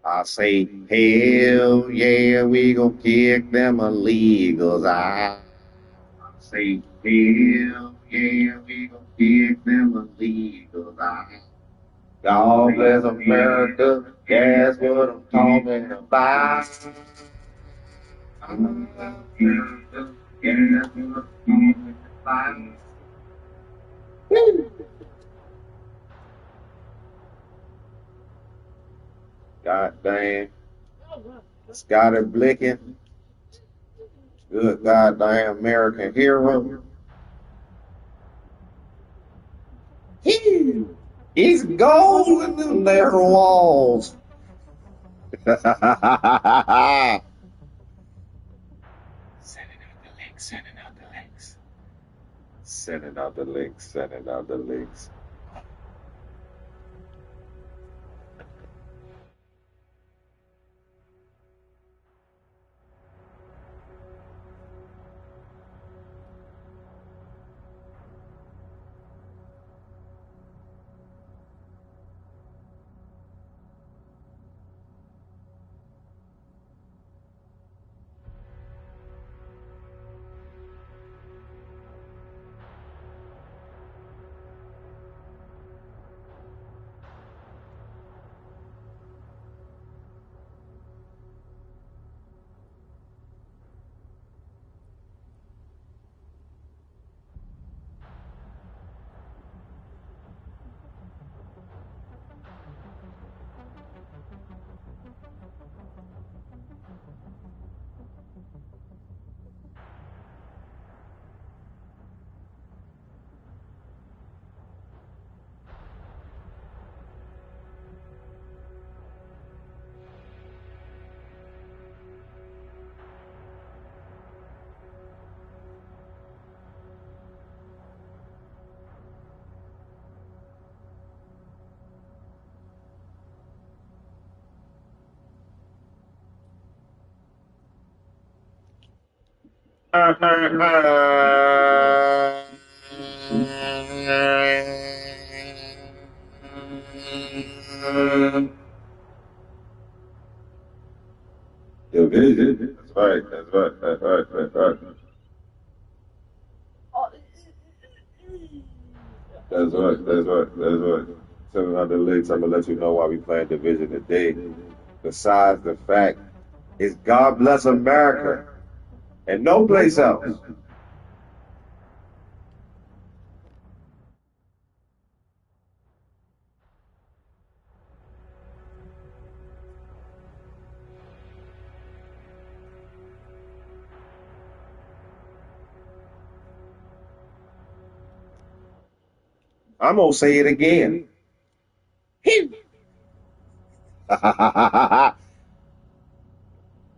I say, hell yeah, we gon' kick them illegals out. I say, hell yeah, we gon' kick them illegals out. God bless America, that's what I'm talking about. America, that's what I'm talking about. Woo! God damn. Scotty Blicken. Good goddamn American hero. He's golden in their walls. Sending out the links, sending out the links. Sending out the links, sending out the links. Division. That's right, that's right, that's right, that's right. That's right, that's right, that's right. Sending out the links, I'm gonna let you know why we playing division today. Besides the fact is God bless America and no place else. I'm gonna say it again.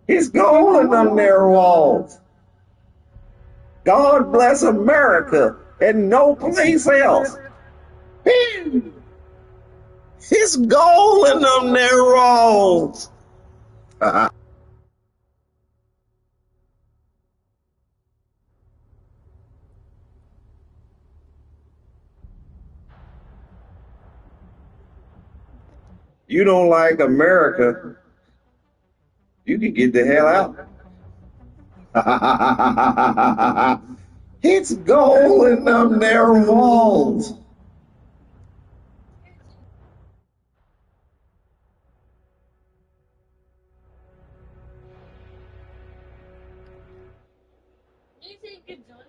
It's golden on their walls. God bless America and no place else. It's golden on their walls. You don't like America, you can get the hell out. It's golden on their walls.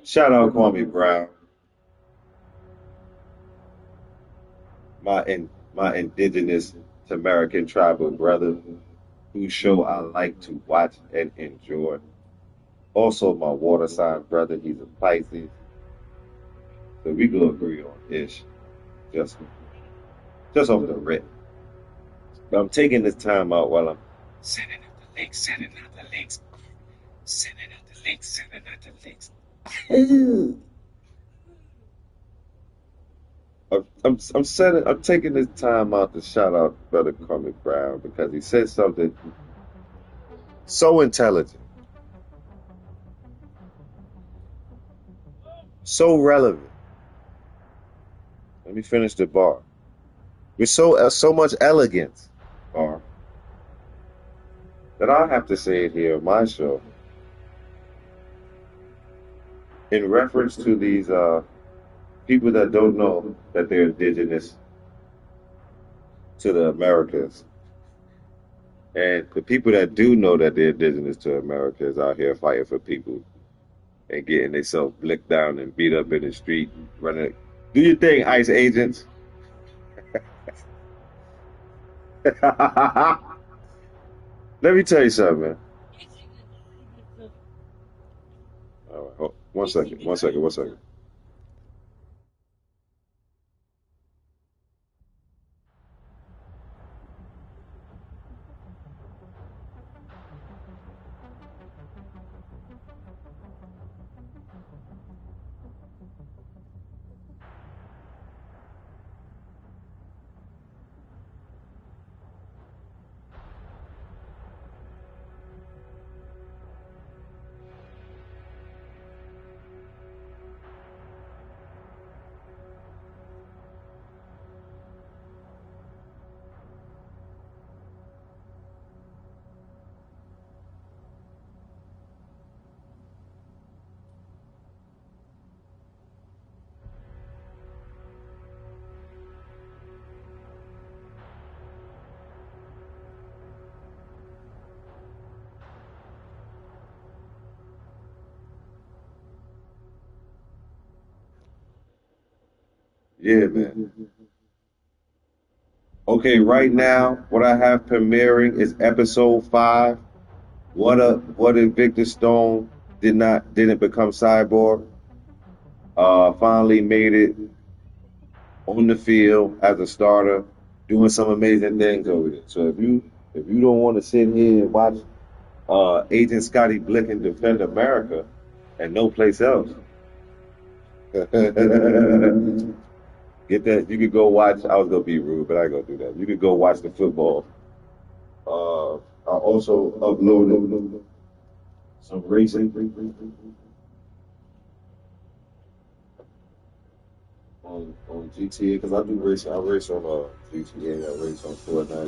Shout out Kwame Brown, my indigenous American tribal brother, whose show I like to watch and enjoy. Also, my water sign brother, he's a Pisces, so we gonna agree on ish, just just off the rip. But I'm taking this time out while I'm sending out the links, sending out the links, sending out the links, sending out the links. I'm taking this time out to shout out Brother Kwame Brown because he said something so intelligent, so relevant. Let me finish the bar. With so much elegance, bar. that I have to say it here on my show in reference to these people that don't know that they're indigenous to the Americas. And the people that do know that they're indigenous to America is out here fighting for people and getting themselves blicked down and beat up in the street, running. Do you think ICE agents? Let me tell you something, man. All right, hold, 1 second, 1 second, 1 second. Yeah, man. Okay, right now, what I have premiering is episode 5. What if Victor Stone didn't become cyborg? Finally made it on the field as a starter, doing some amazing things over there. So if you don't want to sit here and watch Agent Scotty Blicken defend America and no place else, get that. You could go watch. I was gonna be rude, but I ain't gonna do that. You could go watch the football. I also uploaded some racing on GTA because I do racing. I race on GTA. I race on Fortnite. I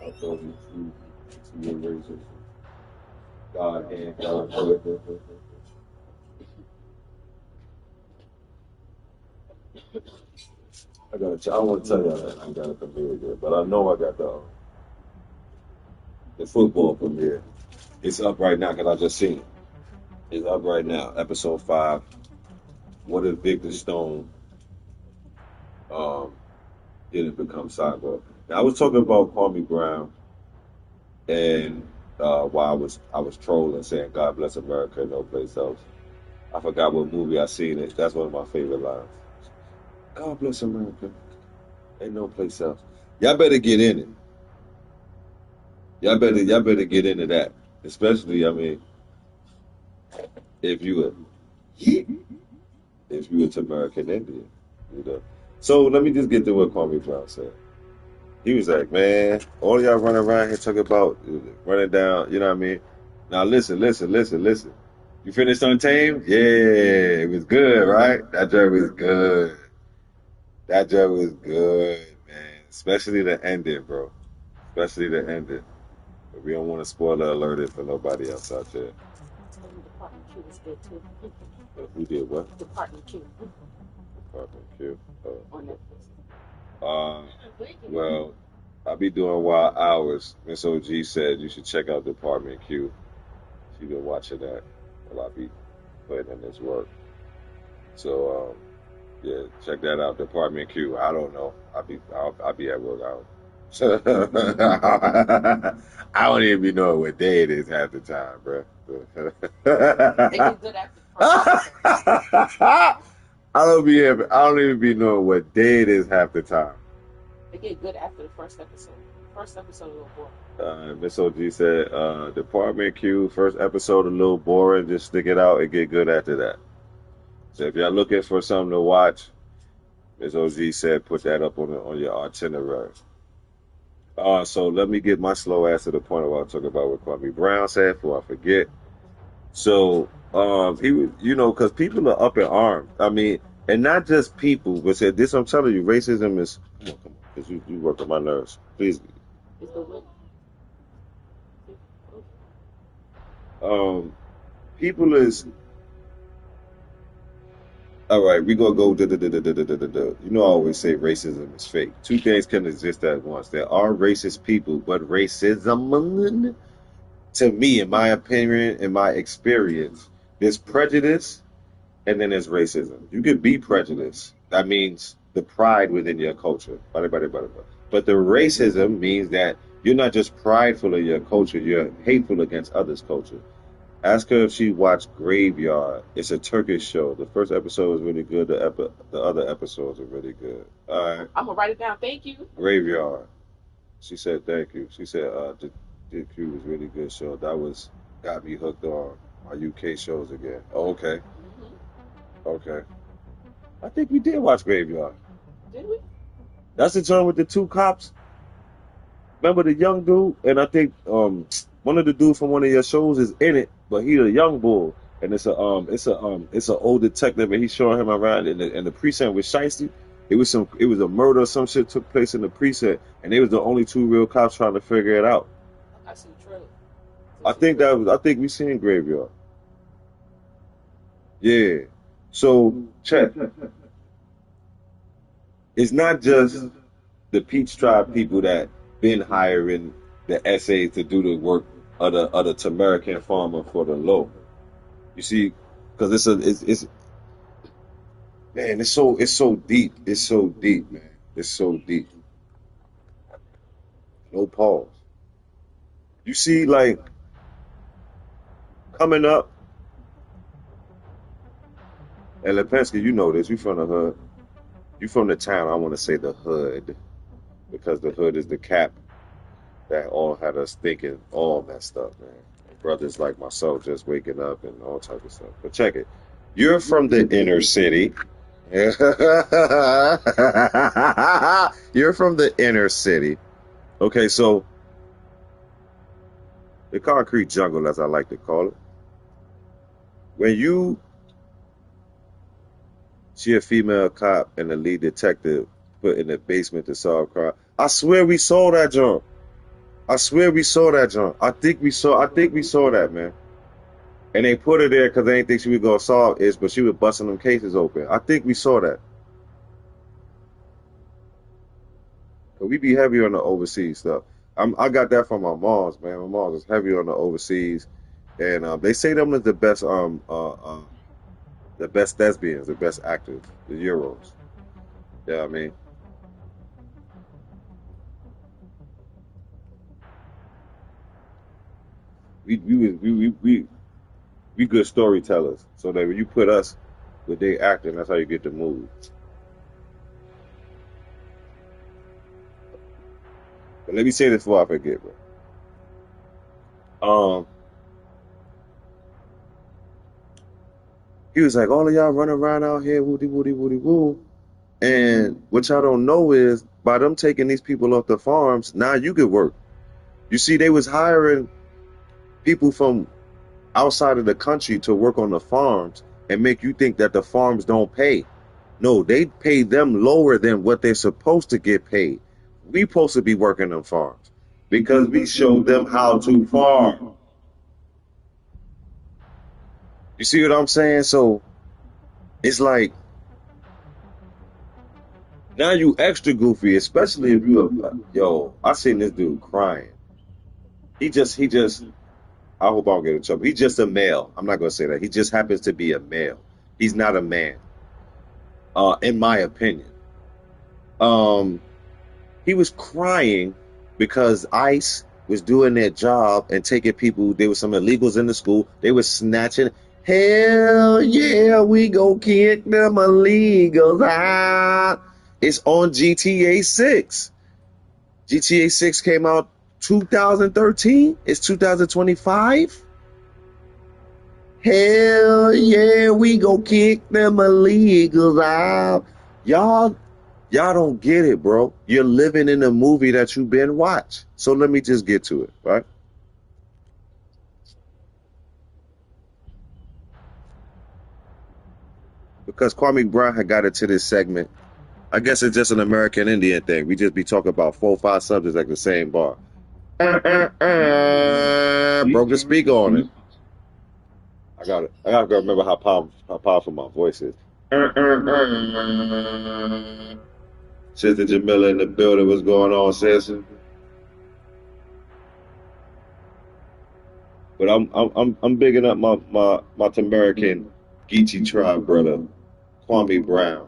uploaded 2 GTA races. God and God. I want to tell y'all that I got a premiere there, but I know I got the football premiere. It's up right now because I just seen it. It's up right now, episode 5. What if Victor Stone um, didn't become cyborg? Now I was talking about Kwame Brown and why I was trolling saying God bless America, no place else. I forgot what movie I seen it. That's one of my favorite lines. God bless America, ain't no place else. Y'all better get in it. Y'all better get into that. Especially, I mean, if you were if you were to American Indian, you know. So let me just get to what Kwame Brown said. He was like, man, all y'all running around here talking about running down, you know what I mean? Now listen. You finished Untamed? Yeah, it was good, right? That joke was good. That joke was good, man. Especially the ending, bro. Especially the ending. But we don't want to spoiler alert it for nobody else out there. Department Q was good too. Who did what? Department Q Department Q. on Netflix. Well, I'll be doing wild hours. Miss OG said you should check out Department Q. She's been watching that while I be putting in this work. So, yeah, check that out. Department Q. I don't know. I'll be at work out. I don't even be knowing what day it is half the time, bro. They get good after the first episode. I don't even be knowing what day it is half the time. They get good after the first episode. First episode a little boring. Miss OG said, Department Q, first episode a little boring, just stick it out and get good after that. So if y'all looking for something to watch, Miss OG said put that up on your itinerary. So let me get my slow ass to the point of what I talk about what Kwame Brown said before I forget. So he was, because people are up in arms. I mean, and not just people, but said this. I'm telling you, racism is. Come on, because you work on my nerves. Please. It's the win. People is all right. We gonna go. You know, I always say racism is fake. Two things can exist at once. There are racist people, but racism, to me, in my opinion, in my experience, there's prejudice and then there's racism. You could be prejudiced. That means the pride within your culture. But the racism means that you're not just prideful of your culture, you're hateful against others' culture. Ask her if she watched Graveyard. It's a Turkish show. The first episode was really good. The other episodes are really good. All right. I'm gonna write it down. Thank you. Graveyard. She said thank you. She said the Q was really good show. That was got me hooked on my UK shows again. Oh, okay. Okay. I think we did watch Graveyard. Did we? That's the joint with the two cops. Remember the young dude? And I think one of the dudes from one of your shows is in it, but he's a young bull. And it's an old detective, and he's showing him around, and the precinct was shiesty. It was a murder or some shit took place in the precinct, and they was the only two real cops trying to figure it out. I see the trailer. I think we seen Graveyard. Yeah. So check. It's not just the Peach Tribe people that been hiring the essays to do the work of the Tamarican farmer for the low. You see, because it's man, it's so deep. It's so deep, man. It's so deep. No pause. You see, like coming up, and Lepensky, you know this. You from the hood. You from the town. I want to say the hood because the hood is the cap that all had us thinking all messed up, man. Brothers like myself just waking up and all type of stuff. But check it. You're from the inner city. You're from the inner city. Okay, so the concrete jungle, as I like to call it. When you see a female cop and the lead detective put in the basement to solve crime, I swear we saw that jump. I swear we saw that jump. I think we saw that, man. And they put her there because they didn't think she was gonna solve it, but she was busting them cases open. I think we saw that. Cause we be heavy on the overseas stuff. I got that from my moms, man. My moms is heavy on the overseas, and they say them is the best thespians, the best actors, the Euros. Yeah, I mean. We good storytellers. So that when you put us with they acting, that's how you get the move. But let me say this before I forget, bro. He was like, all of y'all running around out here, woody woody woody woo. And what y'all don't know is by them taking these people off the farms, now you get work. You see, they was hiring people from outside of the country to work on the farms and make you think that the farms don't pay. No, they pay them lower than what they're supposed to get paid. We supposed to be working on farms because we showed them how to farm. You see what I'm saying? So it's like now you extra goofy, especially if yo, I seen this dude crying. He just I hope I don't get in trouble. He's just a male. I'm not gonna say that. He just happens to be a male. He's not a man. In my opinion. He was crying because ICE was doing their job and taking people. There were some illegals in the school. They were snatching. Hell yeah, we go kick them illegals out. It's on GTA 6. GTA 6 came out 2013. It's 2025. Hell yeah, we go kick them illegals out. Y'all don't get it, bro. You're living in a movie that you've been watched. So let me just get to it, right? Because Kwame Brown had got into this segment. I guess it's just an American Indian thing. We just be talking about 4 or 5 subjects like the same bar. Broke the speaker on it. I gotta remember how powerful my voice is. Sister Jamila in the building. What's going on, sis? But I'm bigging up my Tamerican Geechee tribe brother, Kwame Brown.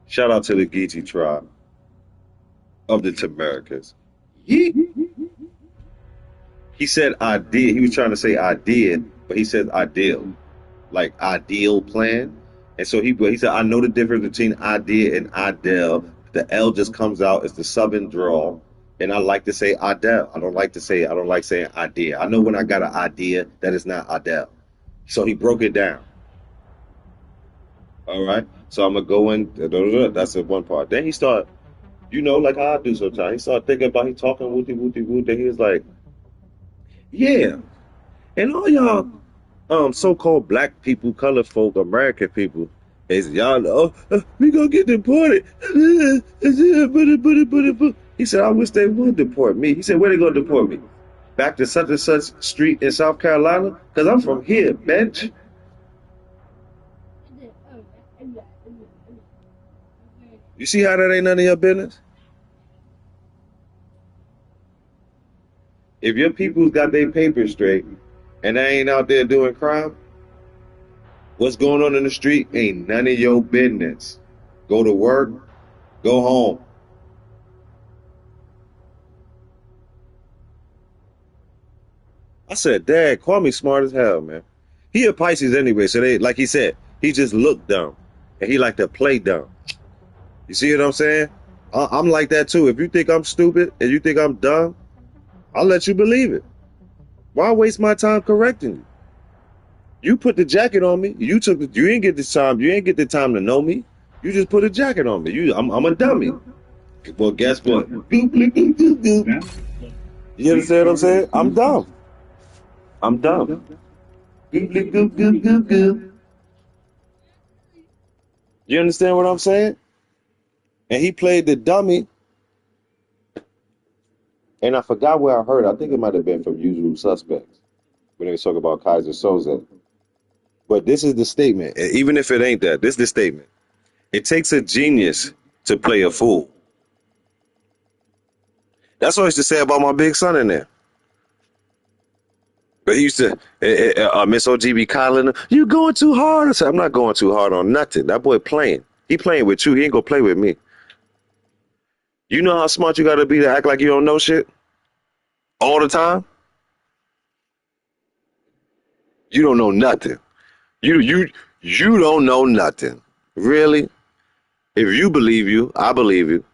Shout out to the Geechee tribe of the Tamericans. He said I did. He was trying to say I did, but he said ideal, like ideal plan. And so he said I know the difference between I did and Idel. The L just comes out as the southern drawl, and I like to say Idel. I don't like saying idea. I know when I got an idea that it's not Idel. So he broke it down. All right. So I'm gonna go in. That's the one part. Then he started, like how I do sometimes. He started thinking about he talking wooty wooty wooty. He was like, yeah. And all y'all so-called black people, colored folk, American people, is y'all we gonna get deported. He said, I wish they would deport me. He said, where they gonna deport me? Back to such and such street in South Carolina? Because I'm from here, bench. You see how that ain't none of your business? If your people's got their papers straight and they ain't out there doing crime, what's going on in the street ain't none of your business. Go to work, go home. I said, Dad, Kwame smart as hell, man. He a Pisces anyway, so they, like he said, he just looked dumb. And he like to play dumb. You see what I'm saying? I'm like that too. If you think I'm stupid and you think I'm dumb, I'll let you believe it. Why waste my time correcting you? You put the jacket on me. You ain't get this time. You ain't get the time to know me. You just put a jacket on me. I'm a dummy. Well, guess what? You understand what I'm saying? I'm dumb. I'm dumb. You understand what I'm saying? And he played the dummy. And I forgot where I heard it. I think it might have been from Usual Suspects when they was talking about Kaiser Soze. But this is the statement. Even if it ain't that, this is the statement. It takes a genius to play a fool. That's what I used to say about my big son in there. But he used to, Miss OGB calling him, you going too hard. I said, I'm not going too hard on nothing. That boy playing. He playing with you. He ain't gonna play with me. You know how smart you gotta be to act like you don't know shit? All the time? You don't know nothing. You don't know nothing. Really? If you believe you, I believe you.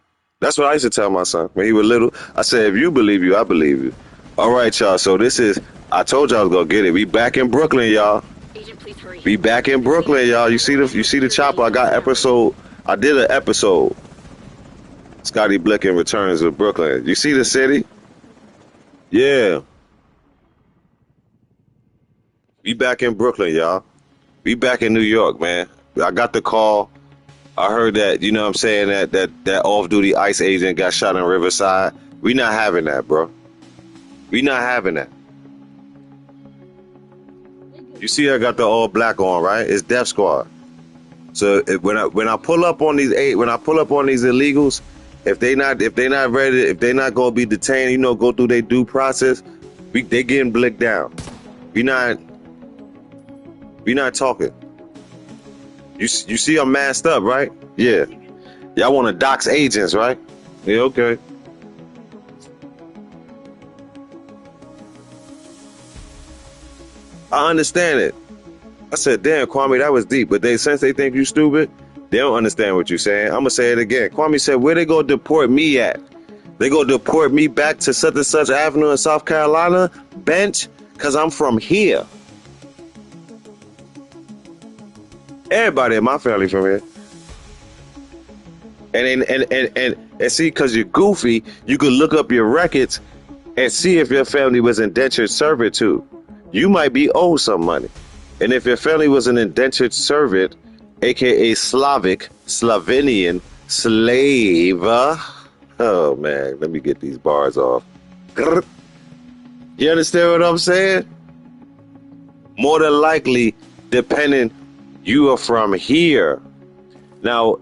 That's what I used to tell my son when he was little. I said, if you believe you, I believe you. All right, y'all. So this is, I told y'all I was gonna get it. We back in Brooklyn, y'all. Agent, please hurry. We back in Brooklyn, y'all. You see the chopper. I did an episode. Scotty Blicken returns to Brooklyn. You see the city? Yeah. We back in Brooklyn, y'all. We back in New York, man. I got the call. I heard that, you know what I'm saying, that off-duty ICE agent got shot in Riverside. We not having that, bro. We not having that. You see I got the all black on, right? It's Death Squad. So when I pull up on these illegals, if they not ready, if they not gonna be detained, go through their due process, they getting blicked down. We not talking. You see I'm masked up, right? Yeah. Y'all want to dox agents, right? Yeah, okay. I understand it. I said, damn, Kwame, that was deep. But since they think you stupid, they don't understand what you're saying. I'm going to say it again. Kwame said, where they going to deport me at? They going to deport me back to such and such avenue in South Carolina? Bench? Because I'm from here. Everybody in my family from here. And see, because you're goofy, you could look up your records and see if your family was indentured servitude. You might be owed some money. And if your family was an indentured servant, aka Slovenian slave, oh man, let me get these bars off. You understand what I'm saying? More than likely, depending, you are from here. Now,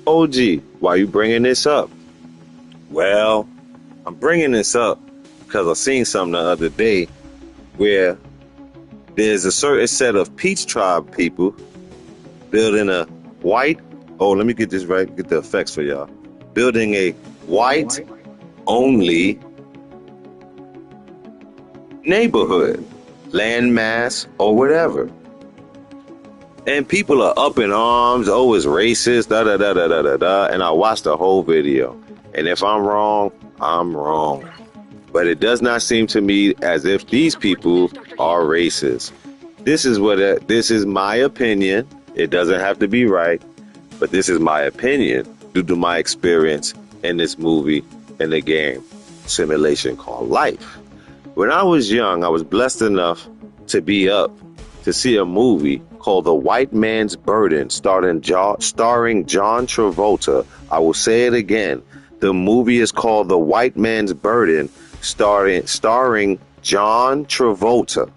OG, why are you bringing this up? Well, I'm bringing this up because I seen something the other day where there's a certain set of Peach Tribe people building a white, oh, let me get this right, get the effects for y'all. Building a white only neighborhood, landmass, or whatever. And people are up in arms, oh, it's racist, da da da da da da da. And I watched the whole video. And if I'm wrong, I'm wrong. But it does not seem to me as if these people are racist. This is my opinion. It doesn't have to be right, but this is my opinion due to my experience in this movie and the game simulation called life. When I was young, I was blessed enough to be up to see a movie called The White Man's Burden, starring John Travolta. I will say it again. The movie is called The White Man's Burden, starring John Travolta.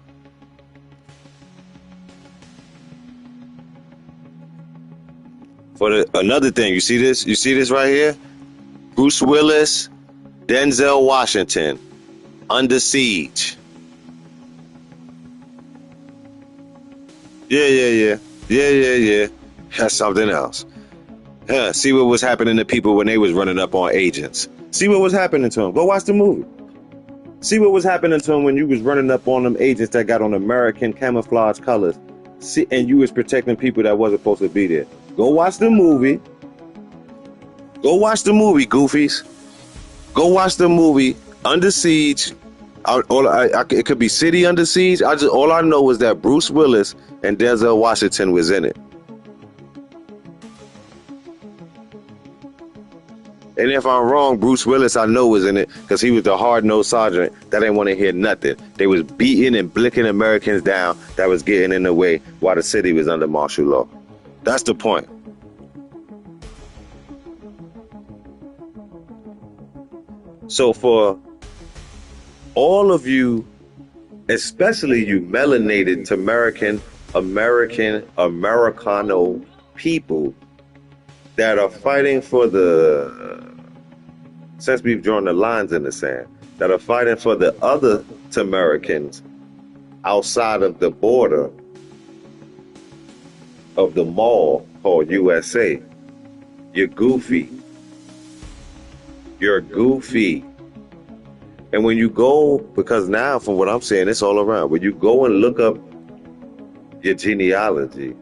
Another thing, you see this? You see this right here? Bruce Willis, Denzel Washington, Under Siege. Yeah. That's something else. See what was happening to people when they was running up on agents. See what was happening to them. Go watch the movie. See what was happening to them when you was running up on them agents that got on American camouflage colors. See, and you was protecting people that wasn't supposed to be there. Go watch the movie. Go watch the movie, goofies. Go watch the movie Under Siege. It could be City Under Siege. All I know is that Bruce Willis and Denzel Washington was in it. And if I'm wrong, Bruce Willis, I know, was in it because he was the hard-nosed sergeant that didn't want to hear nothing. They was beating and blicking Americans down that was getting in the way while the city was under martial law. That's the point. So for all of you, especially you melanated Americano people that are fighting for since we've drawn the lines in the sand, that are fighting for the other Americans outside of the border of the mall called USA, you're goofy. You're goofy. And when you go, because now from what I'm saying, it's all around. When you go and look up your genealogy,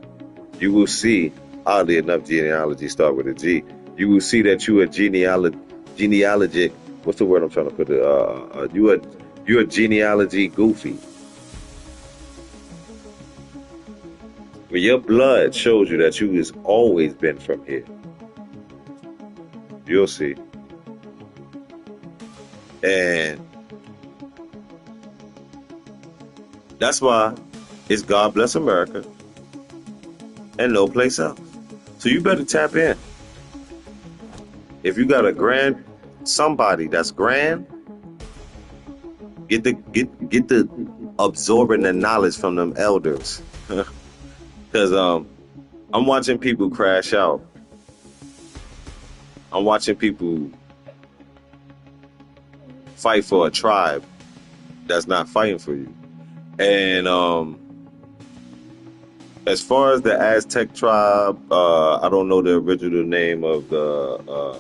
you will see, oddly enough, genealogy start with a G. You will see that you are genealogic. What's the word I'm trying to put it? You're a genealogy goofy. When your blood shows you that you has always been from here, you'll see. And that's why it's God bless America and no place else. So you better tap in. If you got a somebody that's grand, get the absorbing the knowledge from them elders. Because I'm watching people crash out. I'm watching people fight for a tribe that's not fighting for you. And as far as the Aztec tribe, I don't know the original name of the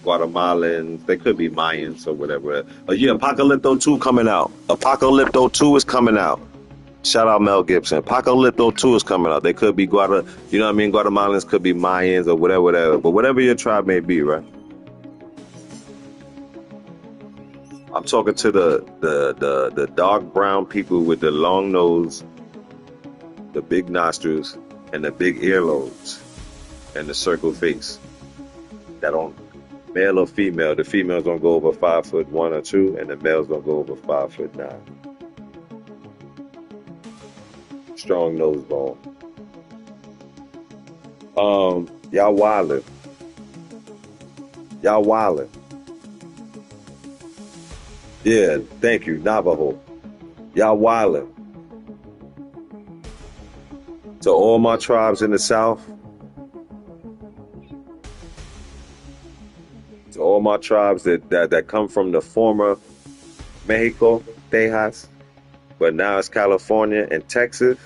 Guatemalans. They could be Mayans or whatever. Yeah, Apocalypto 2 coming out. Apocalypto 2 is coming out. Shout out Mel Gibson. Apocalypto 2 is coming out. They could be Guatemalans could be Mayans or whatever. But whatever your tribe may be, right? I'm talking to the dark brown people with the long nose, the big nostrils, and the big earlobes, and the circle face. That don't, male or female, the females don't go over 5'1" or 2, and the males don't go over 5'9". Strong nose bone. Y'all wildin'. Y'all wildin'. Yeah, thank you, Navajo. Y'all wildin'. To all my tribes in the South, to all my tribes that come from the former Mexico, Tejas, but now it's California and Texas,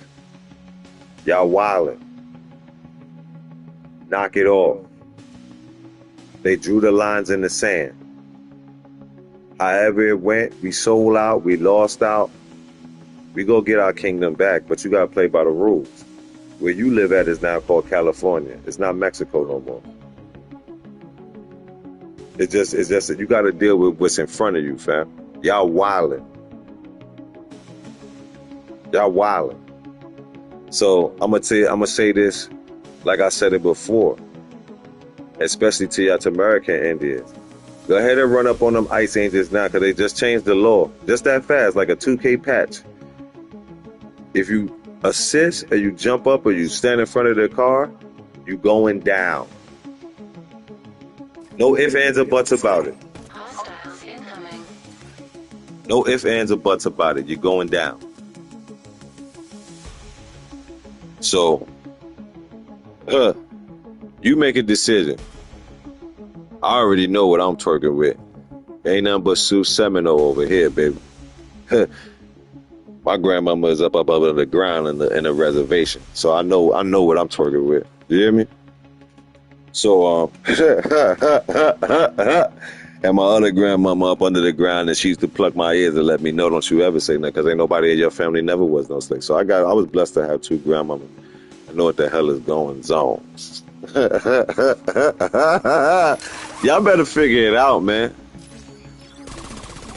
y'all wildin'. Knock it off. They drew the lines in the sand. However it went, we sold out, we lost out. We go get our kingdom back, but you gotta play by the rules. Where you live at is now called California. It's not Mexico no more. It's just that you gotta deal with what's in front of you, fam. Y'all wildin'. Y'all wildin'. So I'm gonna say this, like I said it before, especially to y'all American Indians. Go ahead and run up on them ICE agents now, because they just changed the law. Just that fast, like a 2K patch. If you assist or you jump up or you stand in front of the car, you going down. No ifs, ands, or buts about it. No ifs, ands, or buts about it. You're going down. So, you make a decision. I already know what I'm twerking with. Ain't nothing but Sue Semino over here, baby. My grandmama is up above the ground in the reservation, so I know what I'm twerking with. You hear me? So and my other grandmama up under the ground, and she used to pluck my ears and let me know, don't you ever say nothing, because ain't nobody in your family never was no slick. So I was blessed to have two grandmamas. I know what the hell is going on. Y'all better figure it out, man.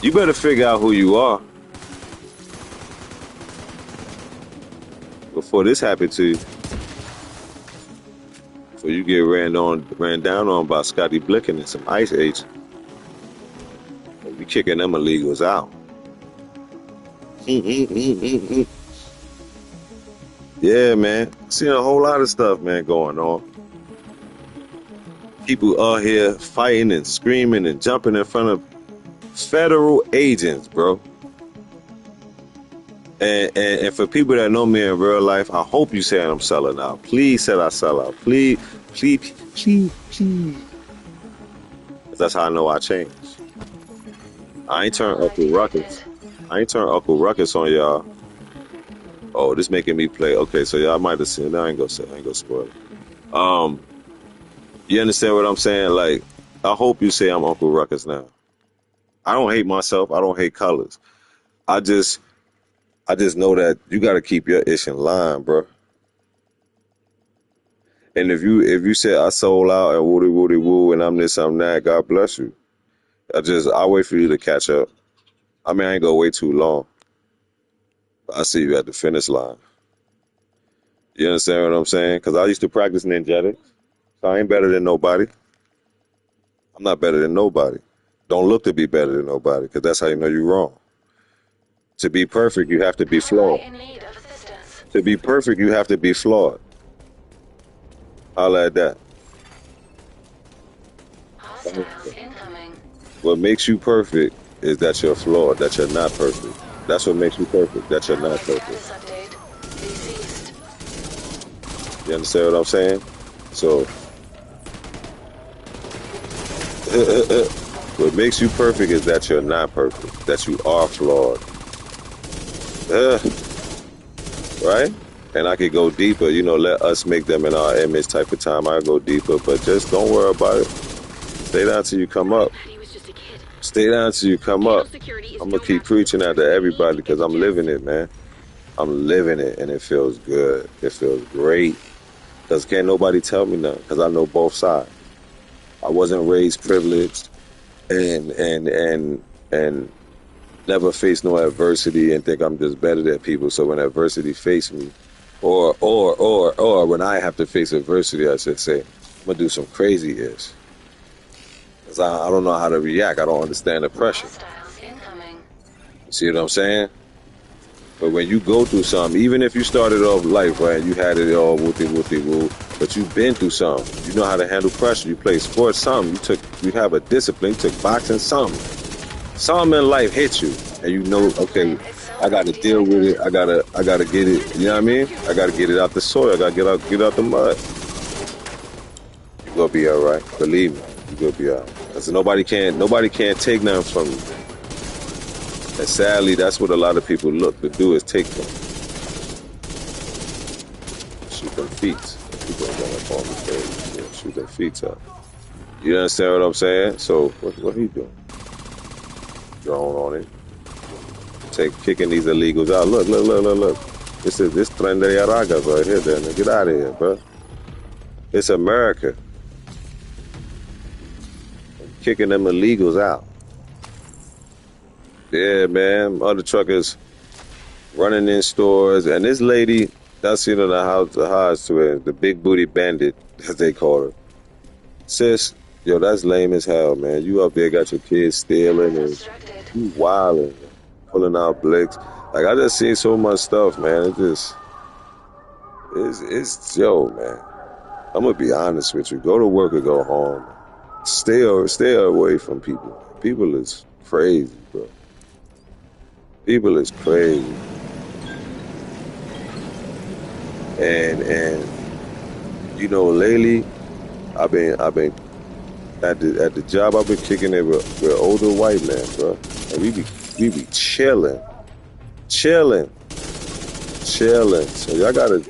You better figure out who you are before this happened to you. Before you get ran down on by Scotty Blicken and some ICE agents. You kicking them illegals out. Yeah, man. Seen a whole lot of stuff, man, going on. People out here fighting and screaming and jumping in front of federal agents, bro. And for people that know me in real life, I hope you say I'm selling out. Please say I sell out. Please. That's how I know I changed. I ain't turned Uncle Ruckus. On y'all. Oh, this making me play. Okay, so y'all might have seen it. I ain't gonna spoil it. You understand what I'm saying? Like, I hope you say I'm Uncle Ruckus now. I don't hate myself. I don't hate colors. I just know that you got to keep your ish in line, bro. And if you say I sold out and woody woo and I'm this, I'm that, God bless you. I wait for you to catch up. I mean, I ain't gonna wait too long. But I see you at the finish line. You understand what I'm saying? Because I used to practice ninjetics. So I ain't better than nobody. I'm not better than nobody. Don't look to be better than nobody, because that's how you know you're wrong. To be perfect, you have to be flawed. To be perfect, you have to be flawed. Holla at that. What makes you perfect is that you're flawed, that you're not perfect. That's what makes you perfect, that you're not perfect. You understand what I'm saying? So, what makes you perfect is that you're not perfect, that you are flawed. Right? And I could go deeper, let us make them in our image type of time. I go deeper, but just don't worry about it. Stay down till you come up. Stay down till you come up. I'm going to keep preaching out to everybody because I'm living it, man. I'm living it, and it feels good. It feels great. Because can't nobody tell me nothing, because I know both sides. I wasn't raised privileged and never faced no adversity and think I'm just better than people. So when adversity faced me, or when I have to face adversity, I should say, I'm going to do some crazy-ish. Because I don't know how to react. I don't understand the pressure. See what I'm saying? But when you go through something, even if you started off life, right, you had it all woo, but you've been through something. You know how to handle pressure. You play sports, something. You have a discipline. You took boxing, something. Something in life hit you, and you know, okay, I gotta deal with it. I gotta get it. You know what I mean? I gotta get it out the soil. I gotta get out the mud. You gonna be all right. Believe me, you gonna be all right. Cause nobody can't take nothing from you. And sadly, that's what a lot of people look to do is take them. Shoot them feet. People are gonna call me crazy. Yeah, shoot them feet up. You understand what I'm saying? So what he doing? Drone on it. Kicking these illegals out. Look. This Tren de Aragas right here, then. Get out of here, bro. It's America. Kicking them illegals out. Yeah, man. Other truckers running in stores. And this lady, that's, you know, the house to it, the big booty bandit, as they call her. Sis, yo, that's lame as hell, man. You up there got your kids stealing and you wilding, pulling out blicks. Like, I just seen so much stuff, man. It's yo, man. I'm gonna be honest with you. Go to work or go home. Stay away from people. People is crazy, bro. People is crazy. And you know, lately, I've been at the job. I've been kicking it with older white men, bro. And we be chilling. So y'all gotta.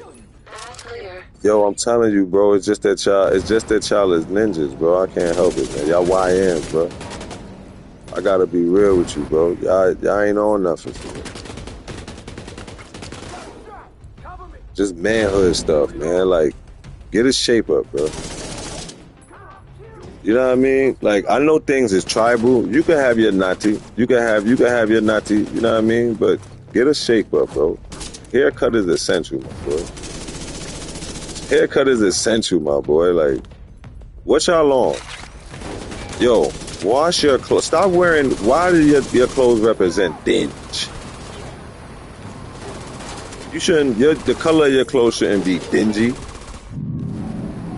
Yo, I'm telling you, bro. It's just that y'all is ninjas, bro. I can't help it, man. Y'all YNs, bro. I gotta be real with you, bro. Y'all ain't on nothing for me. Just manhood stuff, man. Like, get a shape up, bro. You know what I mean? Like, I know things is tribal. You can have your nati. You can have your nati. You know what I mean? But get a shape up, bro. Haircut is essential, my boy. Haircut is essential, my boy. Like, what y'all on? Yo, wash your clothes. Stop wearing. Why do your clothes represent dinge? You shouldn't. The color of your clothes shouldn't be dingy.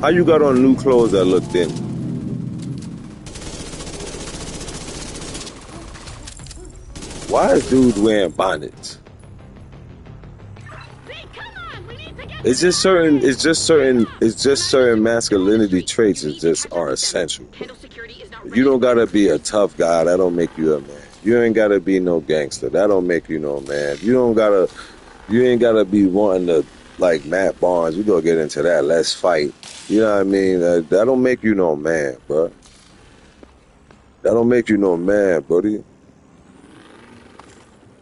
How you got on new clothes that look dingy? Why is dudes wearing bonnets? It's just certain masculinity traits that just are essential. You don't gotta be a tough guy. That don't make you a man. You ain't gotta be no gangster. That don't make you no man. You ain't gotta be wanting to like Matt Barnes. We gonna get into that. Let's fight. You know what I mean? That don't make you no man, bro. That don't make you no man, buddy.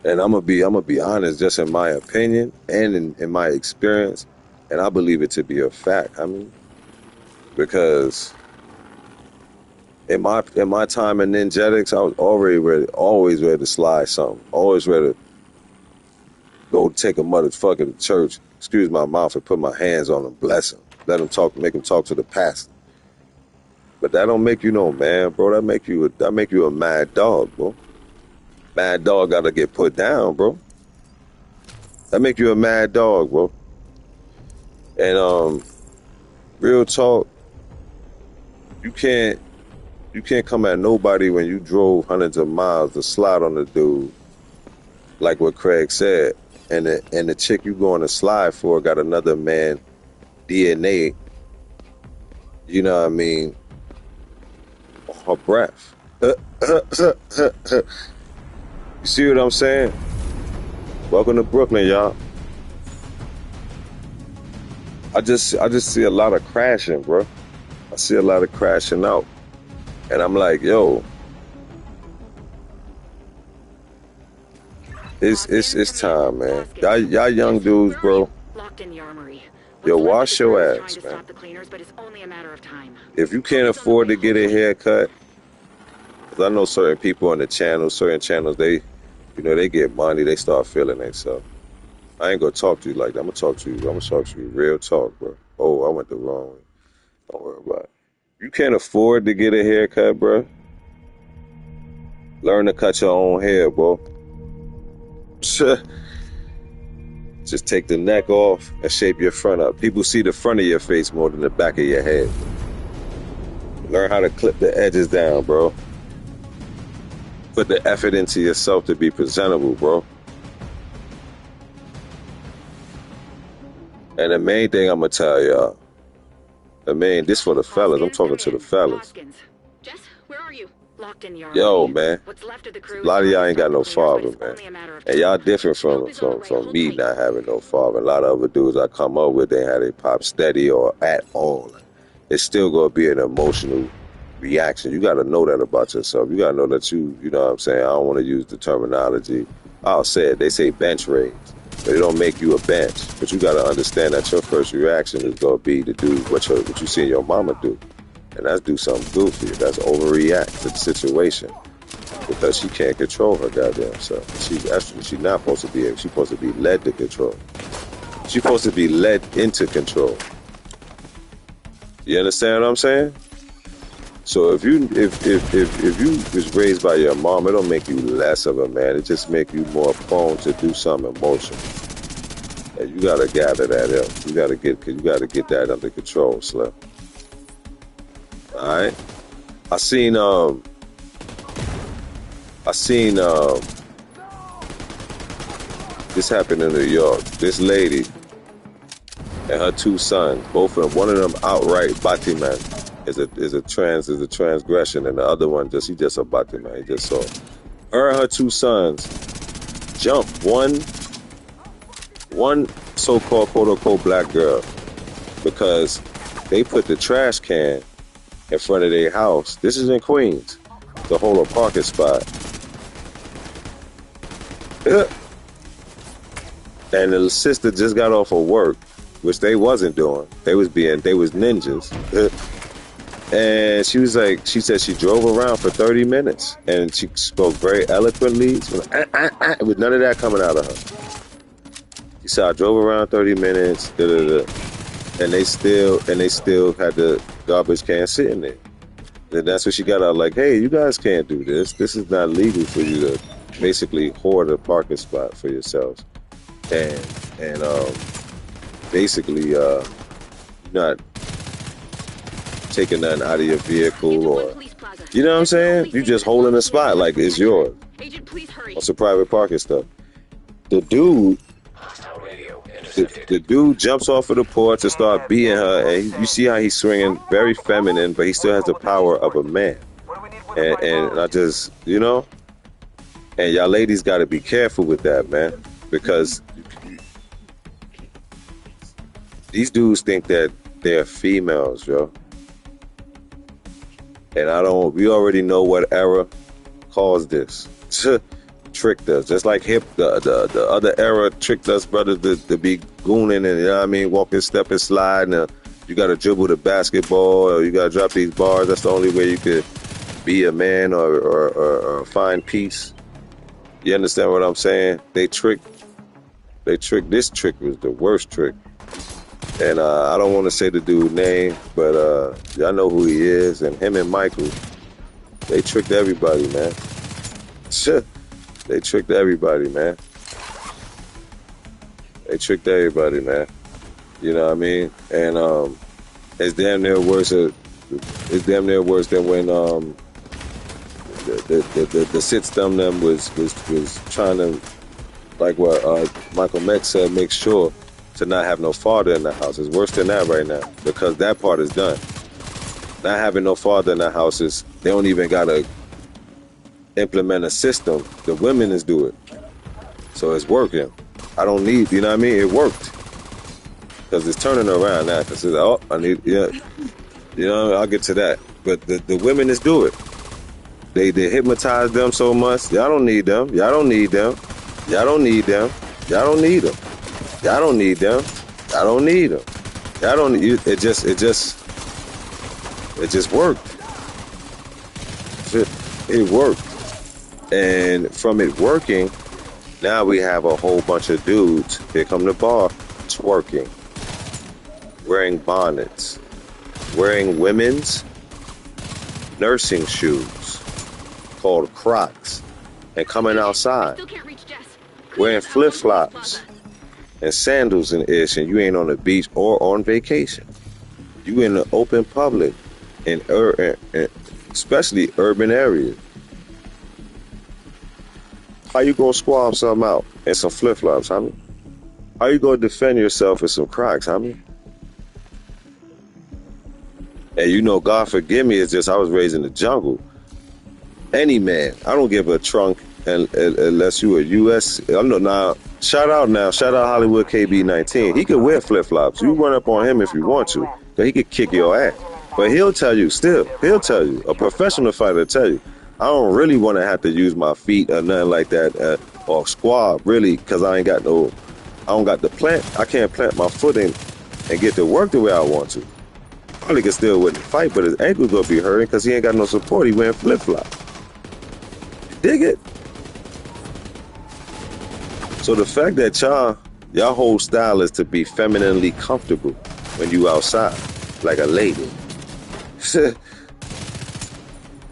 And I'm gonna be honest, just in my opinion and in my experience, and I believe it to be a fact. I mean, because in my time in ninjetics, I was always ready to slide something, always ready to go take a motherfucking church. Excuse my mouth and put my hands on them, bless them, let them talk, make them talk to the pastor. But that don't make you no man, bro. That make you a mad dog, bro. Mad dog gotta get put down, bro. That make you a mad dog, bro. And real talk, you can't come at nobody when you drove hundreds of miles to slide on the dude, like what Craig said. And the chick you going to slide for got another man DNA, you know what I mean, on her breath. You see what I'm saying? Welcome to Brooklyn, y'all. I just see a lot of crashing, bro. I see a lot of crashing out. And I'm like, yo, it's time, man. Y'all young dudes, bro. Yo, wash your ass, man. If you can't afford to get a haircut, because I know certain people on the channel, certain channels, they get money, they start feeling themselves. I ain't gonna talk to you like that. I'm gonna talk to you real talk, bro. Oh, I went the wrong way. Don't worry about it. You can't afford to get a haircut, bro. Learn to cut your own hair, bro. Just take the neck off and shape your front up. People see the front of your face more than the back of your head. Learn how to clip the edges down, bro. Put the effort into yourself to be presentable, bro. And the main thing I'm gonna tell y'all, this for the fellas. I'm talking to the fellas. Jess, where are you? Locked in the armory. Yo, man. What's left of the crew A lot of y'all ain't got no father, but man. it's only a matter of And time. y'all different Help is on the way. from Hold me tight. not having no father. A lot of other dudes I come up with, they had a pop steady or at all. It's still gonna be an emotional reaction. You gotta know that about yourself. You gotta know that you know what I'm saying? I don't want to use the terminology. I'll say it. They say bench raise, but it don't make you a bench. But you gotta understand that your first reaction is gonna be to do what you seen your mama do. And that's do something goofy. That's overreact to the situation because she can't control her goddamn self. She's not supposed to be. She's supposed to be led to control. She's supposed to be led into control. You understand what I'm saying? So if you was raised by your mom, it don't make you less of a man. It just make you more prone to do something emotional. And you gotta gather that up. You gotta get that under control, Slim. All right. I seen this happened in New York. This lady and her two sons, both of them, one of them outright batiman is a transgression, and the other one he just a batiman. He just saw her and her two sons jump one so-called quote-unquote black girl because they put the trash can in front of their house. This is in Queens, to hold a parking spot. And the sister just got off of work, which they wasn't doing. They was ninjas. And she said she drove around for 30 minutes and she spoke very eloquently with none of that coming out of her. She said, I drove around 30 minutes, and they still had the garbage can sitting there. And that's what she got out, like, hey, you guys can't do this. This is not legal for you to basically hoard a parking spot for yourselves. And basically you're not taking nothing out of your vehicle, or you know what I'm saying? You just holding a spot like it's yours. It's a private parking stuff. The dude jumps off of the porch and start beating her, and you see how he's swinging, very feminine, but he still has the power of a man. And I just, and y'all ladies got to be careful with that, man, because these dudes think that they're females, yo. And we already know what era caused this. Tricked us. Just like the other era tricked us brothers to be gooning and, you know what I mean, walking, stepping, sliding. You got to dribble the basketball, or you got to drop these bars. That's the only way you could be a man or find peace. You understand what I'm saying? They tricked. This trick was the worst trick. And I don't want to say the dude's name, but y'all know who he is. And him and Michael, they tricked everybody, man. They tricked everybody, man. You know what I mean? And it's damn near worse. It's damn near worse than when the sit stem them was trying to, like what Michael Meck said, make sure to not have no father in the house. It's worse than that right now, because that part is done. Not having no father in the house is, they don't even gotta implement a system. The women is do it. So it's working. I don't need, you know what I mean? It worked. Because it's turning around now. Because I need, yeah. You know, I'll get to that. But the women is do it. They hypnotize them so much. Y'all don't need them. Y'all don't need them. Y'all don't need them. Y'all don't need them. Y'all don't need them. Y'all don't need them. Y'all don't need, it just worked. It worked. And from it working, now we have a whole bunch of dudes, here come the bar, twerking, wearing bonnets, wearing women's nursing shoes called Crocs, and coming outside, wearing flip-flops and sandals and ish, and you ain't on the beach or on vacation. You in the open public, in especially urban areas. How you gonna squab something out in some flip-flops, honey? How you gonna defend yourself with some Crocs, homie? And you know, God forgive me, it's just I was raised in the jungle. Any man, I don't give a trunk unless you a US. I don't know now. Shout out Hollywood KB19. He could wear flip flops. You run up on him if you want to, but he could kick your ass. But he'll tell you, a professional fighter will tell you, I don't really want to have to use my feet or nothing like that, or squat really, because I don't got the plant. I can't plant my foot in and get to work the way I want to. Probably could still wouldn't fight, but his ankle's gonna be hurting because he ain't got no support. He wearing flip flops. Dig it? So the fact that y'all whole style is to be femininely comfortable when you outside, like a lady,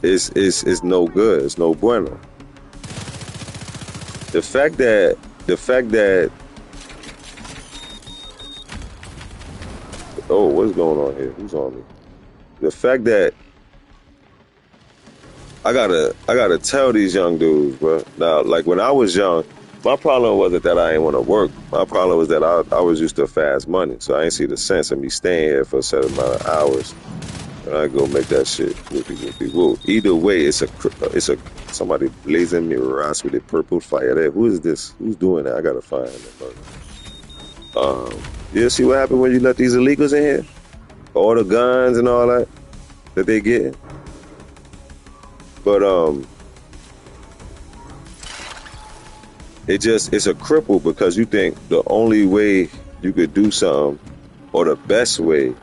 it's no good. It's no bueno. The fact that oh, what's going on here? Who's on me? The fact that I gotta tell these young dudes, bro. Now, like when I was young, my problem wasn't that I ain't want to work. My problem was that I was used to fast money, so I ain't see the sense of me staying here for a certain amount of hours. And I go make that shit whoopie. Either way, it's a somebody blazing me rocks with a purple fire there. Who is this? Who's doing that? I gotta find them. You see what happened when you let these illegals in here? All the guns and all that they getting. But it's a cripple because you think the only way you could do something, or the best way,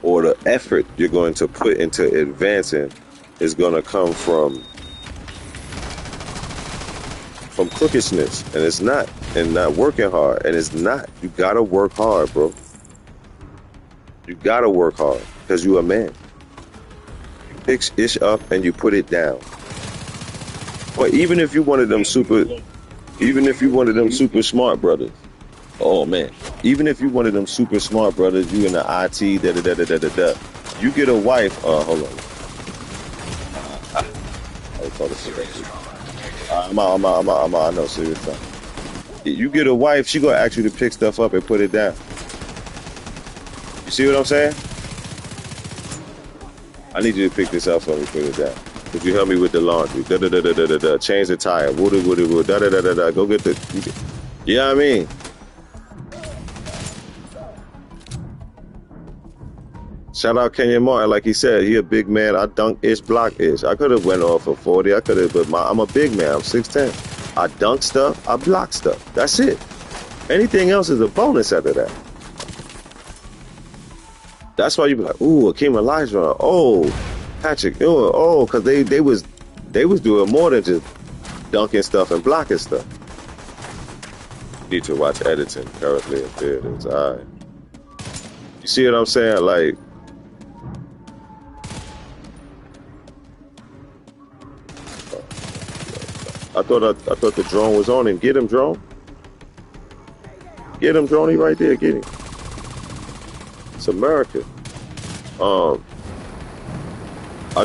or the effort you're going to put into advancing is going to come from crookedness, and it's not, and not working hard, and it's not. You gotta work hard, bro. You gotta work hard because you a man. Pick ish up and you put it down. But even if you wanted them super smart brothers, oh man, even if you wanted them super smart brothers, you in the IT, you get a wife. Hold on. I know, serious time. You get a wife, she gonna ask you to pick stuff up and put it down. You see what I'm saying? I need you to pick this up for me, put it down. Could you help me with the laundry? Change the tire. Woody. Go get the. You know what I mean? Shout out Kenyon Martin, like he said, he a big man. I dunk-ish, block-ish. I could have went off for 40. But I'm a big man. I'm 6'10". I dunk stuff. I block stuff. That's it. Anything else is a bonus after that. That's why you be like, ooh, Akeem Elijah. Oh, Patrick. Oh, because they was doing more than just dunking stuff and blocking stuff. You need to watch editing currently in theaters. All right. You see what I'm saying? Like, I thought the drone was on him. Get him, drone. Get him, drone. He right there. Get him. It's America. I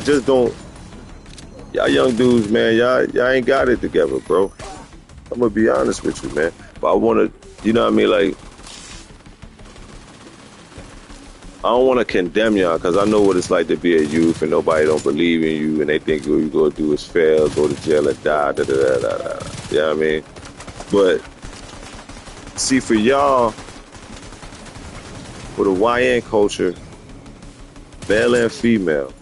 just don't. Y'all young dudes, man. Y'all ain't got it together, bro. I'm gonna be honest with you, man. But I wanna, you know what I mean, like. I don't want to condemn y'all because I know what it's like to be a youth and nobody don't believe in you and they think all you go do is fail, go to jail and die, You know what I mean? But see, for y'all, for the YN culture, male and female,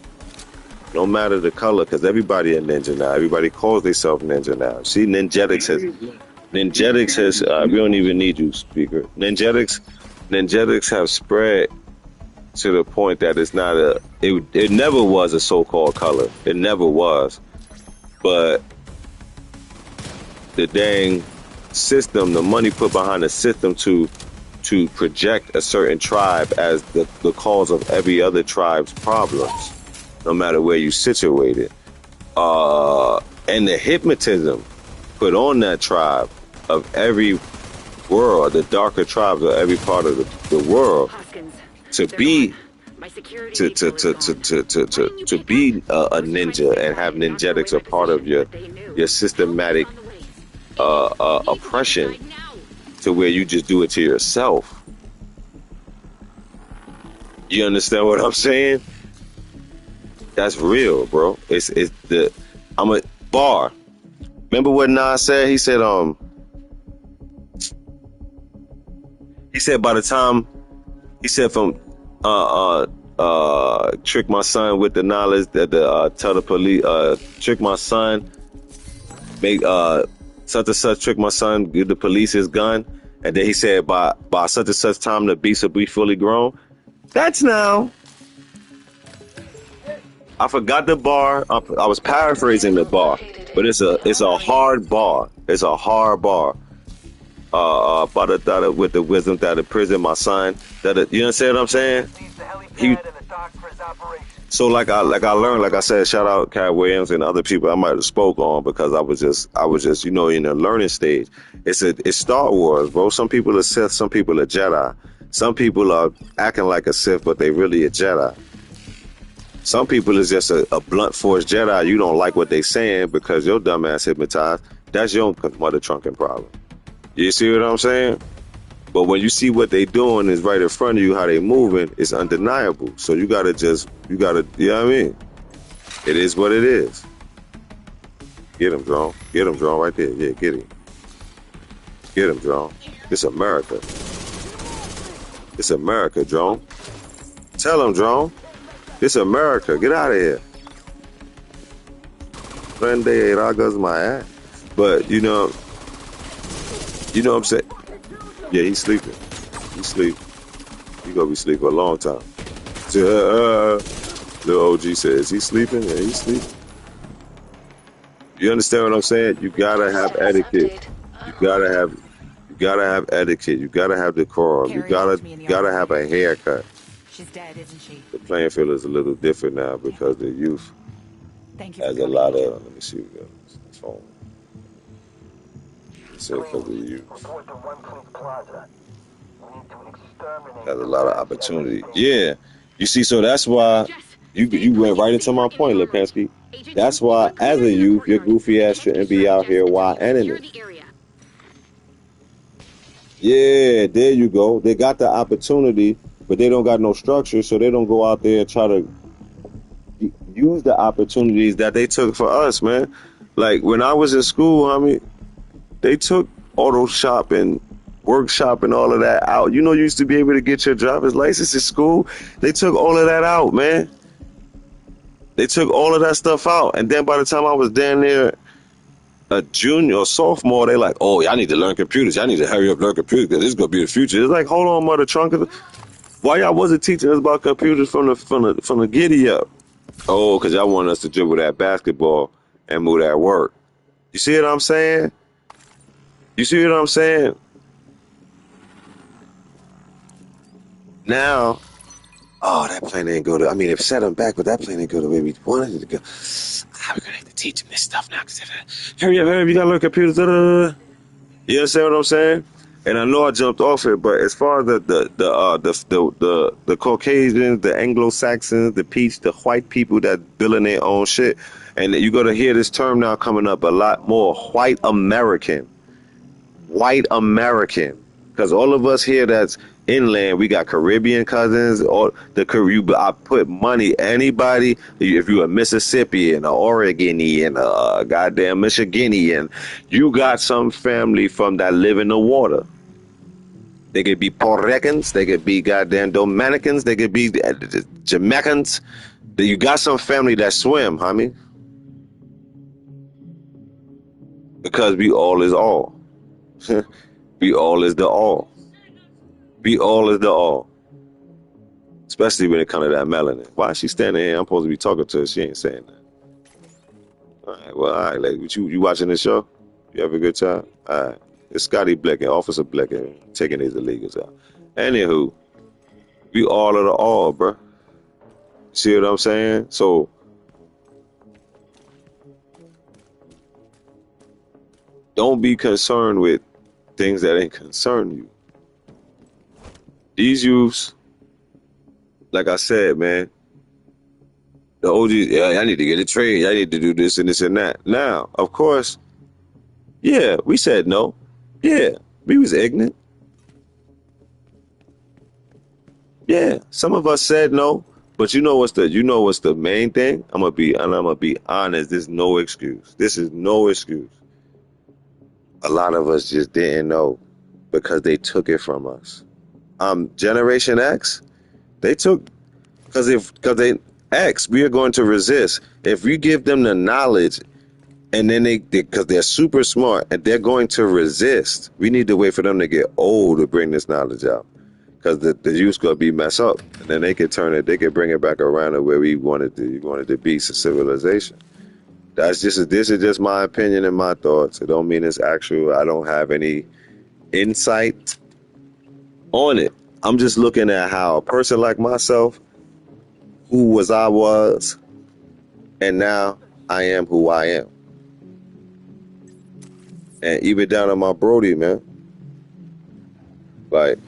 no matter the color, because everybody a ninja now. Everybody calls themselves ninja now. See, Ninjetics has, we don't even need you, speaker. Ninjetics have spread to the point that it's not it never was a so-called color. It never was. But the dang system, the money put behind the system to project a certain tribe as the cause of every other tribe's problems, no matter where you situated. And the hypnotism put on that tribe of every world, the darker tribes of every part of the world, to be a ninja and have ninjetics a part of your systematic oppression to where you just do it to yourself. You understand what I'm saying? That's real, bro. I'm a bar. Remember what Nas said? He said by the time he said from trick my son with the knowledge that tell the police trick my son, make such and such, trick my son, give the police his gun, and then he said by such and such time the beast will be fully grown. That's now. I forgot the bar. I was paraphrasing the bar, but it's a hard bar. It's a hard bar. With the wisdom that imprisoned my son. You understand what I'm saying? So like I learned, like I said, shout out Cat Williams and other people I might have spoke on, because I was just in a learning stage. It's Star Wars, bro. Some people are Sith, some people are Jedi. Some people are acting like a Sith, but they really a Jedi. Some people is just a blunt force Jedi. You don't like what they saying because your dumb ass hypnotized. That's your mother trunking problem. You see what I'm saying? But when you see what they doing is right in front of you, how they moving, it's undeniable. So you gotta, you know what I mean? It is what it is. Get him, drone. Get him, drone, right there. Yeah, get him. Get him, drone. It's America. It's America, drone. Tell him, drone. It's America. Get out of here. Prende ragas my ass. But you know what I'm saying? Yeah, he's sleeping. He's sleeping. He gonna be sleeping a long time. The OG says he's sleeping. Yeah, he's sleeping. You understand what I'm saying? You gotta have etiquette. You gotta have etiquette. You gotta have decorum. You gotta have a haircut. She's dead, isn't she? The playing field is a little different now because the youth has a lot of. Let me see. This phone. So because the youth has a lot of opportunity. Yeah, you see. So that's why you went right into my point, Lipinski. That's why, as a youth, your goofy ass shouldn't be out here YNing it. Yeah, there you go. They got the opportunity, but they don't got no structure, so they don't go out there and try to use the opportunities that they took for us, man. Like when I was in school, I mean, they took auto shop and workshop and all of that out. You used to be able to get your driver's license in school. They took all of that out, man. They took all of that stuff out, and then by the time I was down there, a junior or sophomore, they like, oh, y'all need to learn computers. Y'all need to hurry up, learn computers, because this is gonna be the future. It's like, hold on, mother trunkers. Why y'all wasn't teaching us about computers from the giddy up? Oh, because y'all want us to dribble that basketball and move that work. You see what I'm saying? You see what I'm saying? Now, oh, that plane ain't go to. I mean, if set them back, but that plane ain't go to where we wanted it to go. We're gonna have to teach them this stuff now. Hurry up! You gotta learn computers. You understand what I'm saying? And I know I jumped off it, but as far as the Caucasians, the Anglo-Saxons, the white people that building their own shit, and you're gonna hear this term now coming up a lot more: white American, because all of us here that's inland, we got Caribbean cousins, or the Caribbean. I put money, anybody, if you're a Mississippian, a Oregonian, a goddamn Michiginian, you got some family from that live in the water. They could be Puerto Ricans, they could be goddamn Dominicans, they could be Jamaicans. You got some family that swim, homie. Because we all is all. We all is the all. We all is the all. Especially when it comes to that melanin. Why is she standing here? I'm supposed to be talking to her. She ain't saying that. All right, like, you watching this show? You have a good time? All right. It's Scotty Blecken, Officer Blecken, taking these illegals out. Anywho, we all are the all, bro. See what I'm saying? So, don't be concerned with things that ain't concern you. These youths, like I said, man, the OGs, yeah, I need to get a trade. I need to do this and this and that. Now, of course, yeah, we said no. Yeah. We was ignorant. Yeah, some of us said no, but you know what's the main thing? I'm gonna be honest. There's no excuse. This is no excuse. A lot of us just didn't know because they took it from us. Generation X, they took because they X, we are going to resist. If we give them the knowledge and then they because they're super smart and they're going to resist. We need to wait for them to get old to bring this knowledge out. Because the youth's gonna be messed up, and then they could turn it, they could bring it back around to where we wanted to be, to civilization. This is just my opinion and my thoughts. It don't mean it's actual. I don't have any insight on it. I'm just looking at how a person like myself, I was, and now I am who I am. And even down to my Brody, man. Like,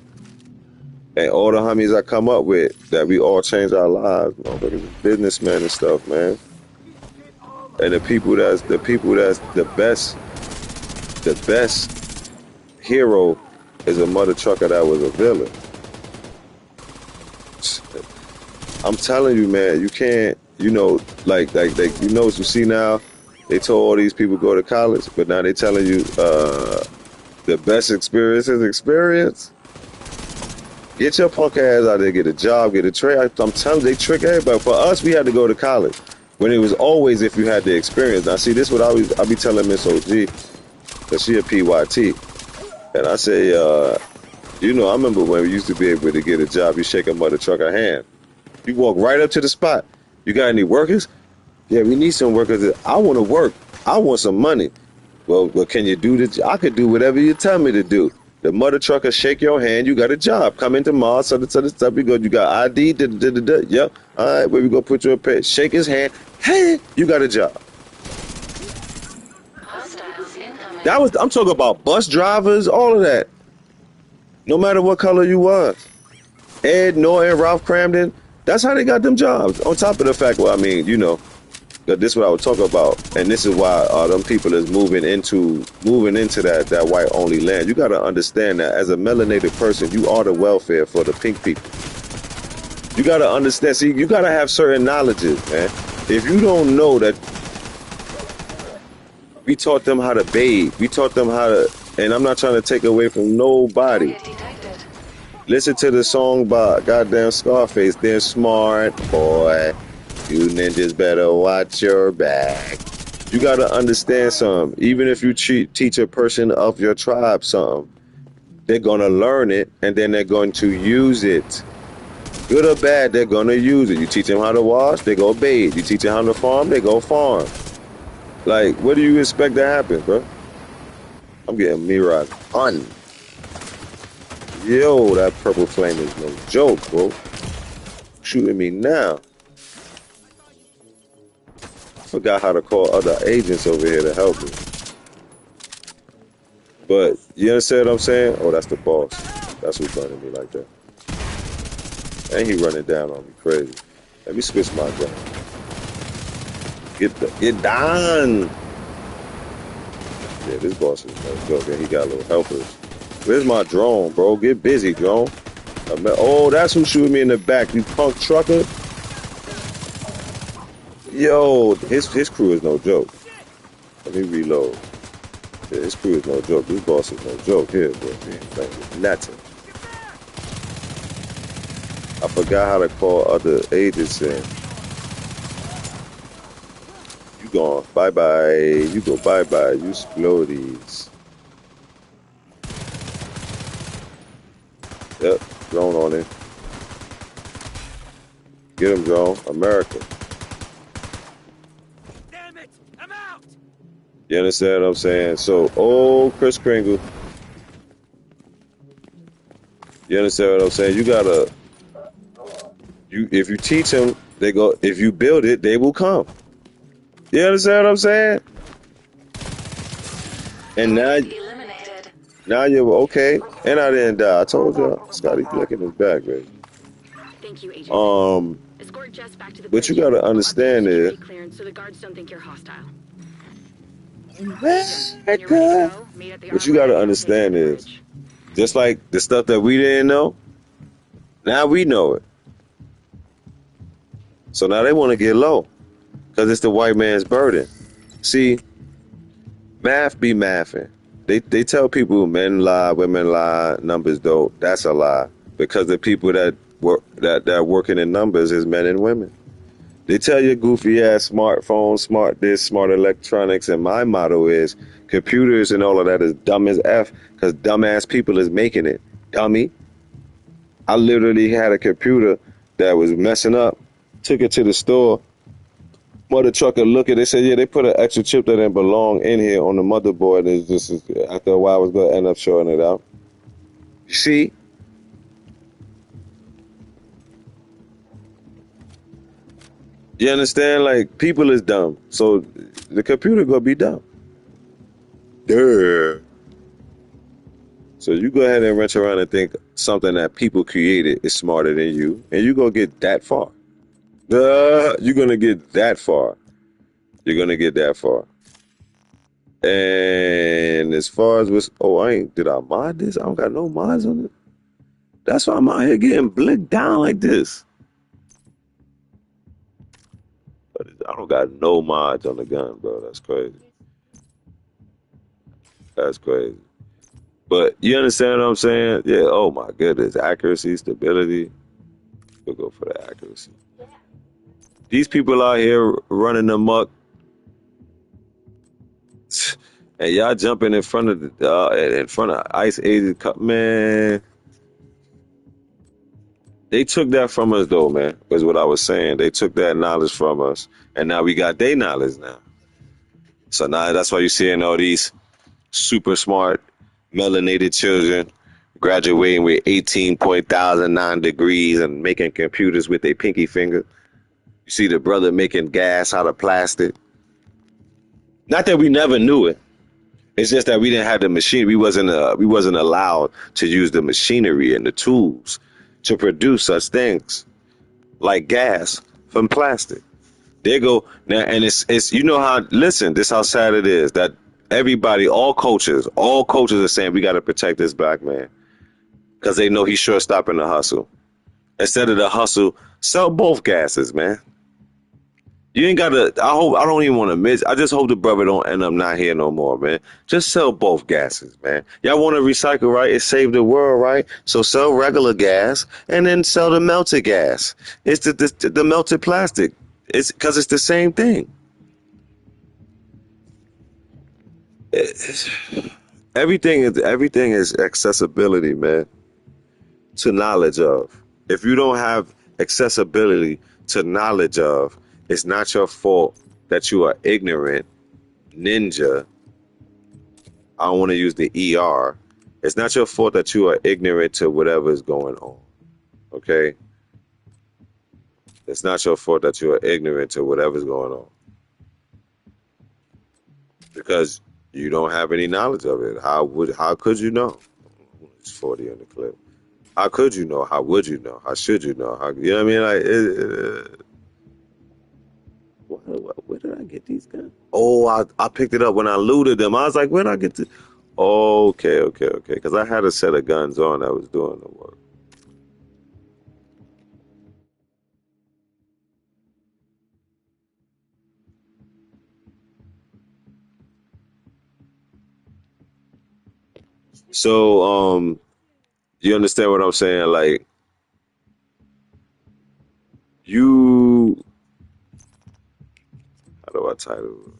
and all the homies I come up with, that we all change our lives, businessmen and stuff, man. And the people that's the best hero is a mother trucker that was a villain. I'm telling you, man, you can't, like you know what you see now. They told all these people go to college, but now they telling you the best experience is experience. Get your punk ass out there, get a job, get a trade. I'm telling you, they trick everybody. For us, we had to go to college. When it was always if you had the experience. Now, see, this is what I be telling Miss OG, because she a PYT. And I say, I remember when we used to be able to get a job, you shake a mother trucker hand. You walk right up to the spot. You got any workers? Yeah, we need some workers. I want to work. I want some money. Well, can you do this? I could do whatever you tell me to do. The mother trucker shake your hand. You got a job. Come into Mars. So the stuff. We go. You got ID. Yep. All right. Where we go? Put you a pay. Shake his hand. Hey, you got a job. I'm talking about bus drivers. All of that. No matter what color you was. Ed Norton, Ralph Cramden. That's how they got them jobs. On top of the fact, well, I mean, this is what I would talk about, and this is why them people is moving into that white only land. You got to understand that as a melanated person, you are the welfare for the pink people. You got to understand. See, you got to have certain knowledges, man. If you don't know that, we taught them how to bathe. We taught them how to, and I'm not trying to take away from nobody. Listen to the song by goddamn Scarface. They're smart, boy. You ninjas better watch your back. You got to understand something. Even if you teach a person of your tribe something, they're going to learn it, and then they're going to use it. Good or bad, they're going to use it. You teach them how to wash, they go bathe. You teach them how to farm, they go farm. Like, what do you expect to happen, bro? I'm getting mirrored on. Yo, that purple flame is no joke, bro. Shooting me now. I forgot how to call other agents over here to help me. But you understand what I'm saying? Oh, that's the boss. That's who's running me like that. And he running down on me crazy. Let me switch my gun. Get down. Yeah, this boss is no joke. And he got little helpers. Where's my drone, bro? Get busy, drone. Oh, that's who's shooting me in the back. You punk trucker. Yo, his crew is no joke. Let me reload. Yeah, his crew is no joke. This boss is no joke here, bro. Nothing. I forgot how to call other agents in. You gone bye-bye. You go bye-bye. You explodies. Yep, drone on it. Get him, drone. America. Damn it! I'm out! You understand what I'm saying? So, Chris Kringle. You understand what I'm saying? You gotta, if you teach them, they go. If you build it, they will come. You understand what I'm saying? And now you're okay. And I didn't die. I told you, Scotty Flick in his back, baby. Thank you, Agent. Escort Jess back to the But you bridge. gotta I'll mark the understand it. security clearance so the guards don't think you're hostile. When you're ready to go, meet at the What you armory got to at gas station understand and is, bridge. just like the stuff that we didn't know, now we know it. So now they want to get low because it's the white man's burden. See, math be mathing. They tell people men lie, women lie, numbers don't. That's a lie because the people that work that are working in numbers is men and women. They tell you goofy ass smartphones, smart this, smart electronics, and my motto is computers and all of that is dumb as F because dumbass people is making it. Dummy. I literally had a computer that was messing up, took it to the store. Mother trucker look at it, they said, yeah, they put an extra chip that didn't belong in here on the motherboard. It's just after a while, I was going to end up showing it out. You see, you understand? Like, people is dumb. So the computer going to be dumb. Duh. So you go ahead and wrench around and think something that people created is smarter than you, and you going to get that far. You're going to get that far. You're going to get that far. And as far as what's, did I mod this? I don't got no mods on it. That's why I'm out here getting blinked down like this. But I don't got no mods on the gun, bro. That's crazy. That's crazy. But you understand what I'm saying? Yeah, oh my goodness. Accuracy, stability. We'll go for the accuracy. These people out here running amok, and y'all jumping in front of Ice Age Cup, man. They took that from us, though, man. Is what I was saying. They took that knowledge from us, and now we got their knowledge now. So now that's why you're seeing all these super smart, melanated children graduating with 18,009 degrees and making computers with their pinky finger. You see the brother making gas out of plastic. Not that we never knew it. It's just that we didn't have the machine. We wasn't allowed to use the machinery and the tools to produce such things like gas from plastic. There go now, and it's you know how. Listen, this how sad it is that everybody, all cultures are saying we got to protect this black man because they know he's sure stopping the hustle. Instead of the hustle, sell both gases, man. You ain't gotta. I don't even want to miss. I just hope the brother don't end up not here no more, man. Just sell both gases, man. Y'all want to recycle, right? It saved the world, right? So sell regular gas and then sell the melted gas. It's the melted plastic. It's because it's the same thing. Everything is accessibility, man. To knowledge of. If you don't have accessibility to knowledge of, it's not your fault that you are ignorant, ninja. I don't want to use the ER. It's not your fault that you are ignorant to whatever is going on. Okay? It's not your fault that you are ignorant to whatever's going on. Because you don't have any knowledge of it. How could you know? It's 40 on the clip. How could you know? How would you know? How should you know? You know what I mean? Like, where did I get these guns? Oh, I picked it up when I looted them. I was like, where did I get this? Okay. Because I had a set of guns on that was doing the work. So, you understand what I'm saying? Like, you, how do I title it?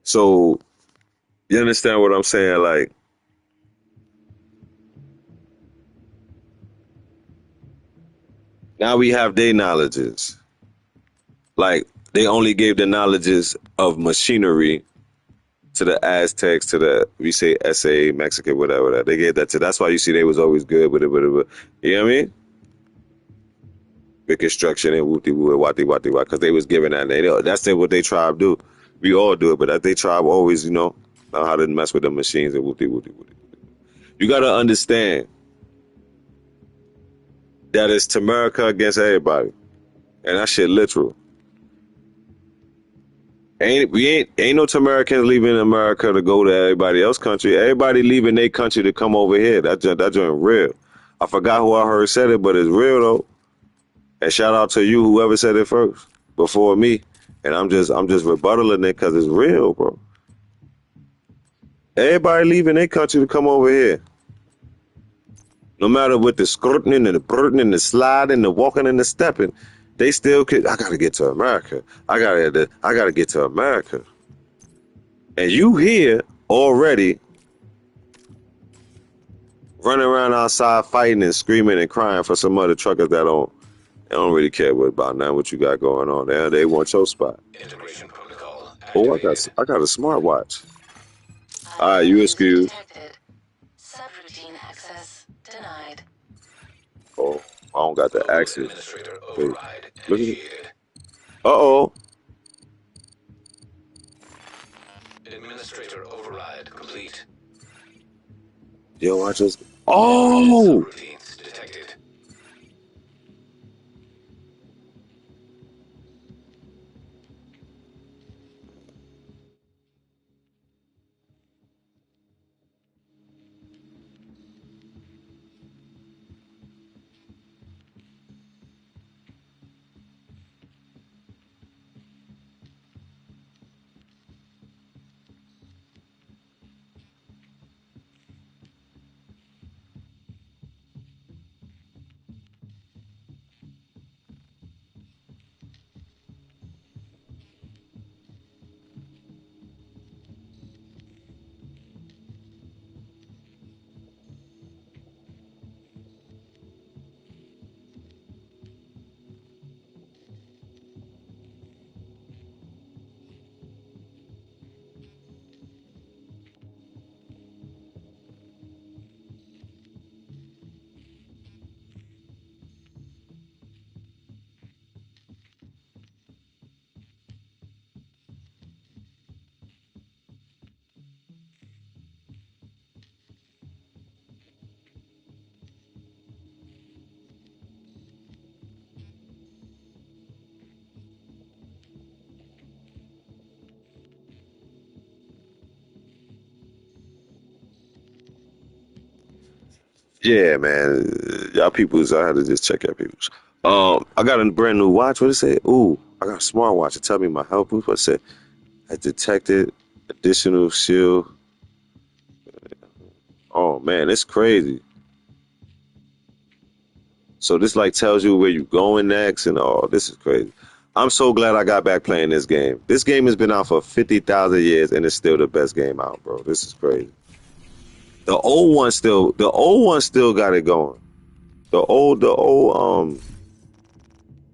So, you understand what I'm saying? Like, now we have their knowledges. Like, they only gave the knowledges of machinery to the Aztecs, to the, we say SA, Mexican, whatever that. They gave that to, that's why you see they was always good with it. You know what I mean? big construction and whoopty woo and wati wati wah, because they was giving that name. That's what they tribe do. We all do it, but that they tribe always, know how to mess with the machines and whoopty whoopty whoopty. You gotta understand that it's Tamerica against everybody, and that shit literal. Ain't no Tamericans leaving America to go to everybody else's country. Everybody leaving their country to come over here. That joint real. I forgot who I heard said it, but it's real though. And shout out to you, whoever said it first before me. And I'm just rebuttaling it because it's real, bro. Everybody leaving their country to come over here. No matter what the skirting and the burden and the sliding, the walking and the stepping, they still could. I gotta get to America. I gotta get to America. And you here already running around outside fighting and screaming and crying for some other truckers that don't really care about now what you got going on there. They want your spot. Integration protocol Oh, activated. I got a smartwatch. All right, you excused. Subroutine access denied. Oh, I don't got the Local access. administrator Wait, override look at it. initiated. Uh-oh. Administrator override complete. Yo, I just... Oh! Subroutines detected. Yeah, man. Y'all peoples, I had to just check your peoples. I got a brand new watch. What it say? Ooh, I got a smartwatch to tell me my health boost. What it say? I detected additional shield. Oh man, it's crazy. So this like tells you where you going next and all. This is crazy. I'm so glad I got back playing this game. This game has been out for 50,000 years and it's still the best game out, bro. This is crazy. The old one still got it going. The old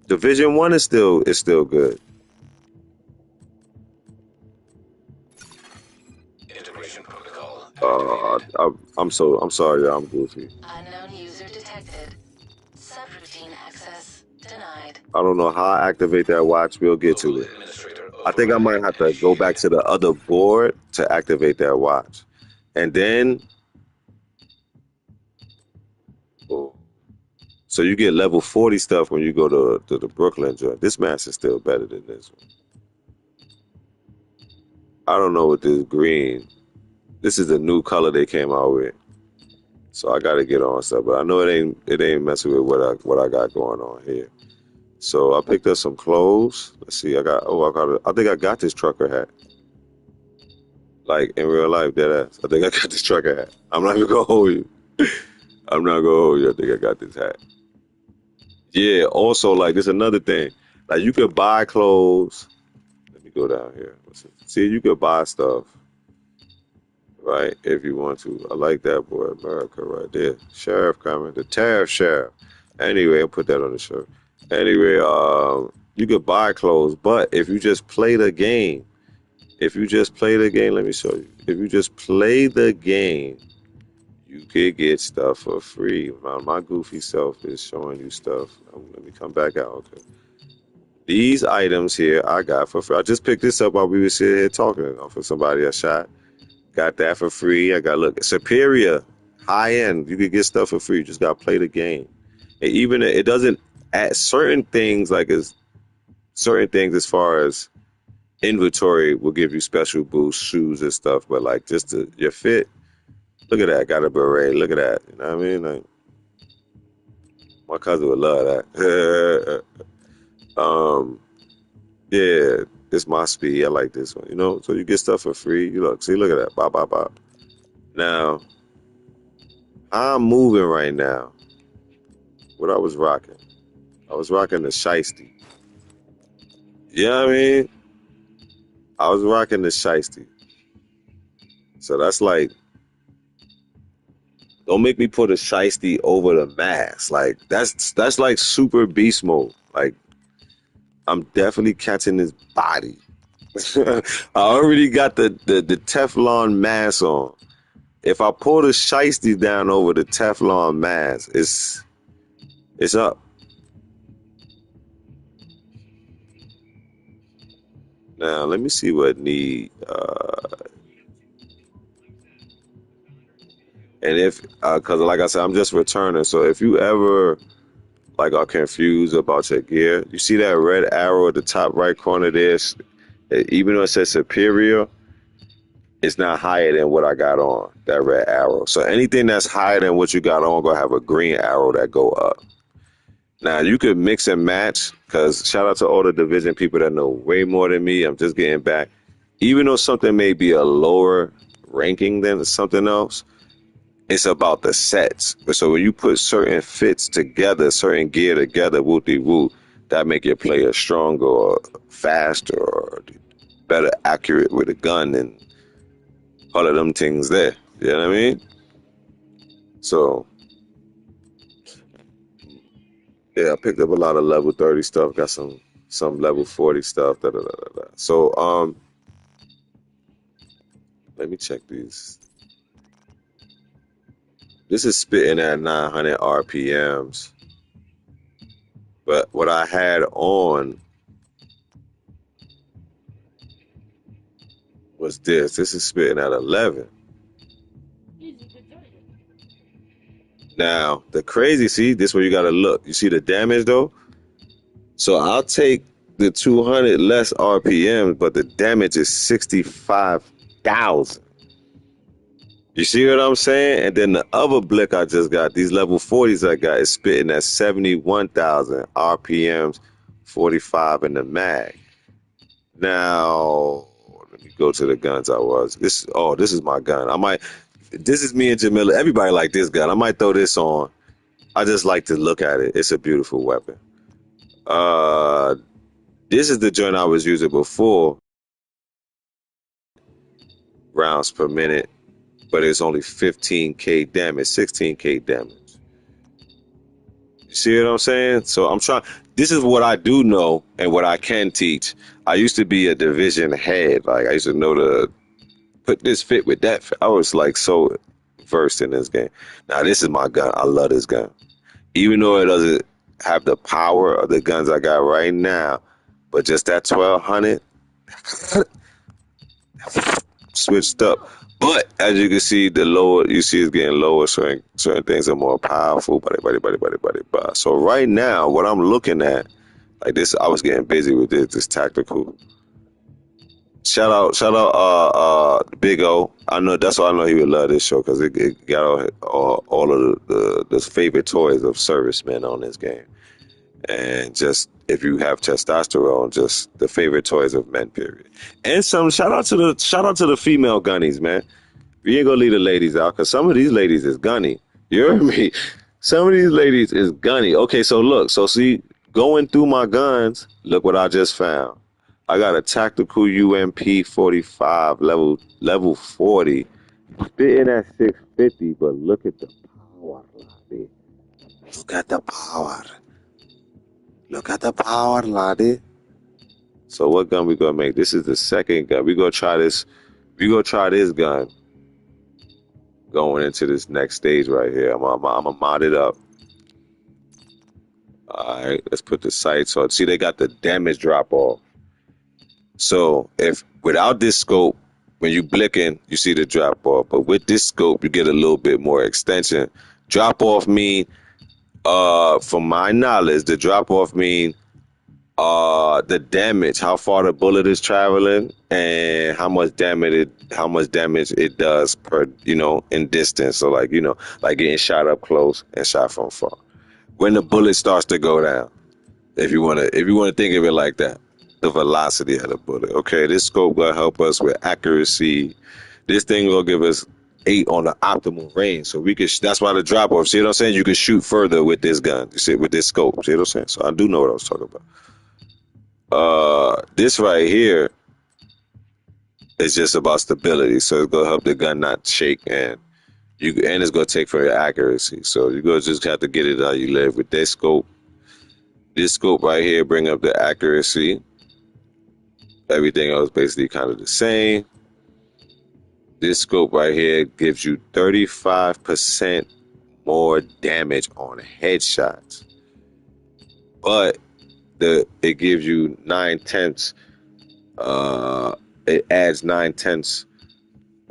Division 1 is still good. Integration protocol activated. I'm sorry, y'all. I'm goofy. Unknown user detected. Subroutine access denied. I don't know how I activate that watch. We'll get to Local it. administrator I think I might override have to go back initiated. to the other board to activate that watch. And then, oh, so you get level 40 stuff when you go to the Brooklyn joint. This match is still better than this one. I don't know what this green. This is the new color they came out with. So I gotta get on stuff. But I know it ain't messing with what I got going on here. So I picked up some clothes. Let's see, I think I got this trucker hat. Like in real life, deadass. I think I got this trucker hat. I'm not even gonna hold you. I'm not gonna hold you. I think I got this hat. Yeah, also like there's another thing. Like you could buy clothes. Let me go down here. See, you could buy stuff, right? If you want to. I like that boy, America right there. Sheriff coming. The tariff sheriff. Anyway, I'll put that on the shirt. Anyway, you could buy clothes, but if you just play the game, let me show you. If you just play the game, you could get stuff for free. My goofy self is showing you stuff. Let me come back out. Okay. These items here I got for free. I just picked this up while we were sitting here talking for somebody I shot. Got that for free. I got, look, superior, high end. You could get stuff for free. You just got to play the game. And even it doesn't add certain things, like as certain things as far as inventory will give you special boosts, shoes and stuff. But like just your fit, look at that. Got a beret. Look at that. You know what I mean? Like, my cousin would love that. Yeah, it's my speed. I like this one. You know, so you get stuff for free. You look, see, look at that. Bop, bop, bop. Now, I'm moving right now. What I was rocking the shiesty. You know what I mean? I was rocking the shiesty. So that's like, don't make me put a shiesty over the mask. Like that's like super beast mode. Like, I'm definitely catching this body. I already got the Teflon mask on. If I pull the shiesty down over the Teflon mask, it's up. Now let me see what need. And if, cause like I said, I'm just returning. So if you ever like are confused about your gear, you see that red arrow at the top right corner there. Even though it says superior, it's not higher than what I got on, that red arrow. So anything that's higher than what you got on gonna have a green arrow that go up. Now you could mix and match, because shout out to all the division people that know way more than me. I'm just getting back. Even though something may be a lower ranking than something else, it's about the sets. So when you put certain fits together, certain gear together, woo-de-woo, that make your player stronger or faster or better accurate with a gun and all of them things there. You know what I mean? So, yeah, I picked up a lot of level 30 stuff, got some level 40 stuff. Da, da, da, da, da. So, let me check these. This is spitting at 900 RPMs. But what I had on was this. This is spitting at 11. Now, the crazy, see, this is where you got to look. You see the damage, though? So I'll take the 200 less RPMs, but the damage is 65,000. You see what I'm saying? And then the other blick I just got, these level 40s I got, is spitting at 71,000 RPMs, 45 in the mag. Now, let me go to the guns I was. This is my gun. This is me and Jamila. Everybody like this gun. I might throw this on. I just like to look at it. It's a beautiful weapon. This is the joint I was using before, rounds per minute, but it's only 15k damage, 16k damage. You see what I'm saying? So I'm trying. This is what I do know and what I can teach. I used to be a division head. Like, I used to know to put this fit with that fit. I was like so versed in this game. Now this is my gun. I love this gun. Even though it doesn't have the power of the guns I got right now, but just that 1200 switched up. But as you can see, the lower you see it's getting lower. Certain things are more powerful. So right now, what I'm looking at, like this, I was getting busy with this tactical. Shout out, Big O. I know that's why I know he would love this show, because it got all of the favorite toys of servicemen on this game, and just if you have testosterone, just the favorite toys of men. Period. And some shout out to the female gunnies, man. We ain't gonna leave the ladies out, because some of these ladies is gunny. You hear me? Some of these ladies is gunny. Okay, so look, see, going through my guns, look what I just found. I got a tactical UMP 45 level 40, spitting at 650, but look at the power, laddie. Look at the power. Look at the power, laddie. So what gun we gonna make? This is the second gun. We gonna try this. We gonna try this gun. going into this next stage right here. I'm gonna mod it up. All right, let's put the sights on. See, they got the damage drop off. So if without this scope, when you blicking, you see the drop off. But with this scope, you get a little bit more extension. Drop off mean, from my knowledge, the drop off mean the damage, how far the bullet is traveling, and how much damage it does per, in distance. So like, like getting shot up close and shot from far. When the bullet starts to go down, if you wanna think of it like that, the velocity of the bullet. Okay, this scope gonna help us with accuracy. This thing will give us 8 on the optimal range, so we could. That's why the drop off. See what I'm saying? You can shoot further with this gun. You see, with this scope. See what I'm saying? So I do know what I was talking about. This right here is just about stability, so it's gonna help the gun not shake, and it's gonna take for your accuracy. So you gonna just have to get it how you live with this scope. This scope right here bring up the accuracy. Everything else basically kind of the same. This scope right here gives you 35% more damage on headshots, but it gives you 9/10. It adds 9/10,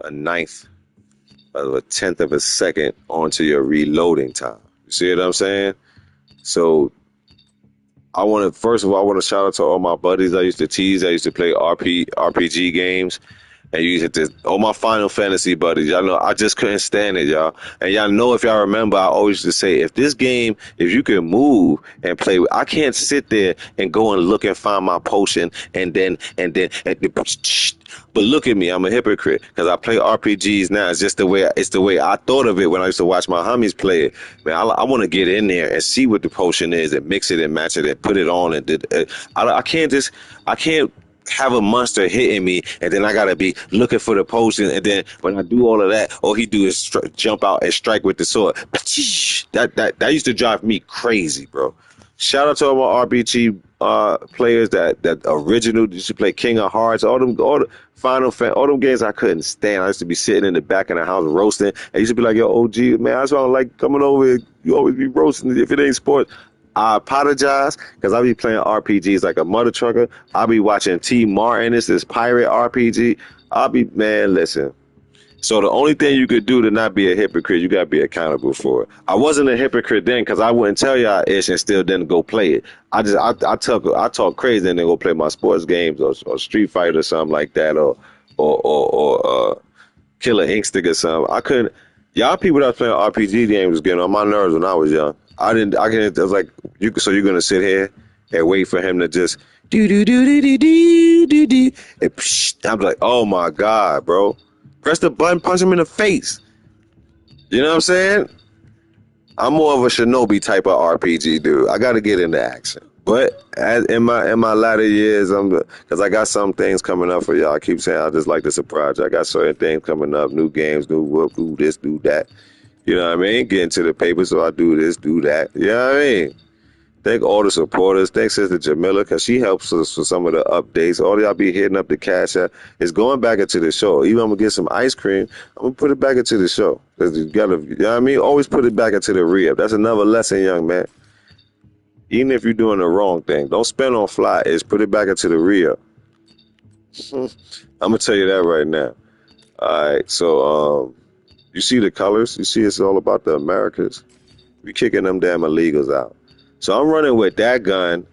a ninth of a tenth of a second onto your reloading time. You see what I'm saying? So first of all, I want to shout out to all my buddies I used to tease. I used to play RPG games. And you used to, all my Final Fantasy buddies, y'all know, I just couldn't stand it, y'all. And y'all know, if y'all remember, I always used to say, if you can move and play, I can't sit there and go and look and find my potion and then, but look at me, I'm a hypocrite because I play RPGs now. It's just the way I thought of it when I used to watch my homies play it. Man, I want to get in there and see what the potion is and mix it and match it and put it on. And I can't have a monster hitting me and then I gotta be looking for the potion, and then when I do all of that, all he do is jump out and strike with the sword. That used to drive me crazy, bro. Shout out to all my RPG players that original used to play King of Hearts, all the Final Fantasy, all them games I couldn't stand. I used to be sitting in the back of the house roasting. I used to be like, yo, OG, man, that's why I don't like coming over here. You always be roasting if it ain't sports. I apologize because I be playing RPGs like a mother trucker. I'll be watching T. Martin. This pirate RPG. Man, listen. So the only thing you could do to not be a hypocrite, you got to be accountable for it. I wasn't a hypocrite then because I wouldn't tell y'all ish and still didn't go play it. I talk crazy and then go play my sports games or Street Fighter or something like that or Killer Instinct or something. I couldn't. Y'all people that was playing RPG games was getting on my nerves when I was young. I was like, so you're gonna sit here and wait for him to just do, and I'm like, oh my god, bro, press the button, punch him in the face. You know what I'm saying? I'm more of a Shinobi type of RPG dude. I got to get into action. But in my latter years, because I got some things coming up for y'all. I keep saying I just like to surprise you. I got certain things coming up, new games, new work, do this, do that. You know what I mean? Getting to the paper, so I do this, do that. You know what I mean? Thank all the supporters. Thanks Sister Jamila, because she helps us for some of the updates. All y'all be hitting up the cash app. It's going back into the show. Even I'm going to get some ice cream, I'm going to put it back into the show. Because you got to, you know what I mean? Always put it back into the re-up. That's another lesson, young man. Even if you're doing the wrong thing, don't spend on fly. It's put it back into the re-up. I'm going to tell you that right now. All right, so you see the colors? You see it's all about the Americas? We kicking them damn illegals out. So I'm running with that gun,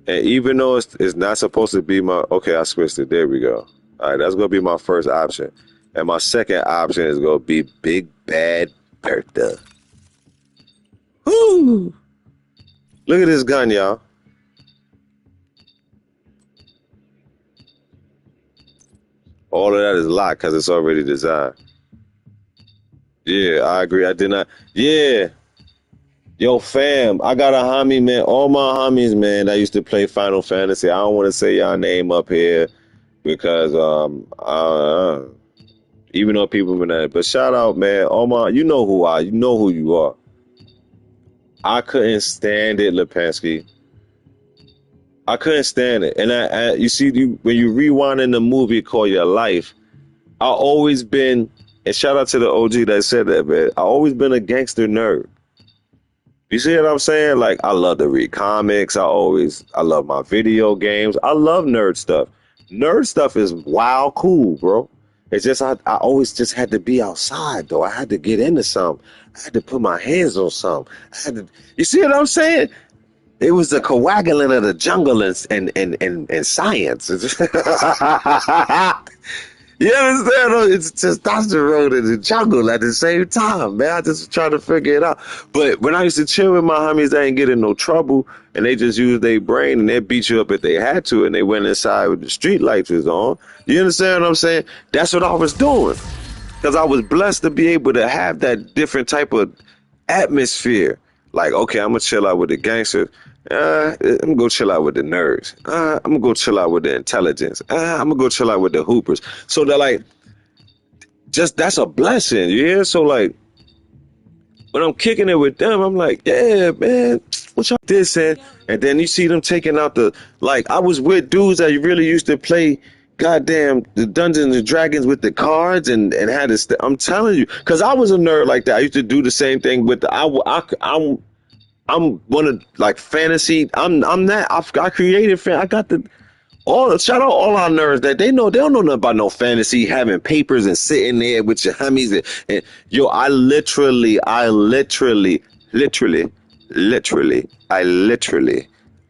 and even though it's not supposed to be okay, I switched it. There we go. All right, that's going to be my first option. And my second option is going to be Big Bad Bertha. Woo! Look at this gun, y'all. All of that is locked because it's already designed. Yeah, I agree. I did not. Yeah. Yo, fam, I got a homie, man. All my homies, man, that used to play Final Fantasy. I don't want to say y'all name up here because even though people been at it, but shout out, man. You know who you are. I couldn't stand it, Lipinski. I couldn't stand it. And you see, when you rewind in the movie called Your Life, I always been And shout out to the OG that said that, man. I always been a gangster nerd. You see what I'm saying? Like, I love to read comics. I love my video games. I love nerd stuff. Nerd stuff is wild cool, bro. It's just, I always just had to be outside, though. I had to get into something. I had to put my hands on something. You see what I'm saying? It was the coagulant of the jungle and science. You understand? It's testosterone in the jungle at the same time, man. I just try to figure it out. But when I used to chill with my homies, they ain't get in no trouble, and they just used their brain, and they beat you up if they had to, and they went inside with the street lights was on. You understand what I'm saying? That's what I was doing, because I was blessed to be able to have that different type of atmosphere. Like, okay, I'm gonna chill out with the gangsters. I'm gonna go chill out with the nerds. I'm gonna go chill out with the intelligence. I'm gonna go chill out with the hoopers. So they're like, just that's a blessing, yeah. So like, when I'm kicking it with them, I'm like, yeah, man, what y'all this and then you see them taking out like I was with dudes that really used to play goddamn the Dungeons and Dragons with the cards and had this. I'm telling you, because I was a nerd like that. I used to do the same thing with I'm one of like fantasy. I'm that. I created fan. I got the all. Shout out all our nerds that they don't know nothing about no fantasy. Having papers and sitting there with your homies and yo. Literally,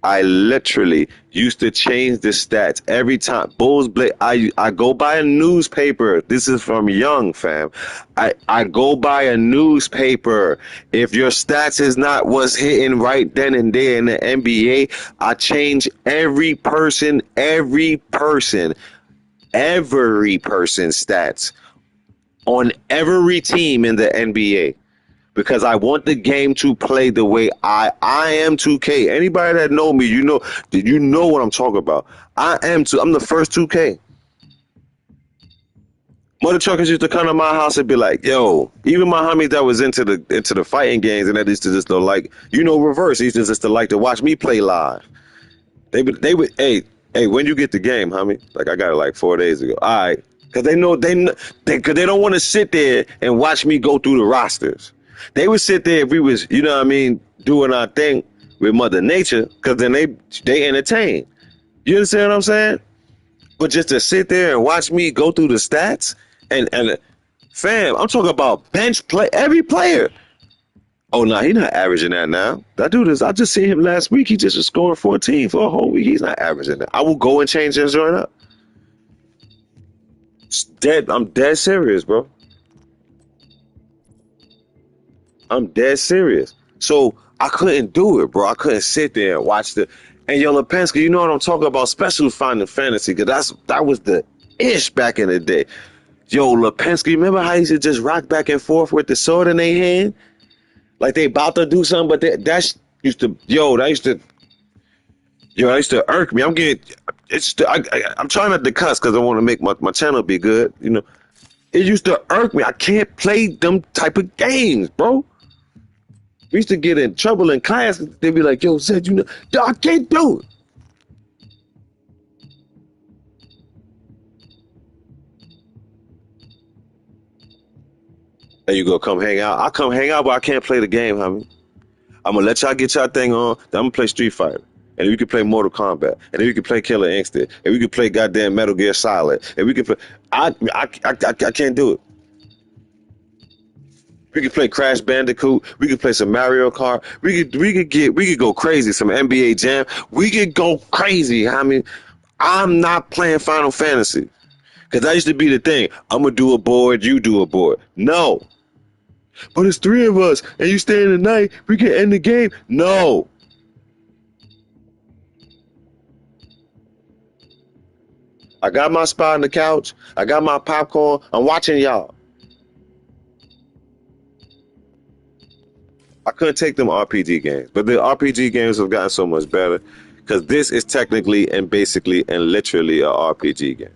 I literally used to change the stats every time. Bulls play. I go buy a newspaper. This is from young, fam. I go buy a newspaper. If your stats is not what's hitting right then and there in the NBA, I change every person's stats on every team in the NBA because I want the game to play the way I am 2K. Anybody that know me, you know what I'm talking about. I'm the first 2K. Mother truckers used to come to my house and be like, yo, even my homies that was into the fighting games and that used to just like, reverse. He used to just like to watch me play live. They would, hey, when you get the game, homie? Like I got it like 4 days ago. All right. Cause they cause they don't want to sit there and watch me go through the rosters. They would sit there if we was, doing our thing with Mother Nature, cause then they entertain. You understand what I'm saying? But just to sit there and watch me go through the stats and fam, I'm talking about bench play every player. Oh no, he's not averaging that now. That dude I just seen him last week. He just was scoring 14 for a whole week. He's not averaging that. I will go and change his joint up. I'm dead serious, bro. I'm dead serious. So I couldn't do it, bro. I couldn't sit there and watch and yo, Lipinski, you know what I'm talking about? Special Finding Fantasy, because that was the ish back in the day. Yo, Lipinski, remember how he used to just rock back and forth with the sword in their hand? Like they about to do something, but that used to irk me. I'm trying not to cuss because I want to make my channel be good. It used to irk me. I can't play them type of games, bro. We used to get in trouble in class. They'd be like, yo, Zed, I can't do it. There you go, come hang out. I come hang out, but I can't play the game, homie. I'm going to let y'all get y'all thing on. Then I'm going to play Street Fighter. And we can play Mortal Kombat. And then we can play Killer Instinct. And we can play goddamn Metal Gear Solid. And we can play... I can't do it. We could play Crash Bandicoot. We could play some Mario Kart. We could go crazy. Some NBA Jam. We could go crazy. I mean, I'm not playing Final Fantasy because that used to be the thing. I'm gonna do a board. You do a board. No, but it's three of us, and you stay in the night. We can end the game. No. I got my spot on the couch. I got my popcorn. I'm watching y'all. I couldn't take them RPG games, but the RPG games have gotten so much better because this is technically and basically and literally a RPG game,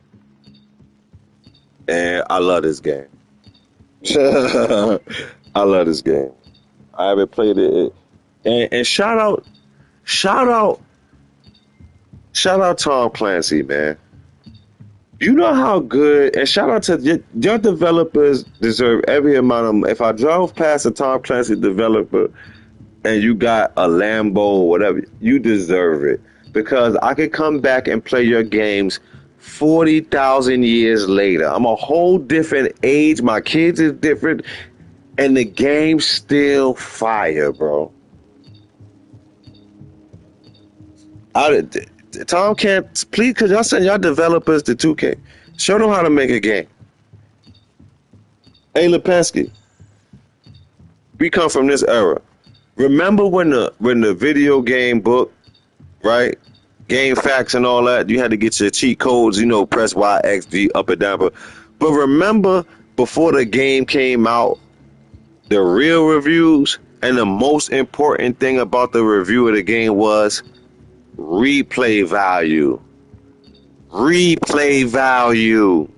and I love this game. I love this game. I haven't played it, and shout out Tom Clancy, man. You know how good, and shout out to your developers deserve every amount of. If I drove past a Tom Clancy developer and you got a Lambo or whatever, you deserve it because I could come back and play your games 40,000 years later. I'm a whole different age. My kids is different, and the game's still fire, bro. I, Tom can't please, cause y'all send y'all developers to 2K. Show them how to make a game. Hey, Lipinski, we come from this era. Remember when the video game book, right? Game facts and all that, you had to get your cheat codes, press Y, X, D, up and down. But remember before the game came out, the real reviews and the most important thing about the review of the game was replay value. Replay value.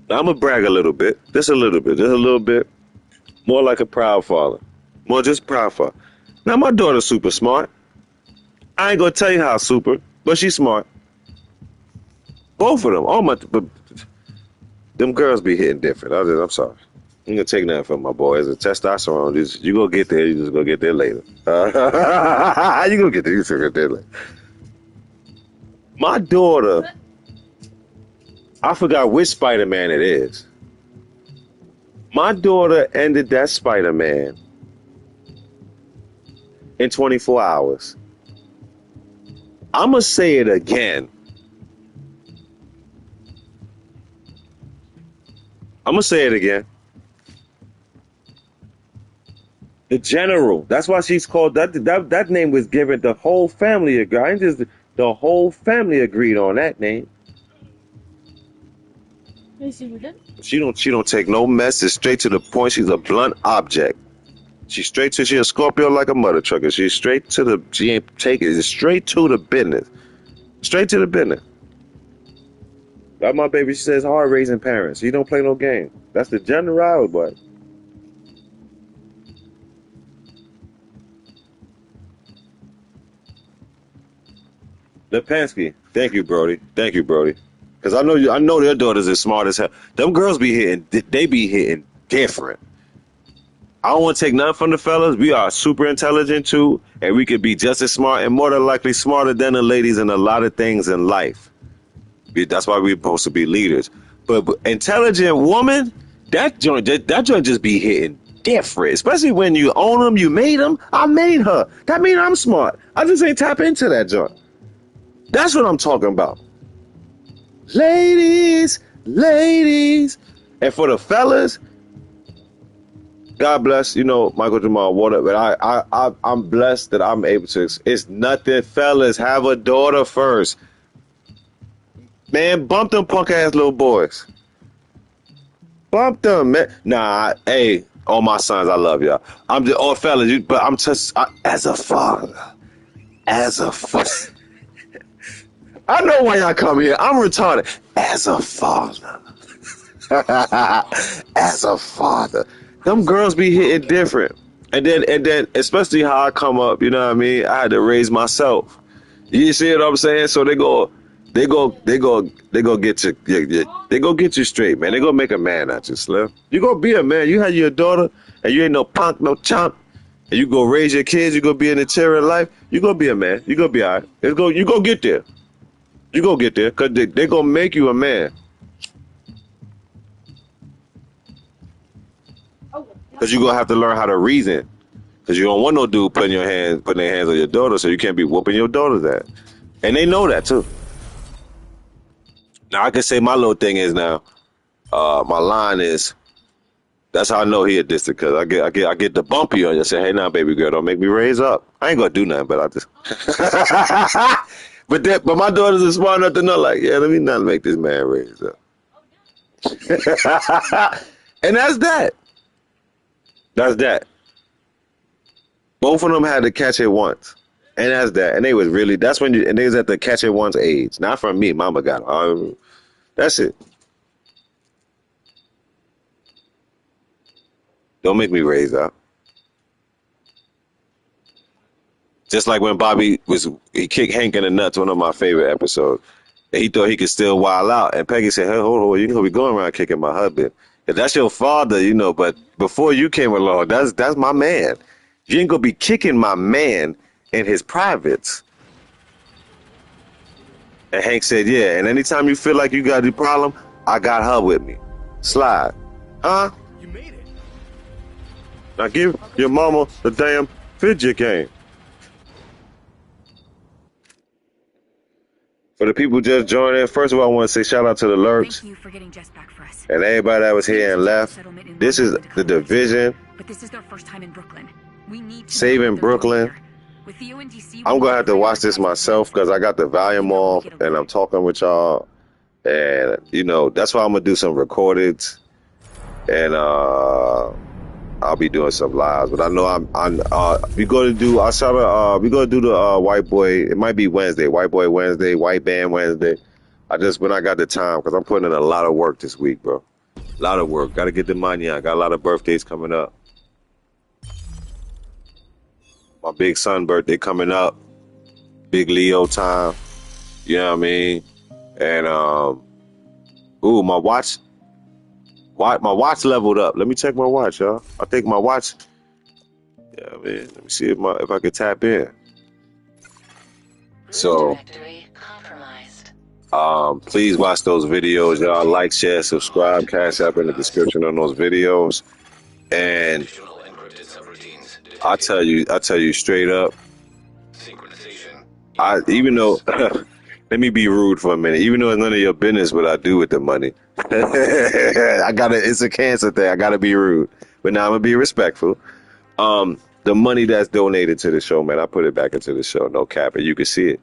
Now, I'm gonna brag a little bit, just a little bit, more like a proud father, more just proud father. Now my daughter's super smart. I ain't gonna tell you how super, but she's smart. Both of them. But them girls be hitting different. I'm sorry. I'm gonna take nothing from my boy. As a testosterone, you gonna get there. You just gonna get there later. You gonna get there. You just gonna get there later. My daughter, I forgot which Spider-Man it is. My daughter ended that Spider-Man in 24 hours. I'm gonna say it again. I'm gonna say it again. The General. That's why she's called that. That name was given. The whole family agreed. I ain't just the whole family agreed on that name. She don't take no mess. It's straight to the point. She's a blunt object. She's a Scorpio like a mother trucker. She's straight to the. She ain't taking. It's straight to the business. Straight to the business. Like my baby, she says hard raising parents. She don't play no game. That's the general, boy. Lipinski. Thank you, Brody. Thank you, Brody. Because I know their daughters as smart as hell. Them girls be hitting. They be hitting different. I don't want to take nothing from the fellas. We are super intelligent too, and we could be just as smart and more than likely smarter than the ladies in a lot of things in life. That's why we're supposed to be leaders. But intelligent woman, that joint just be hitting different. Especially when you own them, you made them. I made her. That means I'm smart. I just ain't tap into that joint. That's what I'm talking about. Ladies, ladies. And for the fellas, God bless, Michael Jamal Water, but I'm blessed that I'm able to. It's nothing, fellas. Have a daughter first, man. Bump them punk ass little boys. Bump them, man. Nah, hey, all my sons, I love y'all. I'm just all fellas, but I'm just as a father, as a father. I know why y'all come here. I'm retarded. As a father, as a father, them girls be hitting different. And then, especially how I come up, you know what I mean? I had to raise myself. You see what I'm saying? So they go get you, they go get you straight, man. They go make a man out you, Slim. You gonna be a man. You had your daughter, and you ain't no punk, no chump. And you go raise your kids. You gonna be in the chair of life. You gonna be a man. You gonna be all right. You go get there. You go get there, cause they gonna make you a man. Cause you gonna have to learn how to reason. Cause you don't want no dude putting their hands on your daughter, so you can't be whooping your daughter's ass. And they know that too. Now I can say my little thing is now, my line is, that's how I know he a distant, cause I get the bumpy on you. I say, hey now baby girl, don't make me raise up. I ain't gonna do nothing, but I just but my daughters are smart enough to know, like, yeah, let me not make this man raise up. And that's that. That's that. Both of them had to catch it once. And that's that. And they was really, and they was at the catch it once age. Not from me, mama got them. That's it. Don't make me raise up. Just like when Bobby he kicked Hank in the nuts, one of my favorite episodes. And he thought he could still wild out. And Peggy said, hey, hold on, you gonna be going around kicking my husband. If that's your father, you know, but before you came along, that's my man. You ain't gonna be kicking my man in his privates. And Hank said, yeah, and anytime you feel like you got a problem, I got her with me. Slide. Huh? You made it. Now give your mama the damn fidget game. For the people just joining, first of all, I want to say shout out to the Lurks Thank you for getting Jess back for us. and everybody that was here and left. This is the division. But this is their first time in Brooklyn. We need to know Saving what they're doing Brooklyn. here. With the UNDC, I'm gonna have to watch this myself because I got the volume off and I'm talking with y'all. And you know, that's why I'm gonna do some recordeds and I'll be doing some lives. But I know we gonna do we gonna do the white boy, it might be Wednesday, white boy Wednesday, white band Wednesday. When I got the time, because I'm putting in a lot of work this week, bro. A lot of work. Gotta get the money on. Got a lot of birthdays coming up. My big son birthday coming up. Big Leo time. You know what I mean? And ooh, my watch leveled up. Let me check my watch, y'all. I think my watch. Yeah, man. Let me see if I could tap in. So, please watch those videos, y'all. Like, share, subscribe, cash app in the description on those videos. And I tell you straight up. Even though, let me be rude for a minute. Even though it's none of your business what I do with the money, it's a cancer thing. I gotta be rude, but now I'm gonna be respectful. The money that's donated to the show, man, I put it back into the show. No cap, and you can see it.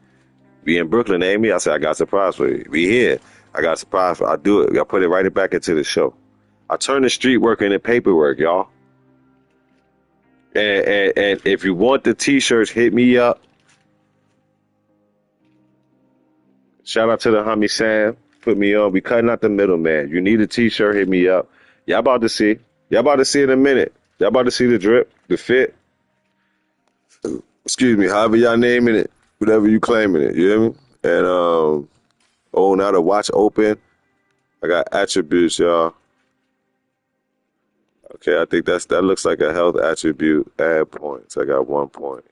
We in Brooklyn, Amy. I said I got a surprise for you. We here. I got a surprise for. I do it. I put it right back into the show. I turn the street work into paperwork, y'all. And if you want the T-shirts, hit me up. Shout out to the homie Sam. Put me on. We cutting out the middle, man. You need a T-shirt, hit me up. Y'all about to see. Y'all about to see in a minute. Y'all about to see the drip, the fit. Excuse me, however y'all naming it, whatever you claiming it. You hear me? And now the watch open. I got attributes, y'all. Okay, I think that looks like a health attribute. Add points. I got 1 point.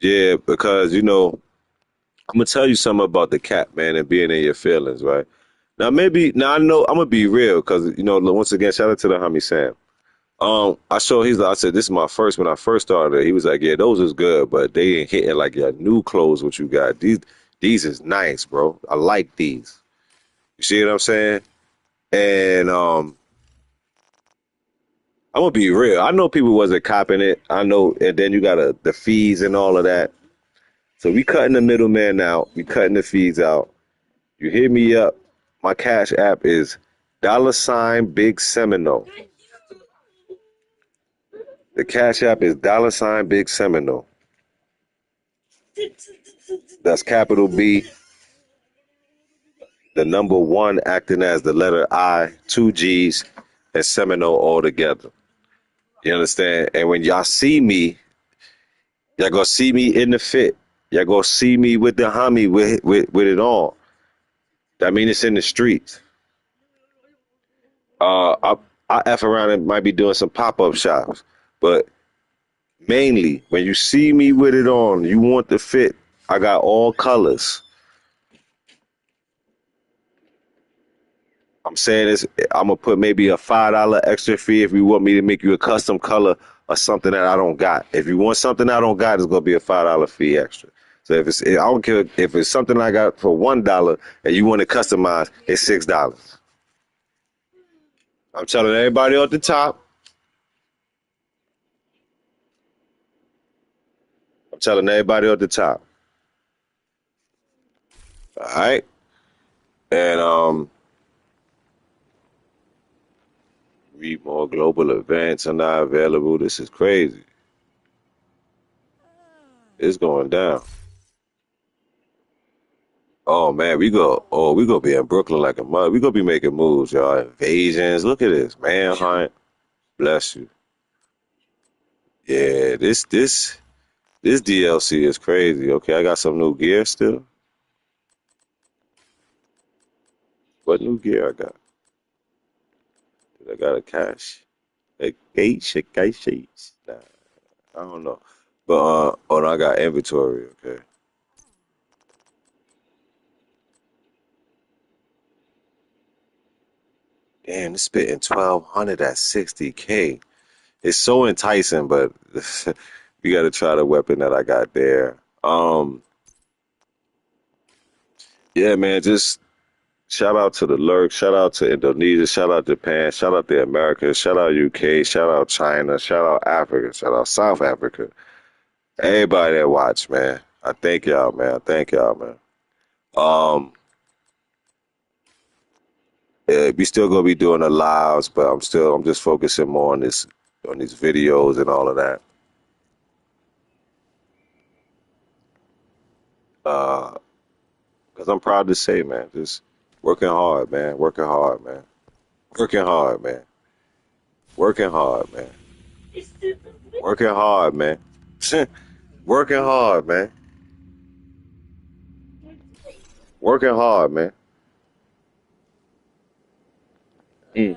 Yeah, because I'm gonna tell you something about the cat, man, and being in your feelings, right? Now I know I'm gonna be real, because once again, shout out to the homie Sam. I said this is my first when I first started. He was like, yeah, those is good, but they ain't hitting like your new clothes. What you got? These is nice, bro. I like these. You see what I'm saying? And I'm gonna be real. I know people wasn't copping it. I know, and then you got the fees and all of that. So we cutting the middleman out. We cutting the fees out. You hit me up. My cash app is $Big Seminole. The cash app is $Big Seminole. That's capital B. The number 1 acting as the letter I, 2 G's, and Seminole all together. You understand? And when y'all see me, y'all gonna see me in the fit. Y'all gonna see me with the homie with it all. That means it's in the streets. I F around and might be doing some pop-up shops. But mainly, when you see me with it on, you want the fit. I got all colors. I'm saying this, I'm going to put maybe a $5 extra fee if you want me to make you a custom color or something that I don't got. If you want something I don't got, it's going to be a $5 fee extra. So I don't care if it's something I got for $1 and you want to customize, it's $6. I'm telling everybody at the top. I'm telling everybody at the top. All right. And read more global events are not available. This is crazy. It's going down. Oh man, we gonna be in Brooklyn like a mother. We gonna be making moves, y'all. Invasions. Look at this. Manhunt. Bless you. Yeah, this This DLC is crazy. Okay, I got some new gear still. What new gear I got? I got a cash. A cash. Nah, I don't know. But oh no, I got inventory. Okay. Damn, it's spitting 1,200 at 60K. It's so enticing, but you got to try the weapon that I got there. Yeah, man, just shout out to the Lurk, shout out to Indonesia, shout out Japan, shout out the Americas, shout out UK, shout out China, shout out Africa, shout out South Africa. Everybody that watch, man. I thank y'all, man. I thank y'all, man. Um, yeah, we still gonna be doing the lives, but I'm just focusing more on these videos and all of that. Because I'm proud to say, man, just working hard, man. Working hard, man. Working hard, man. Working hard, man. Working hard, man. Working hard, man. Working hard, man. Mm.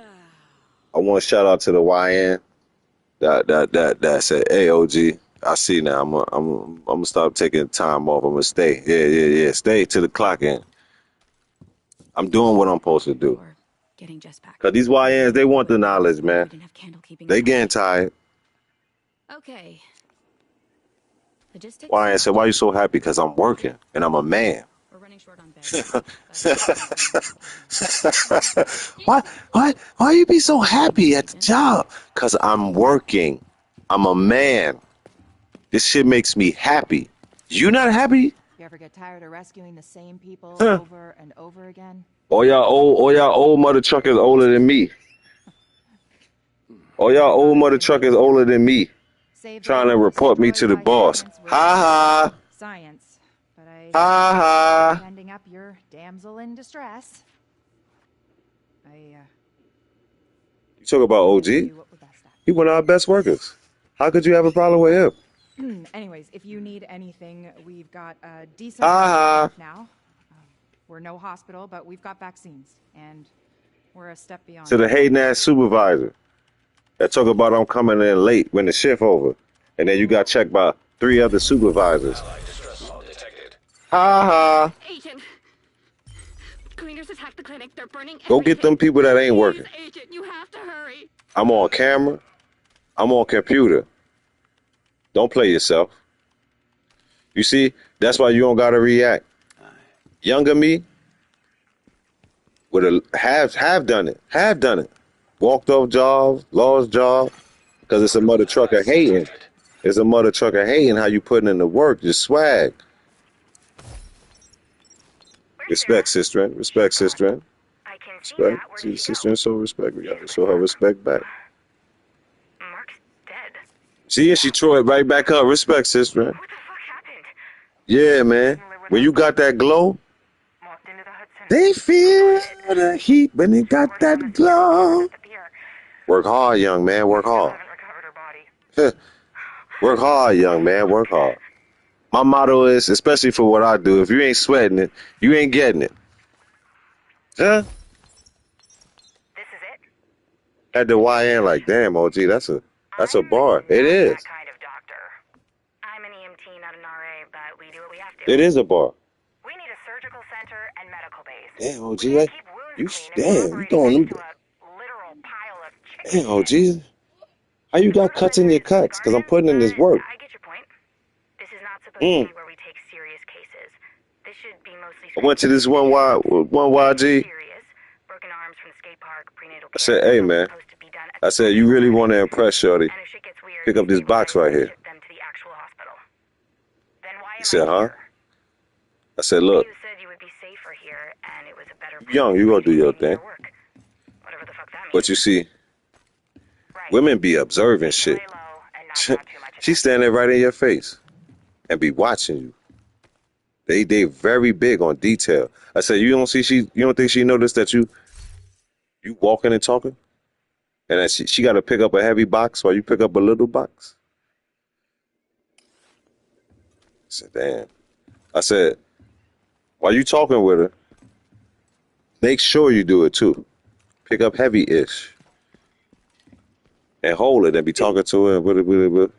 I want to shout out to the YN that said, "Hey, OG, I see now. I'm gonna stop taking time off. I'm gonna stay. Yeah. Stay till the clock in. I'm doing what I'm supposed to do. Or getting Jess back. Cause these YNs, they want the knowledge, We man. didn't have candle keeping They us getting up. tired. Okay. Logistics. YN said, why you so happy? Cause I'm working and I'm a man. We're running short on beds. Why you be so happy at the job? Cause I'm working. I'm a man. This shit makes me happy. You not happy? You ever get tired of rescuing the same people Huh. over and over again? All y'all old mother truckers older than me. All y'all old mother truckers older than me. Save the Trying to world report me to the destroyed by boss. science with Ha science. But I ha. Ha ha. ending up your damsel in distress. You talk about OG? Do what we're best at. He one of our best workers. How could you have a problem with him? Anyways, if you need anything, we've got a decent Ah. now. We're no hospital, but we've got vaccines, and we're a step beyond. To the hating ass supervisor that talk about I'm coming in late when the shift over, and then you got checked by 3 other supervisors. Allied distress detected. Ha ha. Agent. Cleaners attacked the clinic. They're burning Go get them people that ain't working. Please, Agent, you have to hurry. I'm on camera. I'm on computer. Don't play yourself. You see, that's why you don't gotta react. Younger me would have done it. Walked off jobs, lost job, because it's a mother trucker hating. It's a mother trucker hating how you putting in the work, your swag. Respect, sister. Respect, sister. I can see Respect. that. Where See, did she sister go? and show respect. We gotta show her respect back. Mark's dead. See, and she throw it right back up. Respect, sister. What the fuck happened? Yeah, man. When you got that glow, Walked into the Hudson. they feel the heat when they got that glow. The pier. Work hard, young man. Work hard. Haven't recovered her body. Work hard, young man. Work hard. My motto is, especially for what I do, if you ain't sweating it, you ain't getting it. Huh? This is it? At the YN, like, damn, OG, that's a bar. It I'm is. that kind of doctor. I'm an EMT, not an RA, but we do what we have to. It is a bar. We need a surgical center and medical base. Damn, OG, We like, keep you, wounds clean damn, and you we're throwing operating them. next to a literal pile of chicken Damn, shit. OG, how you got cuts in your cuts? Because I'm putting in this work. I get your point. This is not supposed to be where we take serious cases. This should be mostly. I went to this one YG. Serious. Broken arms from the skate park, prenatal I said, care. hey, man. Supposed to be done at I said, you really want to impress Shorty? And if shit gets weird, Pick up this box right here. ship them to the actual hospital. Then why He am said, I huh? here? I said, look, You said you would be safer here, and it was a better. you young, you gonna do your thing. Work. Whatever the fuck that means. But you see, Right. women be observing shit. Lay low and not talk too much. She's standing right in your face and be watching you. They very big on detail. I said, you don't think she noticed that you walking and talking? And that she got to pick up a heavy box while you pick up a little box? said, damn. I said, while you talking with her, make sure you do it too. Pick up heavy-ish and hold it and be talking to her.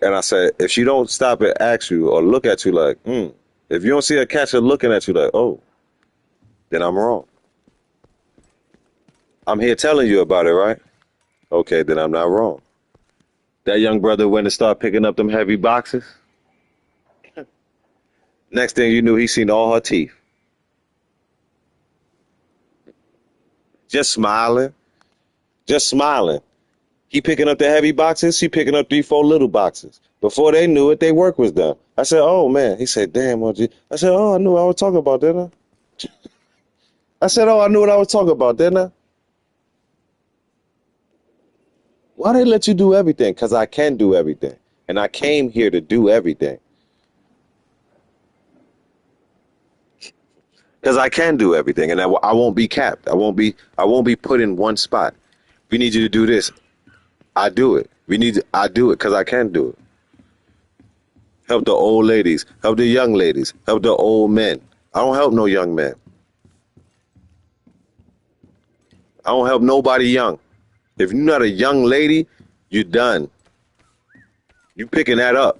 And I said, if she don't stop and ask you or look at you like, if you don't see her catch her looking at you like, oh, then I'm wrong. I'm here telling you about it, right? Okay, then I'm not wrong. That young brother went and started picking up them heavy boxes. Next thing you knew, he seen all her teeth. Just smiling. Just smiling. He picking up the heavy boxes. She picking up 3-4 little boxes. Before they knew it, their work was done. I said, oh, man. He said, damn, OG. I said, oh, I knew what I was talking about, didn't I? I said, oh, I knew what I was talking about, didn't I? Why they let you do everything? Because I can do everything. And I came here to do everything. Because I can do everything. And I won't be capped. I won't be put in one spot. We need you to do this. I do it. I do it because I can do it. Help the old ladies. Help the young ladies. Help the old men. I don't help no young men. I don't help nobody young. If you're not a young lady, you're done. You picking that up.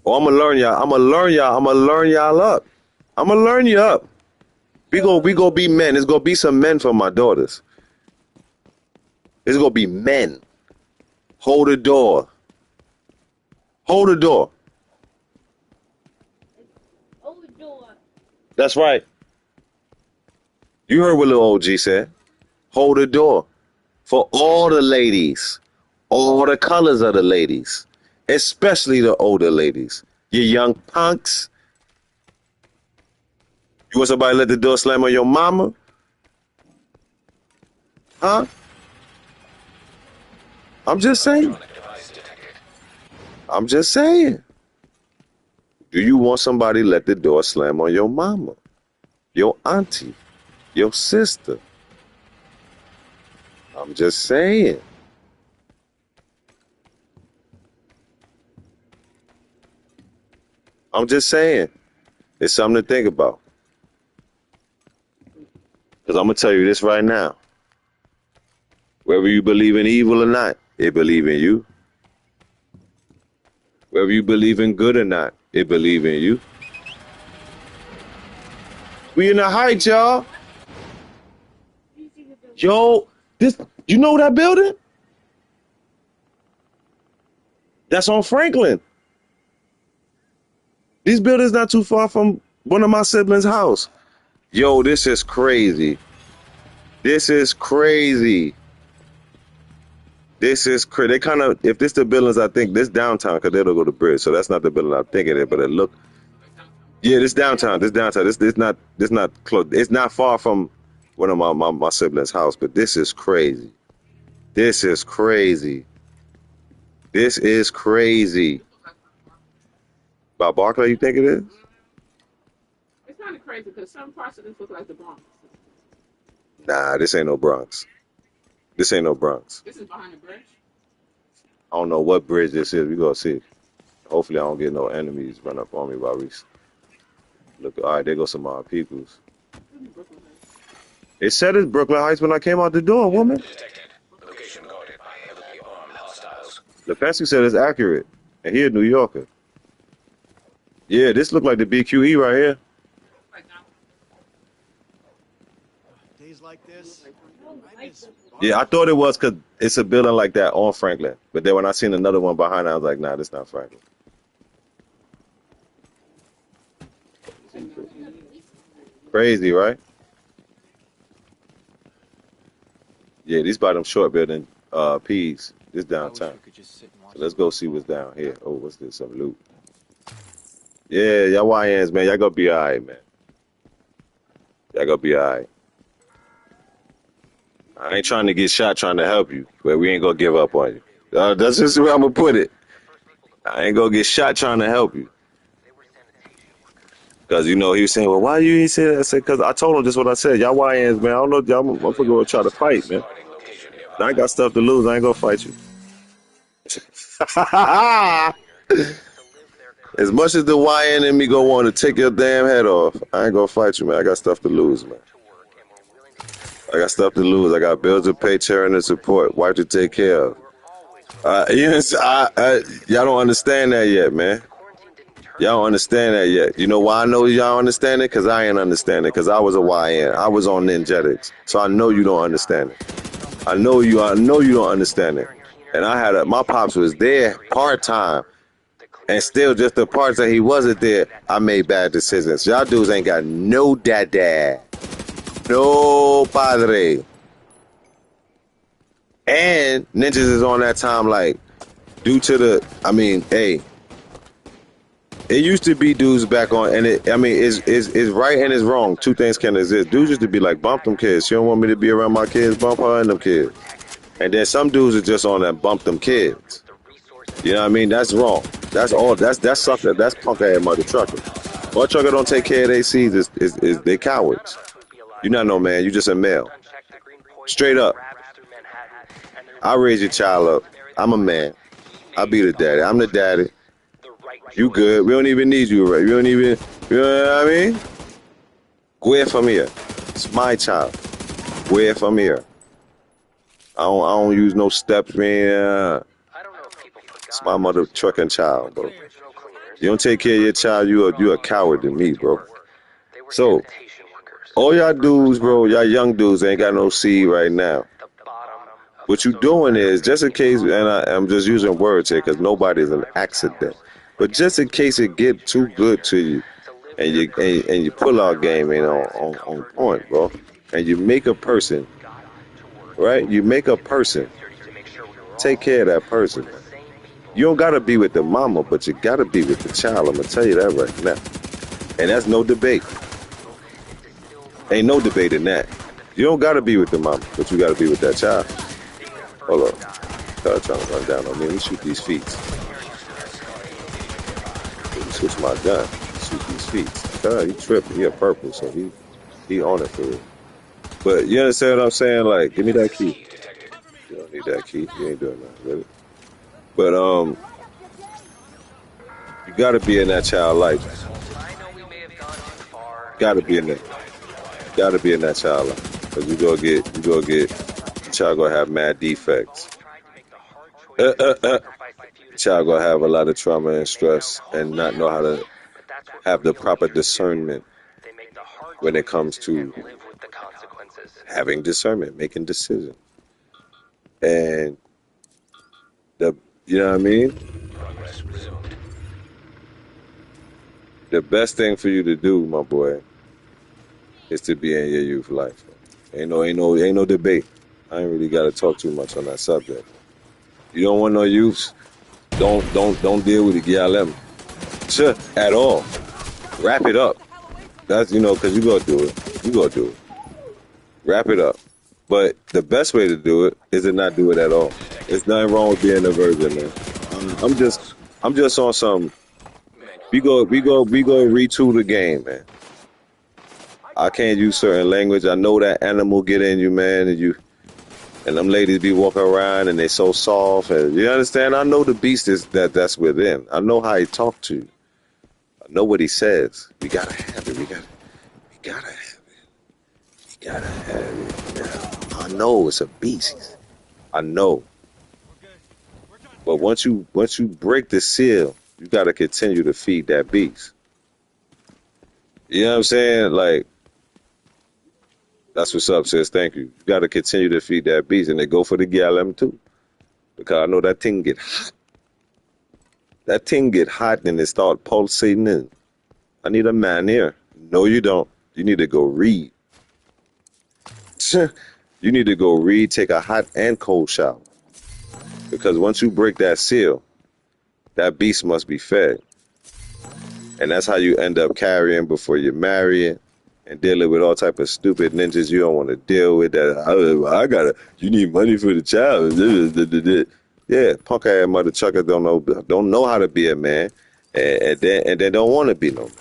Oh, I'm gonna learn y'all. I'm gonna learn y'all up. I'm gonna learn you up. We go be men. There's gonna be some men for my daughters. There's gonna be men. Hold the door. Hold the door. Hold the door. That's right. You heard what little OG said. Hold the door for all the ladies, all the colors of the ladies, especially the older ladies. You young punks. You want somebody to let the door slam on your mama? Huh? I'm just saying. I'm just saying. Do you want somebody to let the door slam on your mama, your auntie, your sister? I'm just saying. I'm just saying. It's something to think about. Because I'm going to tell you this right now. Whether you believe in evil or not, they believe in you. Whether you believe in good or not, they believe in you. We in the Heights, y'all. Yo, you know that building? That's on Franklin. These buildings not too far from one of my siblings' house. Yo, this is crazy. This is crazy. This is crazy. They kind of, if this the buildings, I think this downtown, because they don't go to bridge, so that's not the building I'm thinking it, but it look. Yeah, this downtown. This not close. It's not far from one of my siblings' house, but this is crazy. This is crazy. This is crazy. About Barclay, you think it is? It's kind of crazy because some parts of this look like the Bronx. Nah, this ain't no Bronx. This ain't no Bronx. This is behind the bridge. I don't know what bridge this is. We gonna see. Hopefully, I don't get no enemies run up on me while we look. All right, there goes some of our peoples. It said it's Brooklyn Heights when I came out the door, woman. Location guarded by heavily armed hostiles. Lefesky said it's accurate, and he a New Yorker. Yeah, this look like the BQE right here. Days like this, I miss Yeah, I thought it was because it's a building like that on Franklin. But then when I seen another one behind it, I was like, nah, this not Franklin. Crazy, right? Yeah, these by them short building P's. This downtown. So let's go see what's down here. Oh, what's this? Some loot. Yeah, y'all YNs, man. Y'all gonna be all right, man. Y'all gonna be all right. I ain't trying to get shot trying to help you, but we ain't gonna give up on you. That's just where I'm gonna put it. I ain't gonna get shot trying to help you. Because, you know, he was saying, well, why you ain't say that? I said, because I told him just what I said. Y'all YNs, man. I don't know if y'all motherfuckers gonna try to fight, man. I ain't got stuff to lose. I ain't gonna fight you. As much as the YN in me go want to take your damn head off, I ain't gonna fight you, man. I got stuff to lose, man. I got stuff to lose. I got bills to pay, charity and support, wife to take care of. Y'all don't understand that yet, man. Y'all don't understand that yet. You know why I know y'all understand it? Because I ain't understand it. Because I was a YN. I was on ninjetics. So I know you don't understand it. I know you don't understand it. And my pops was there part-time. And still just the parts that he wasn't there, I made bad decisions. Y'all dudes ain't got no dad. No padre. And ninjas is on that time like, due to hey, it used to be dudes back on, and it's right and it's wrong. Two things can exist. Dudes used to be like, bump them kids. She don't want me to be around my kids, bump her and them kids. And then some dudes are just on that bump them kids. You know what I mean? That's wrong. That's all. That's sucker. That's punk ass mother trucker. All trucker don't take care of their seeds is they cowards. You not no man. You just a male. Straight up. I raise your child up. I'm a man. I'll be the daddy. I'm the daddy. You good. We don't even need you, right? We don't even, you know what I mean? Go from here. It's my child. Go from here. I don't use no steps, man. It's my mother trucking child, bro. You don't take care of your child, you a coward to me, bro. So, all y'all dudes, bro, y'all young dudes ain't got no seed right now. What you doing is, just in case, and I'm just using words here because nobody's an accident. But just in case it get too good to you, and you pull out game ain't on point, bro, and you make a person, right? You make a person. Take care of that person. You don't gotta be with the mama, but you gotta be with the child. I'm gonna tell you that right now, and that's no debate. Ain't no debate in that. You don't gotta be with the mama, but you gotta be with that child. Hold on, trying to run down on me. Let me shoot these feet. Let me switch my gun. Shoot these feet. He tripping. He a purple, so he on it for real. But you understand what I'm saying? Like, give me that key. You don't need that key. You ain't doing nothing with it. But you gotta be in that child life. Gotta be in that. Gotta be in that child life. Cause you gonna get. The child gonna have mad defects. The child gonna have a lot of trauma and stress and not know how to have the proper discernment when it comes to having discernment, making decisions. And you know what I mean? The best thing for you to do, my boy, is to be in your youth life. Ain't no debate. I ain't really gotta talk too much on that subject. You don't want no youths, don't deal with the GLM. Sure, at all. Wrap it up. That's cause you gonna do it. You gonna do it. Wrap it up. But the best way to do it is to not do it at all. There's nothing wrong with being a virgin, man. I'm just on some. We go retool the game, man. I can't use certain language. I know that animal get in you, man, and them ladies be walking around and they so soft. And you understand? I know the beast that's within. I know how he talk to you. I know what he says. We gotta have it. We gotta have it. We gotta have it. Now, I know it's a beast. I know. But once you break the seal, you gotta continue to feed that beast. You know what I'm saying? Like, that's what's up, sis. Thank you. You got to continue to feed that beast, and they go for the GLM too, because I know that thing get hot. That thing get hot, and it start pulsating in. I need a man here. No, you don't. You need to go read. You need to go read, take a hot and cold shower, because once you break that seal, that beast must be fed, and that's how you end up carrying before you marry it. And dealing with all type of stupid ninjas you don't want to deal with. That you need money for the child. Yeah, punk ass mother chuckers don't know how to be a man, and then don't want to be no man.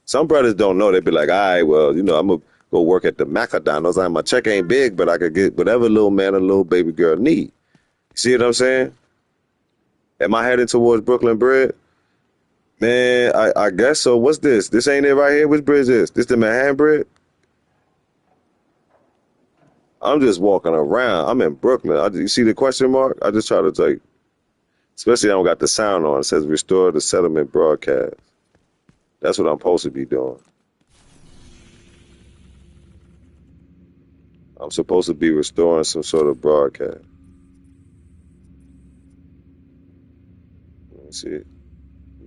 Some brothers don't know. They be like, all right, well, I'm gonna go work at the McDonald's. My check ain't big, but I could get whatever little man or little baby girl need. See what I'm saying? Am I heading towards Brooklyn Bread? Man, I guess so. What's this? This ain't it right here. Which bridge is this? This the Manhattan Bridge? I'm just walking around. I'm in Brooklyn. You see the question mark? I just try to like, especially I don't got the sound on. It says restore the settlement broadcast. That's what I'm supposed to be doing. I'm supposed to be restoring some sort of broadcast. Let me see.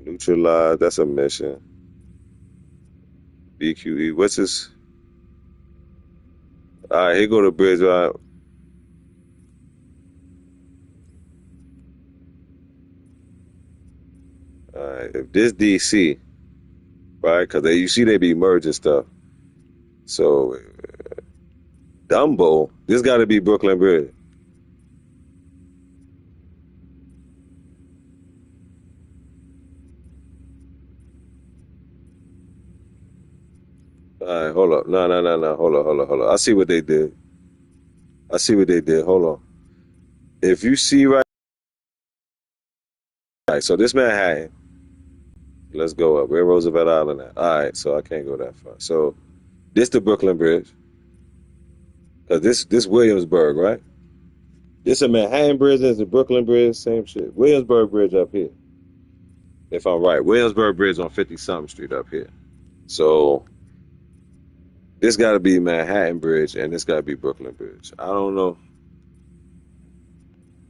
Neutralize. That's a mission. BQE. What's this? All right, here go the bridge. All right, if this DC, right? Because you see they be merging stuff. So Dumbo, this got to be Brooklyn Bridge. All right, hold up. No. Hold up. I see what they did. Hold on. If you see right, so this Manhattan, let's go up. Where Roosevelt Island at? All right, so I can't go that far. So this the Brooklyn Bridge. Cause this Williamsburg, right? This a Manhattan Bridge, there's the Brooklyn Bridge, same shit. Williamsburg Bridge up here. If I'm right. Williamsburg Bridge on 50-something Street up here. So this gotta be Manhattan Bridge and this gotta be Brooklyn Bridge. I don't know.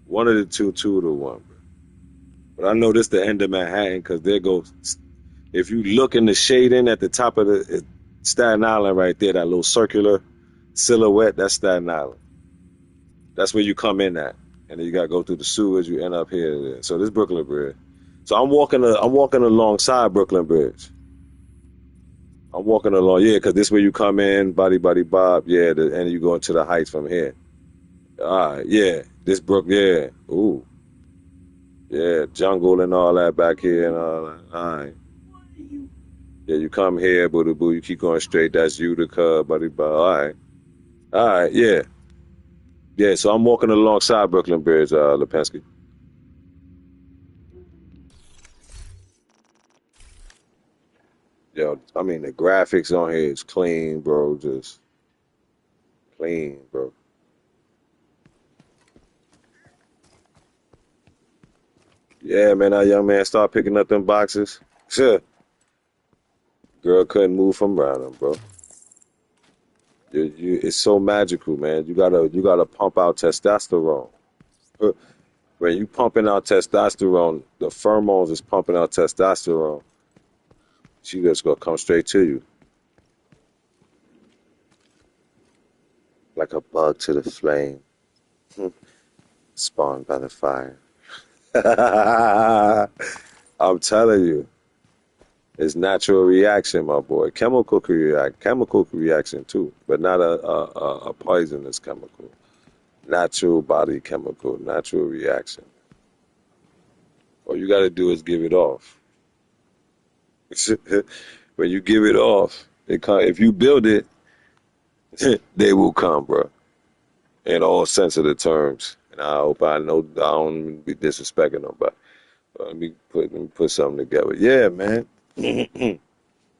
One of the two to one. But I know this the end of Manhattan because there goes, if you look in the shading at the top of the Staten Island right there, that little circular silhouette, that's Staten Island. That's where you come in at. And then you got to go through the sewers, you end up here. So this Brooklyn Bridge. So I'm walking alongside Brooklyn Bridge. I'm walking along, yeah, because this where you come in, body, bob, yeah, and you go into the heights from here. All right, yeah, this yeah, ooh. Yeah, jungle and all that back here and all that. All right. Yeah, you come here, boo boo. You keep going straight. That's Utica, buddy. All right. Yeah, yeah. So I'm walking alongside Brooklyn Bridge, Lipinski. Yo, I mean the graphics on here is clean, bro. Just clean, bro. Yeah, man. That young man start picking up them boxes. Sure. Girl couldn't move from around him, bro. It's so magical, man. You gotta pump out testosterone. When you pumping out testosterone, the pheromones is pumping out testosterone. She just gonna come straight to you. Like a bug to the flame. Spawned by the fire. I'm telling you. It's natural reaction, my boy. Chemical reaction too, but not a poisonous chemical. Natural body chemical, natural reaction. All you gotta do is give it off. When you give it off, if you build it, they will come, bro. In all sense of the terms. And I hope I don't be disrespecting nobody. Let me put something together. Yeah, man.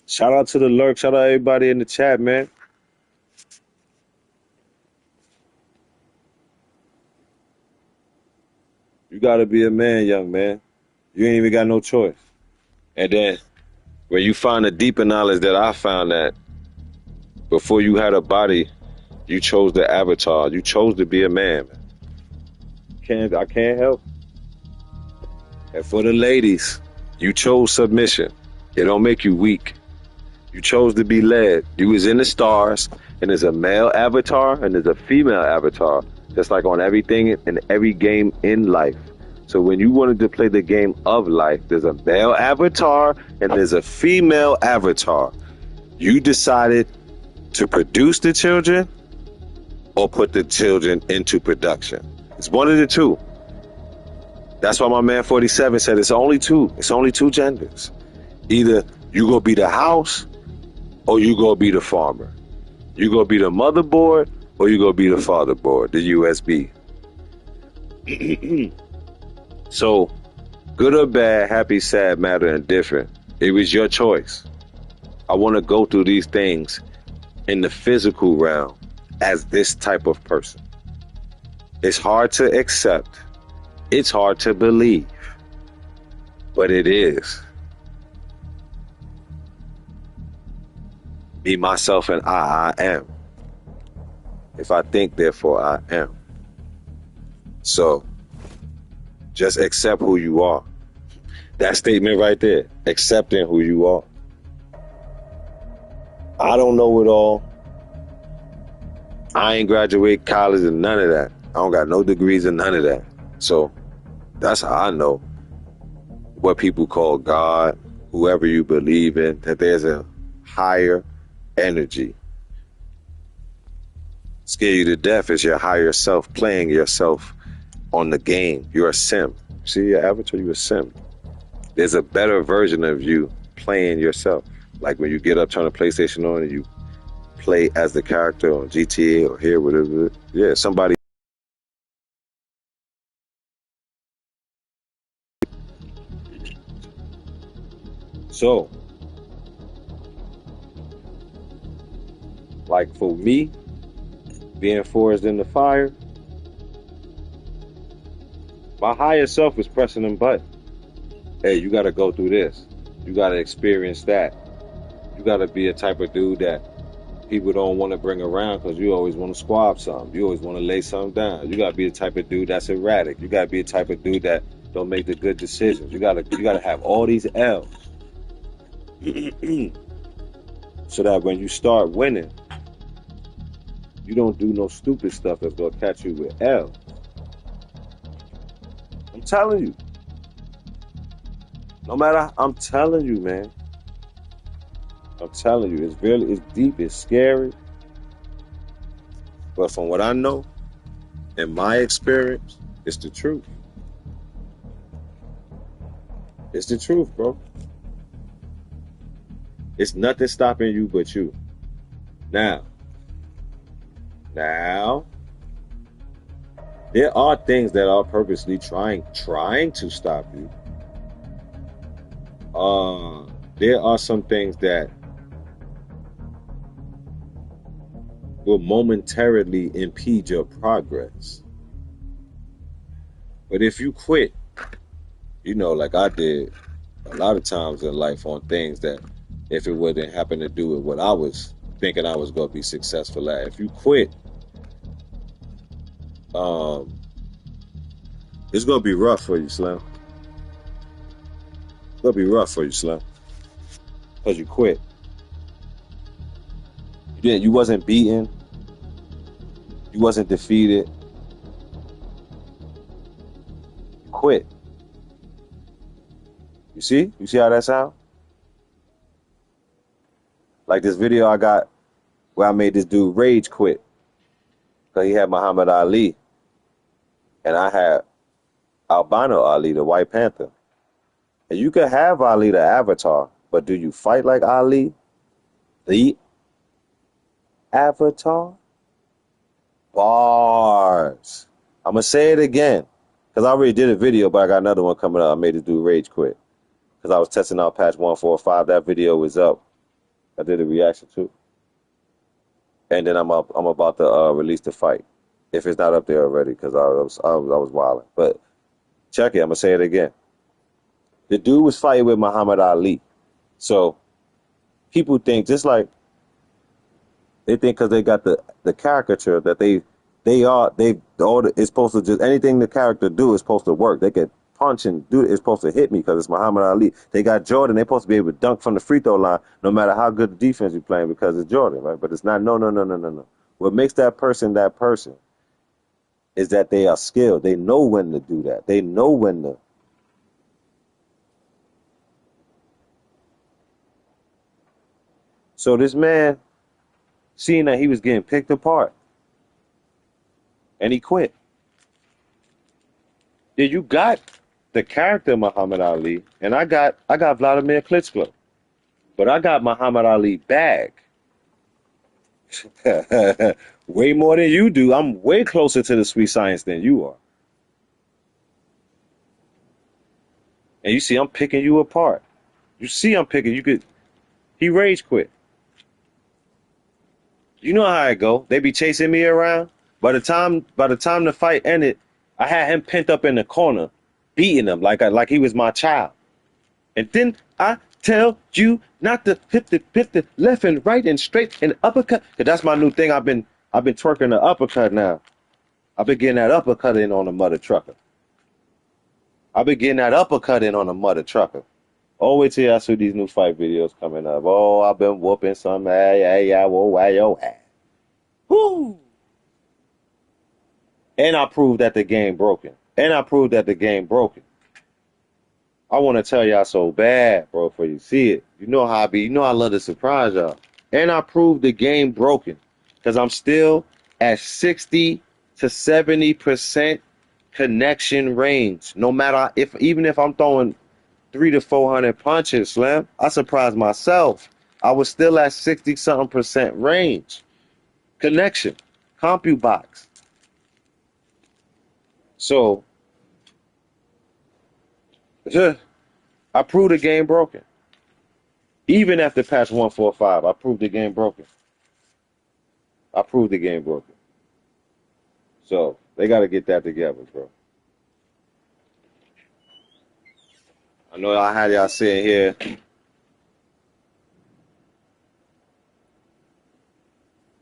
Shout out to the lurk. Shout out everybody in the chat, man. You gotta be a man, young man. You ain't even got no choice. And then when you find the deeper knowledge that I found, that before you had a body, you chose the avatar. You chose to be a man. I can't help. And for the ladies, you chose submission. It don't make you weak. You chose to be led. You was in the stars, and there's a male avatar and there's a female avatar, just like on everything in every game in life. So when you wanted to play the game of life, there's a male avatar and there's a female avatar. You decided to produce the children or put the children into production. It's one of the two. That's why my man 47 said it's only two. It's only two genders. Either you gonna be the house or you gonna be the farmer. You gonna be the motherboard or you gonna be the fatherboard, the USB. So Good or bad, happy, sad, mad, or indifferent. It was your choice. I want to go through these things in the physical realm as this type of person. It's hard to accept. It's hard to believe. But it is. Me, myself, and I am. If I think, therefore I am. So, just accept who you are. That statement right there, accepting who you are. I don't know it all. I ain't graduate college and none of that. I don't got no degrees and none of that. So, that's how I know what people call God, whoever you believe in, that there's a higher energy. Scare you to death is your higher self playing yourself on the game. You're a sim. See your avatar, you're a sim. There's a better version of you playing yourself. Like when you get up, turn the PlayStation on, and you play as the character on GTA or here, whatever. Yeah, somebody. So, like for me, being forged in the fire, my higher self was pressing them buttons. Hey, you got to go through this. You got to experience that. You got to be a type of dude that people don't want to bring around because you always want to squab something. You always want to lay something down. You got to be the type of dude that's erratic. You got to be the type of dude that don't make the good decisions. You got to have all these L's. So that when you start winning, you don't do no stupid stuff that's going to catch you with L. I'm telling you. No matter, I'm telling you, man. I'm telling you, it's deep, it's scary. But from what I know, in my experience, it's the truth. It's the truth, bro. It's nothing stopping you but you. Now, there are things that are purposely trying to stop you. There are some things that will momentarily impede your progress. But if you quit, you know, like I did a lot of times in life on things that if it wouldn't happen to do with what I was thinking I was going to be successful at, if you quit, it's going to be rough for you, Slim. It's going to be rough for you, Slim. Because you quit. You wasn't beaten. You wasn't defeated. You quit. You see? You see how that sounds? Like this video I got where I made this dude rage quit. Because he had Muhammad Ali. And I had Albino Ali, the White Panther. And you could have Ali, the Avatar. But do you fight like Ali, the Avatar? Bars. I'm going to say it again. Because I already did a video, but I got another one coming up. I made this dude rage quit. Because I was testing out patch 145. That video was up. I did a reaction to. And then I'm about to release the fight. If it's not up there already, because I was wilding. But check it. I'm going to say it again. The dude was fighting with Muhammad Ali. So people think, just like they think because they got the caricature that it's supposed to just, anything the character do is supposed to work. They can punch and do it. It's supposed to hit me because it's Muhammad Ali. They got Jordan. They're supposed to be able to dunk from the free throw line no matter how good the defense you're playing because it's Jordan, right? But it's not. No. What makes that person is that they are skilled. They know when to do that. They know when to. So this man, seeing that he was getting picked apart, and he quit. Yeah, you got the character Muhammad Ali, and I got Vladimir Klitschko, but I got Muhammad Ali bag. Way more than you do. I'm way closer to the sweet science than you are. And you see I'm picking you apart. You see I'm picking, he rage quit. You know how it go. They be chasing me around. By the time the fight ended, I had him pent up in the corner, beating him like he was my child. And then I tell you not to hit the left and right and straight and uppercut. Cause that's my new thing. I've been twerking the uppercut now. I've been getting that uppercut in on a mother trucker. I've been getting that uppercut in on a mother trucker. Oh, wait till y'all see these new fight videos coming up. Oh, I've been whooping some whoa. Woo! And I proved that the game broken. And I proved that the game broken. I want to tell y'all so bad, bro, for you see it. You know how I be. You know I love to surprise y'all. And I proved the game broken. Because I'm still at 60 to 70% connection range. No matter even if I'm throwing 300 to 400 punches, Slim, I surprised myself. I was still at 60 something percent range. Connection. CompuBox. So I proved the game broken. Even after patch 145, I proved the game broken. I proved the game broken. So they got to get that together, bro. I know I had y'all sitting here.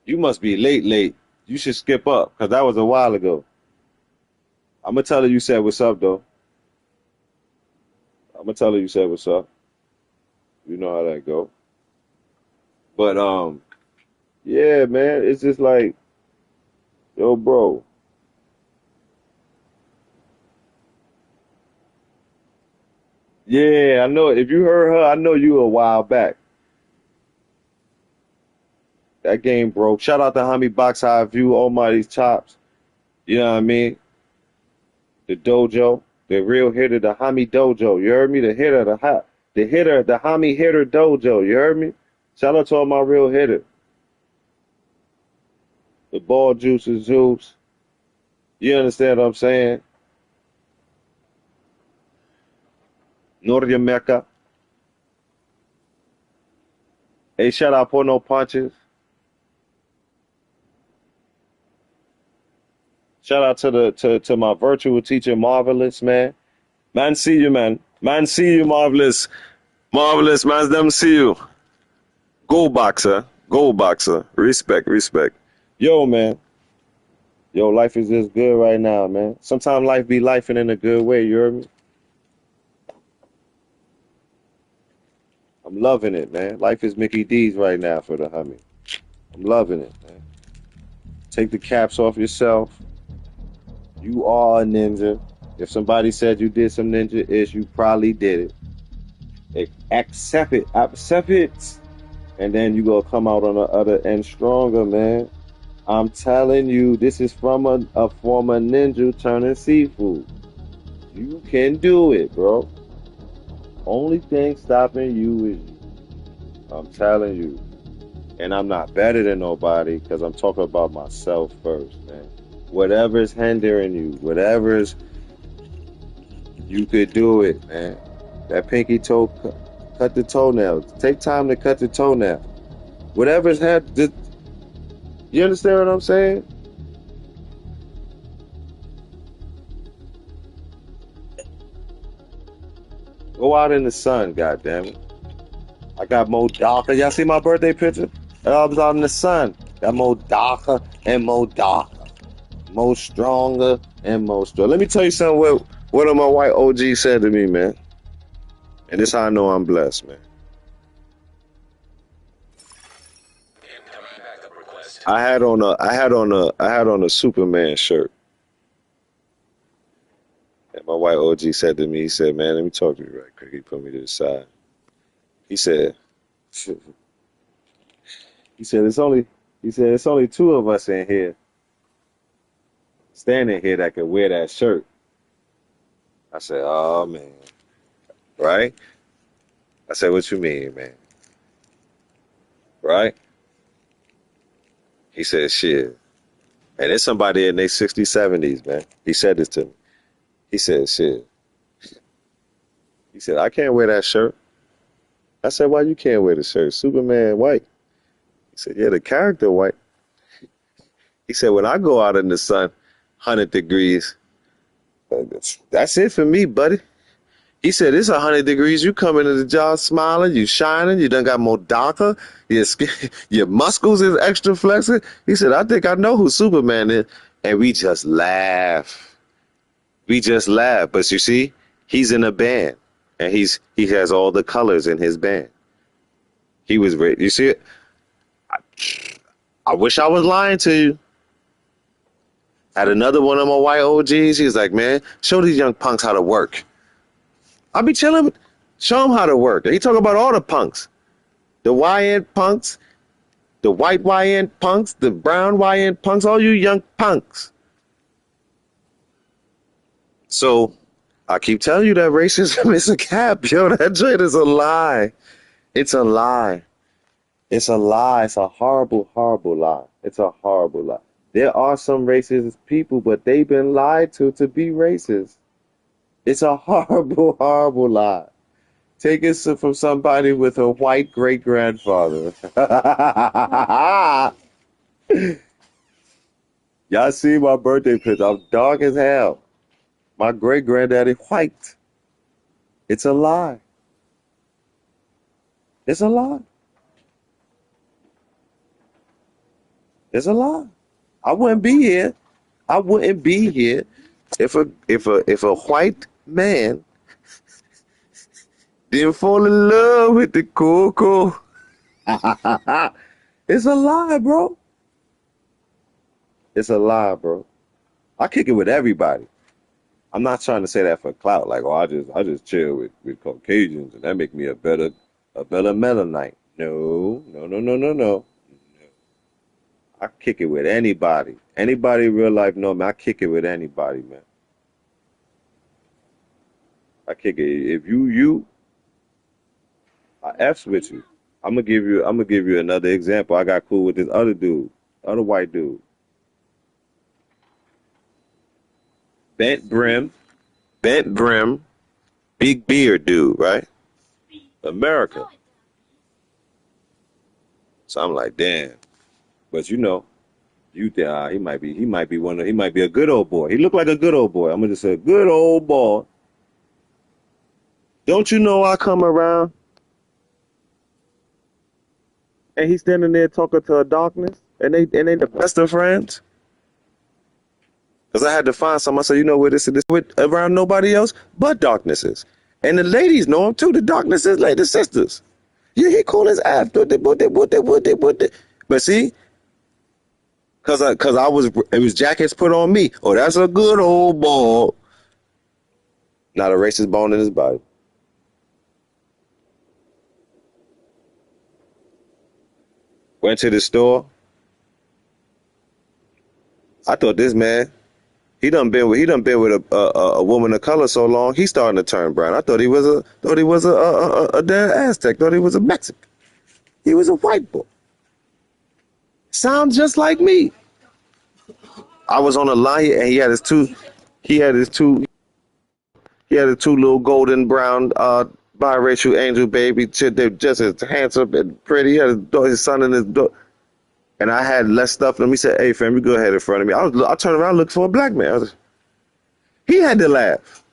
You must be late. You should skip up because that was a while ago. I'm going to tell her you said what's up, though. I'm going to tell her you said what's up. You know how that go. But, yeah, man, it's just like, yo, bro. Yeah, I know. If you heard her, I know you a while back. That game broke. Shout out to Homie Box High View, Almighty's Chops. You know what I mean? The dojo, the real hitter, the Homie Dojo. You heard me? The hitter, the Homie Hitter Dojo. You heard me? Shout out to all my real hitter. The ball juices, Zeus. You understand what I'm saying? Noria Mecca. Hey, shout out Porno Punches. Shout out to my virtual teacher, Marvelous, man. Man, see you, man. Man, see you, Marvelous. Marvelous, man. Them see you. Go boxer. Go boxer. Respect. Yo, man. Yo, life is just good right now, man. Sometimes life be lifing in a good way, you heard me? I'm loving it, man. Life is Mickey D's right now for the homie. I'm loving it, man. Take the caps off yourself. You are a ninja. If somebody said you did some ninja-ish, you probably did it. Accept it. And then you gonna come out on the other end stronger, man. I'm telling you, this is from a former ninja turning seafood. You can do it, bro. Only thing stopping you is you. I'm telling you. And I'm not better than nobody because I'm talking about myself first, man. Whatever's hindering you, whatever's, you could do it, man. That pinky toe, cut the toenail. Take time to cut the toenail. Whatever's happened, you understand what I'm saying? Go out in the sun, goddammit. I got more darker. Y'all see my birthday picture? I was out in the sun. Got more darker and more darker. More stronger and more strong. Let me tell you something what one of my white OGs said to me, man. And this how I know I'm blessed, man. Incoming backup request. I had on a Superman shirt. And my white OG said to me, he said, man, let me talk to you right quick. He put me to the side. He said, it's only two of us in here standing here that could wear that shirt. I said, oh man. Right? I said, what you mean, man? Right? He said, shit. And there's somebody in their 60s, 70s, man. He said this to me. He said, shit. He said, I can't wear that shirt. I said, why you can't wear the shirt? Superman white. He said, yeah, the character white. He said, when I go out in the sun, 100 degrees, that's it for me, buddy. He said, it's 100 degrees. You come into the job smiling, you shining, you done got more darker, your skin, your muscles is extra flexing. He said, I think I know who Superman is. And we just laugh. We just laugh. But you see, he's in a band. And he has all the colors in his band. He was ready. You see it? I wish I was lying to you. Had another one of my white OGs. He was like, man, show these young punks how to work. I'll be chilling. Show them how to work. He talk about all the punks. The YN punks, the white YN punks, the brown YN punks, all you young punks. So I keep telling you that racism is a cap, yo. That joint is a lie. It's a lie. It's a lie. It's a horrible, horrible lie. It's a horrible lie. There are some racist people, but they've been lied to be racist. It's a horrible, horrible lie. Take it from somebody with a white great-grandfather. Y'all see my birthday picture. I'm dark as hell. My great-granddaddy white. It's a lie. It's a lie. It's a lie. I wouldn't be here. I wouldn't be here if a white man didn't fall in love with the Coco. It's a lie, bro. It's a lie, bro. I kick it with everybody. I'm not trying to say that for clout, like, oh, I just chill with Caucasians and that make me a better Mennonite. No. I kick it with anybody. Anybody in real life know me. I kick it with anybody, man. I kick it. If I F's with you. I'm gonna give you another example. I got cool with this other dude, other white dude. Bent brim, big beard dude, right? America. So I'm like, damn. But you know, he might be he might be a good old boy. He looked like a good old boy. I'm gonna just say good old boy. Don't you know I come around and he's standing there talking to a darkness and they the best of friends? Because I had to find some. I said, you know where this with around nobody else but darknesses. And the ladies know him too. The darknesses, like the sisters. Yeah, he cool as F. But see, cause it was jackets put on me. Oh, that's a good old boy. Not a racist bone in his body. Went to the store. I thought this man, he done been with a woman of color so long. He's starting to turn brown. I thought he was a damn Aztec. Thought he was a Mexican. He was a white boy. Sounds just like me. I was on a line and he had his two little golden brown biracial angel baby. They're just as handsome and pretty. He had his son and his daughter. And I had less stuff than him. He said, hey, fam, you go ahead in front of me. I turned around looking for a black man. He had to laugh.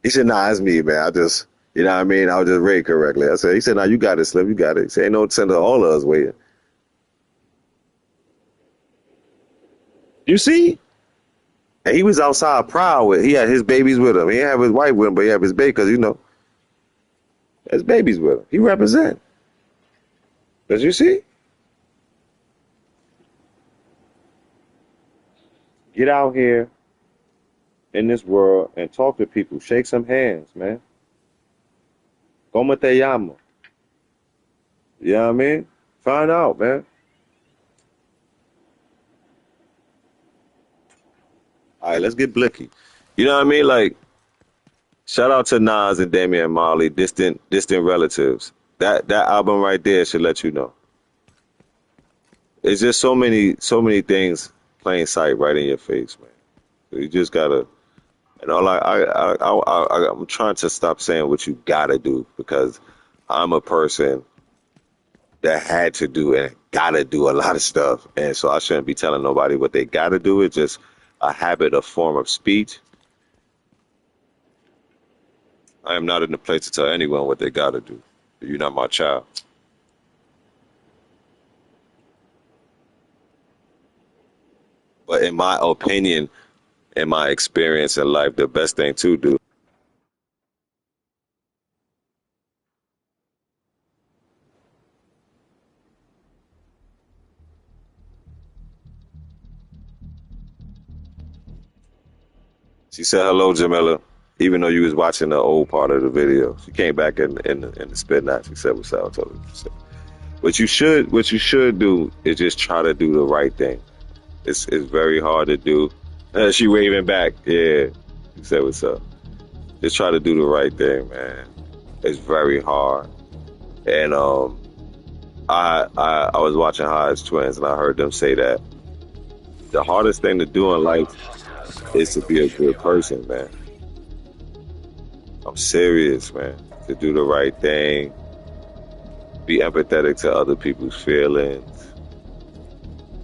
He said, nah, it's me, man. I just, you know what I mean? I was just read correctly. He said, nah, you got it, Slim. You got it. He said, ain't no sense of all of us waiting. You see? And he was outside proud he had his babies with him. He didn't have his wife with him, but he had his baby because, you know, his babies with him. He represent. But you see? Get out here in this world and talk to people. Shake some hands, man. Como te llamo? You know what I mean? Find out, man. All right, let's get blicky. You know what I mean? Like, shout out to Nas and Damian Marley, distant relatives. That album right there should let you know. It's just so many things plain sight right in your face, man. So you just gotta And all I'm trying to stop saying what you gotta do because I'm a person that had to do and gotta do a lot of stuff, and so I shouldn't be telling nobody what they gotta do. It's just a habit, a form of speech. I am not in the place to tell anyone what they gotta do. You're not my child. But in my opinion, in my experience in life, the best thing to do. She said hello, Jamila, even though you was watching the old part of the video. She came back in the spin knot. She said what's up. I told her. What you should do is just try to do the right thing. It's very hard to do. She waving back. Yeah. She said what's up. Just try to do the right thing, man. It's very hard. And I was watching Hodge Twins and I heard them say that the hardest thing to do in life is to be a good person, man. I'm serious, man. To do the right thing, be empathetic to other people's feelings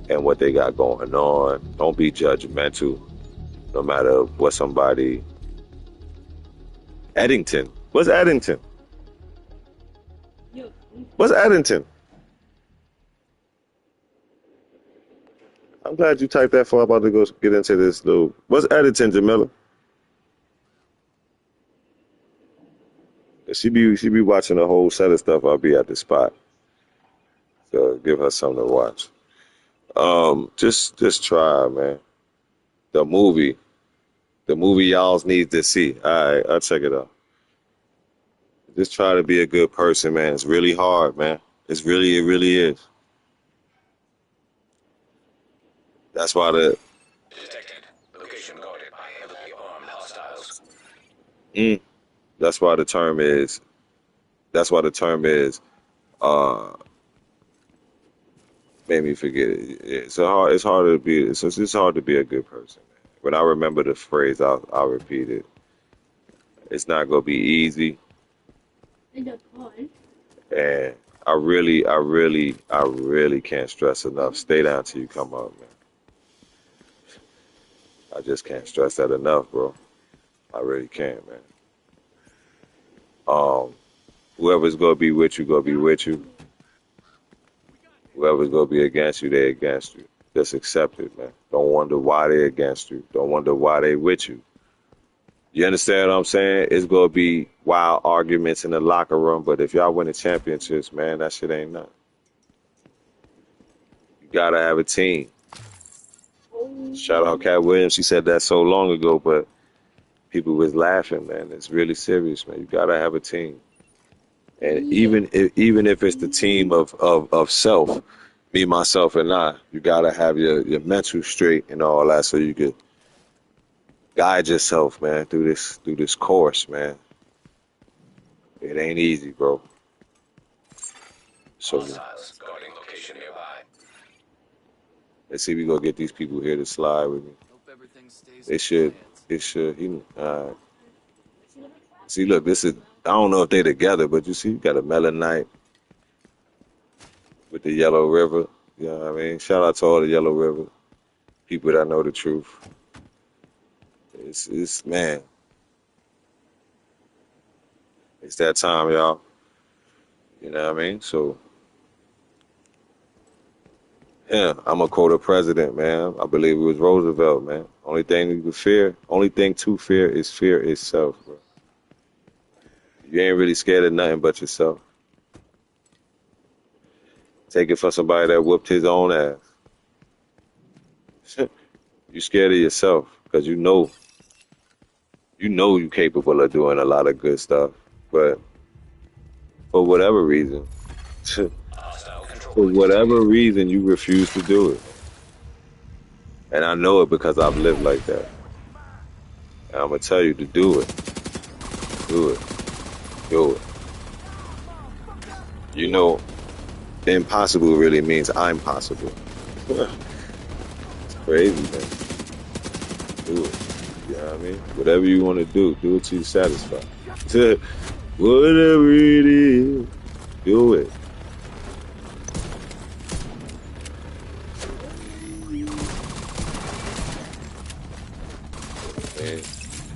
and what they got going on. Don't be judgmental, no matter what somebody. Eddington. What's Eddington? What's Eddington? I'm glad you typed that for. I'm about to go get into this little. What's Eddington, Jamila? She be watching a whole set of stuff. I'll be at the spot, so give her something to watch. Just try, man. The movie y'all need to see. All right, I'll check it out. Just try to be a good person, man. It's really hard, man. It really is. That's why Detected. Location guarded by heavily armed hostiles. that's why the term is. That's why the term is. Made me forget it. It's hard to be. It's hard to be a good person, man. When I remember the phrase, I'll repeat it. It's not gonna be easy, and I really can't stress enough. Stay down till you come up, man. I just can't stress that enough, bro. I really can't, man. Um, whoever's gonna be with you, gonna be with you. Whoever's gonna be against you, they against you. Just accept it, man. Don't wonder why they against you. Don't wonder why they with you. You understand what I'm saying? It's gonna be wild arguments in the locker room, but if y'all win the championships, man, that shit ain't nothing. You gotta have a team. Shout out Cat Williams. She said that so long ago, but people was laughing, man. It's really serious, man. You gotta have a team. And even if it's the team of self, me, myself, and I, you gotta have your mental straight and all that, so you could guide yourself, man, through this course, man. It ain't easy, bro. So Hostiles guarding location nearby. let's see if we gonna get these people here to slide with me. Hope everything stays They as should. planned. It should. See, look, this is. I don't know if they together, but you see, you got a Melanite with the Yellow River. You know what I mean? Shout out to all the Yellow River people that know the truth. It's man. It's that time, y'all. You know what I mean? So, yeah, I'm a quote a president, man. I believe it was Roosevelt, man. Only thing to fear is fear itself, bro. You ain't really scared of nothing but yourself. Take it from somebody that whooped his own ass. You scared of yourself because you capable of doing a lot of good stuff, but for whatever reason, for Hostile control point whatever detected. reason, you refuse to do it. And I know it because I've lived like that. And I'm gonna tell you to do it. Do it. Do it. You know, impossible really means I'm possible. It's crazy, man. Do it. You know what I mean? Whatever you want to do it till you're satisfied. Whatever it is, do it. Man,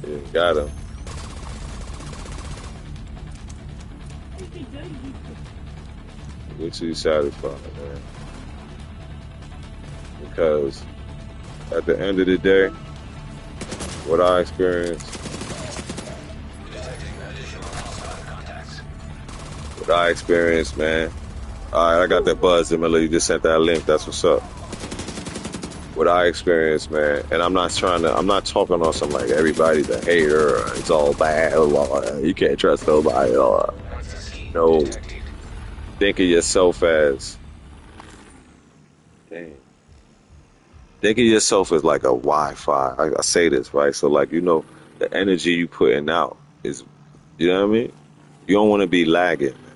you got him. Do it till you're satisfied, man. Because at the end of the day, what I experienced, man. All right, I got that buzz, Emily. You just sent that link. That's what's up. What I experienced, man, and I'm not talking on some like everybody's a hater, or it's all bad, or you can't trust nobody, or no. Think of yourself as, dang. Think of yourself as like a Wi-Fi. I say this, right? So like, the energy you putting out is, you know what I mean? You don't want to be lagging, man.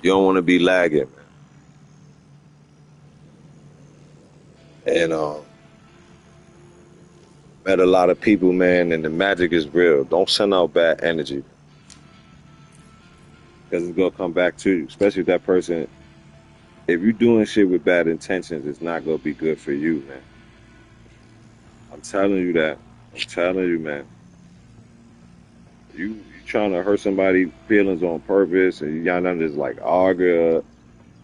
You don't want to be lagging, man. And met a lot of people, man, and the magic is real. Don't send out bad energy because it's gonna come back to you. Especially if that person, if you're doing shit with bad intentions, it's not gonna be good for you, man. I'm telling you that. I'm telling you, man. You trying to hurt somebody's feelings on purpose, and y'all not just like argue.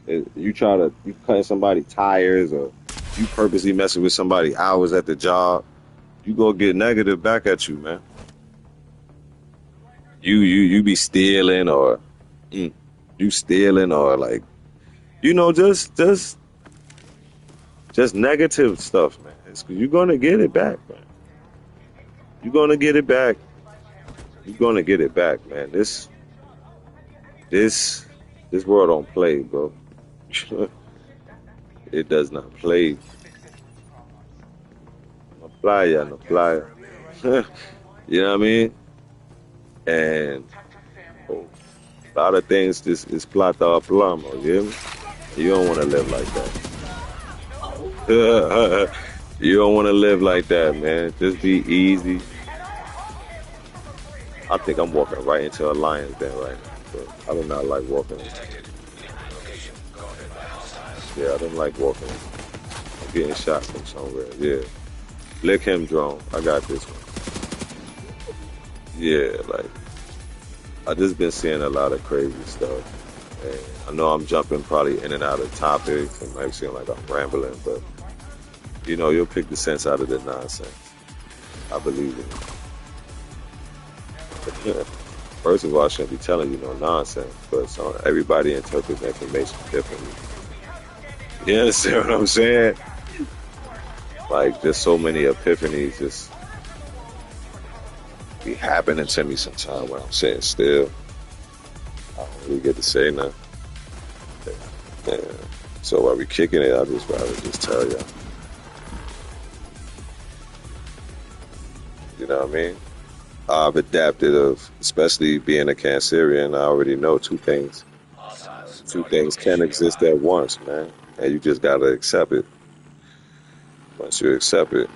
You cutting somebody's tires, or you purposely messing with somebody hours at the job. You gonna get negative back at you, man. You be stealing, or you stealing, or like, just negative stuff, man. You're gonna get it back, man. You're gonna get it back. You're gonna get it back, man. This world don't play, bro. It does not play. No playa, no playa. You know what I mean? And a lot of things just is plata or plomo, you hear me? You don't want to live like that. You don't want to live like that, man. Just be easy. I think I'm walking right into a lion's den right now. But I do not like walking. Yeah, I don't like walking. I'm getting shot from somewhere. Yeah. Lick him, drone. I got this one. Yeah, like, I just been seeing a lot of crazy stuff. And I know I'm jumping probably in and out of topics and might seem like I'm rambling, but you'll pick the sense out of the nonsense. I believe in it. First of all, I shouldn't be telling you no nonsense, but everybody interprets information differently. You understand what I'm saying? Like, there's so many epiphanies just be happening to me sometimes when I'm sitting still. I don't really get to say nothing. Yeah. So while we kicking it, I'd just rather just tell y'all. You know what I mean? I've adapted especially being a Cancerian, I already know two things. Two things can exist at once, man. And you just gotta accept it. Once you accept it,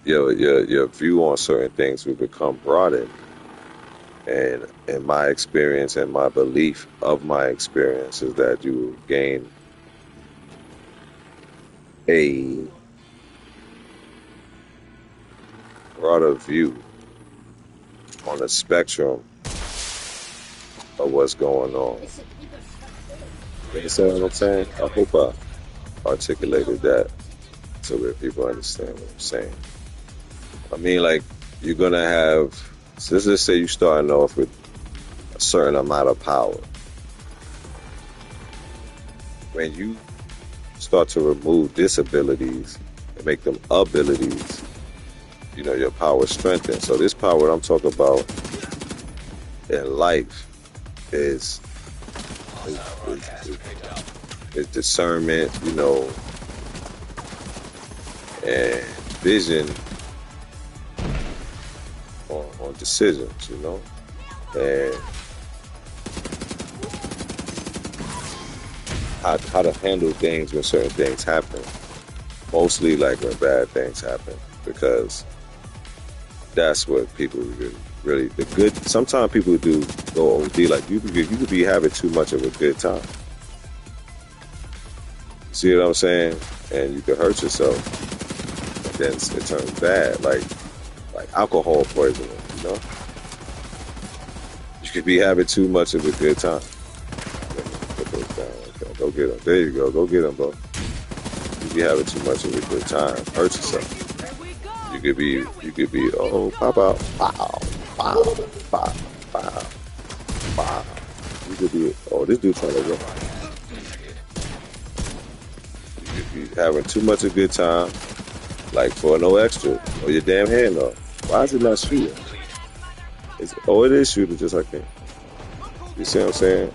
your view on certain things will become broadened. And in my experience and my belief of my experience is that you gain a broader view on the spectrum of what's going on. You understand what I'm saying? I hope I articulated that so that people understand what I'm saying. I mean, like, you're going to have, so let's just say you're starting off with a certain amount of power. When you start to remove disabilities and make them abilities, your power strengthens. So this power I'm talking about in life is discernment, and vision on decisions, and how to handle things when certain things happen. Mostly like when bad things happen. because that's what people really the good. Sometimes people do go OD. Like you could be having too much of a good time. See what I'm saying? And you could hurt yourself. And then it turns bad, like alcohol poisoning. You know, you could be having too much of a good time. Put those down. Okay, go get them. There you go. Go get them, bro. You be having too much of a good time. Hurt yourself. You could be, oh, pop out, pow, pow, pow, pow, pow. You could be, oh, this dude trying to go. You could be having too much of a good time, like for no extra, or your damn hand off. Why is it not shooting? It is shooting just like that. You see what I'm saying?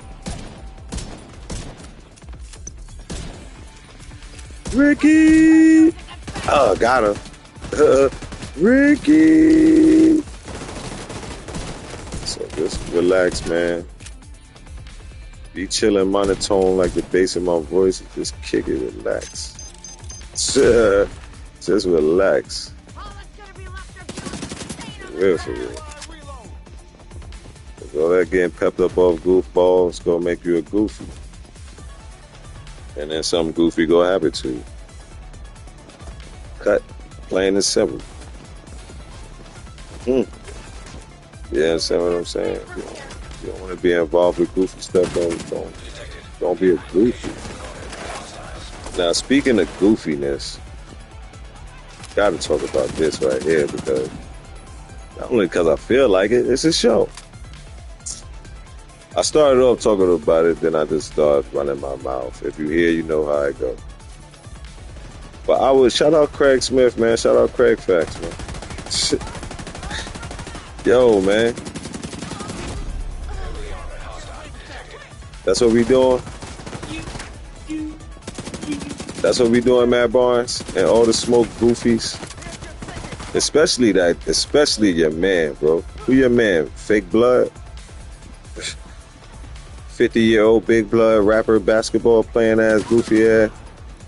Ricky! Oh, got her. Ricky! So just relax, man. Be chilling monotone like the bass of my voice. Just kick it, relax. Just relax. For real, for real. All that getting pepped up off goofballs gonna make you a goofy. And then some goofy go happen to you. Cut. Plain and simple. Yeah, understand what I'm saying? You don't want to be involved with goofy stuff. Don't be a goofy. Now, speaking of goofiness, got to talk about this right here because not only because I feel like it, it's a show. I started off talking about it, then I just started running my mouth. If you hear, you know how it goes. But I would shout out Craig Smith, man. Shout out Craig Facts, man. Yo, man. That's what we doing. That's what we doing, Matt Barnes, and all the smoke goofies. Especially your man, bro. Who your man? Fake Blood? 50-year-old big blood rapper, basketball playing ass, goofy ass.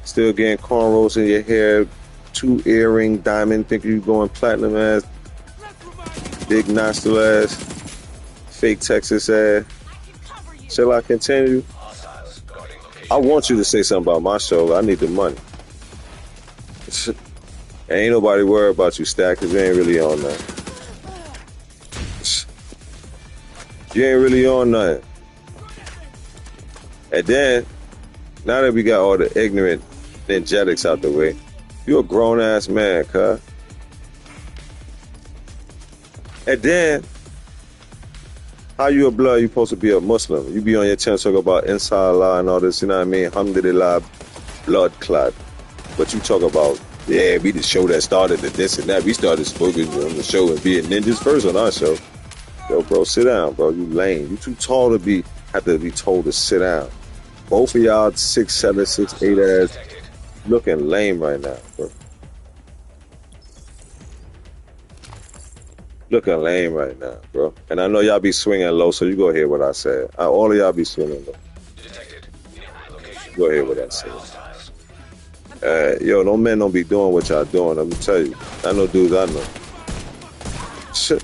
Still getting cornrows in your hair, 2 earring diamond, think you going platinum ass, big nostril ass, fake Texas ass. Shall I continue? I want you to say something about my show. I need the money. Ain't nobody worried about you, Stack, because you ain't really on nothing. You ain't really on nothing. And then, now that we got all the ignorant ninjetics out the way, you a grown-ass man, cuz. And then, how you a blood? You supposed to be a Muslim. You be on your channel talking about inshallah and all this, you know what I mean? Alhamdulillah, blood clot. But you talk about, yeah, we the show that started the this and that. We started smoking on the show and being ninjas first on our show. Yo, bro, sit down, bro. You lame. You too tall to have to be told to sit down. Both of y'all 6'7", 6'8" ass looking lame right now, bro. Looking lame right now, bro. And I know y'all be swinging low, so you go hear what I said. All of y'all be swinging low. Go hear what I said. Yo, no men don't be doing what y'all doing. Let me tell you. I know dudes I know. Shit.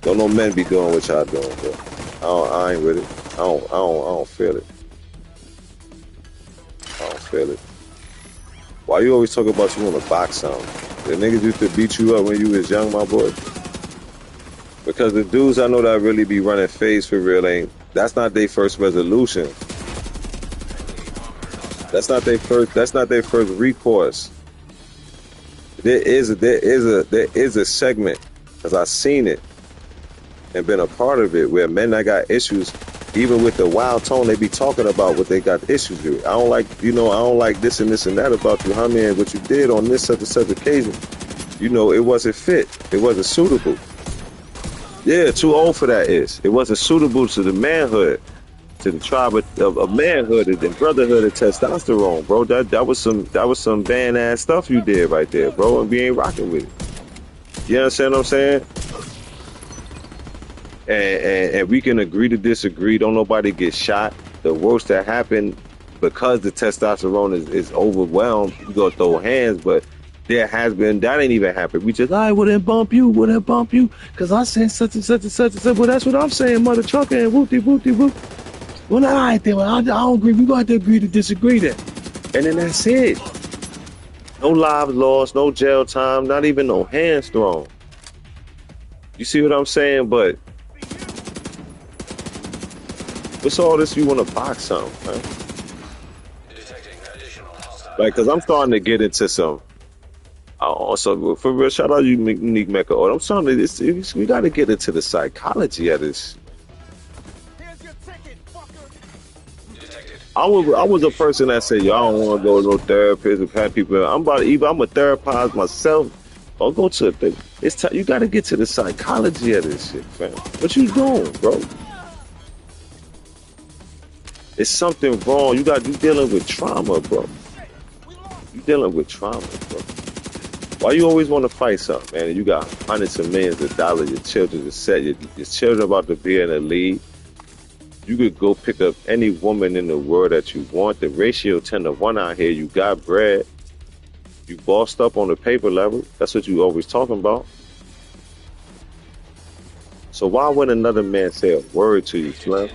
Don't no men be doing what y'all doing, bro. I ain't with it. I don't feel it. I don't feel it. Why you always talk about you want to box something? The niggas used to beat you up when you was young, my boy. Because the dudes I know that really be running face for real that's not their first resolution. That's not their first recourse. There is a segment, because I seen it and been a part of it, where men that got issues, even with the wild tone, they be talking about what they got issues with. I don't like this and this and that about you, homie, and what you did on this such and such occasion. You know, it wasn't fit. It wasn't suitable. Yeah, too old for that is. It wasn't suitable to the manhood, to the tribe of manhood and brotherhood and testosterone, bro. That was some band ass stuff you did right there, bro, and we ain't rocking with it. You understand what I'm saying? And we can agree to disagree. Don't nobody get shot. The worst that happened, because the testosterone is overwhelmed, you go throw hands, but There has been, that ain't even happened. We just, I wouldn't bump you, because I said such and such and such and such. Well, that's what I'm saying, mother trucker, and whoop-de, whoop-de, whoop. Well, all right, then, well, I don't agree. We got to agree to disagree then. And then that's it. No lives lost, no jail time, not even no hands thrown. You see what I'm saying? But what's all this you want to box something, man? Like, because I'm starting to get into some. Also, for real, shout out you, Unique Mecca. I'm starting to, we got to get into the psychology of this. Here's your ticket, fucker. I was a person that said, yo, I don't want to go to no therapist or have people. I'm about to, either I'm a therapist myself or go to a thing. It's time, you got to get to the psychology of this shit, fam. What you doing, bro? It's something wrong. You dealing with trauma, bro. You dealing with trauma, bro. Why you always want to fight something, man? You got hundreds of millions of dollars. Your children are set. Your children about to be in the league. You could go pick up any woman in the world that you want. The ratio 10-1 out here. You got bread. You bossed up on the paper level. That's what you always talking about. So why wouldn't another man say a word to you, Slim?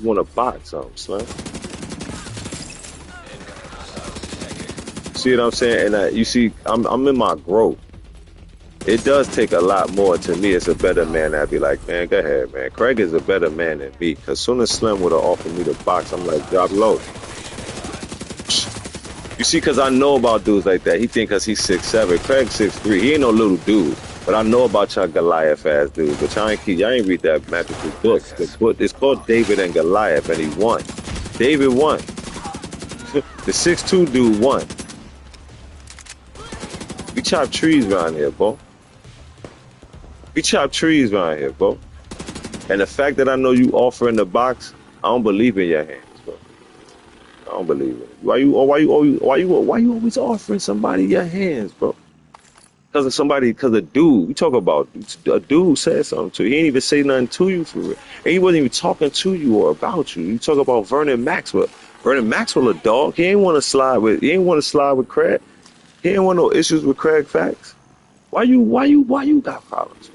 You want to box something, Slim? See what I'm saying? And you see, I'm in my growth. It does take a lot more. To me, it's a better man that be like, man, go ahead, man. Craig is a better man than me. Because soon as Slim would have offered me the box, I'm like, drop low. You see, because I know about dudes like that. He think because he's 6'7", Craig 6'3". He ain't no little dude. But I know about y'all Goliath-ass dudes. But y'all ain't read that magical book. The book, it's called David and Goliath, and he won. David won. The 6'2" dude won. We chop trees around here, bro. We chop trees around here, bro. And the fact that I know you offering the box, I don't believe in your hands, bro. I don't believe in it. Why you always offering somebody your hands, bro? Because a dude. We talk about a dude said something to you. He ain't even say nothing to you for real. And he wasn't even talking to you or about you. You talk about Vernon Maxwell. Vernon Maxwell a dog. He ain't want to slide with Craig. He ain't want no issues with Craig Facts. Why you got problems?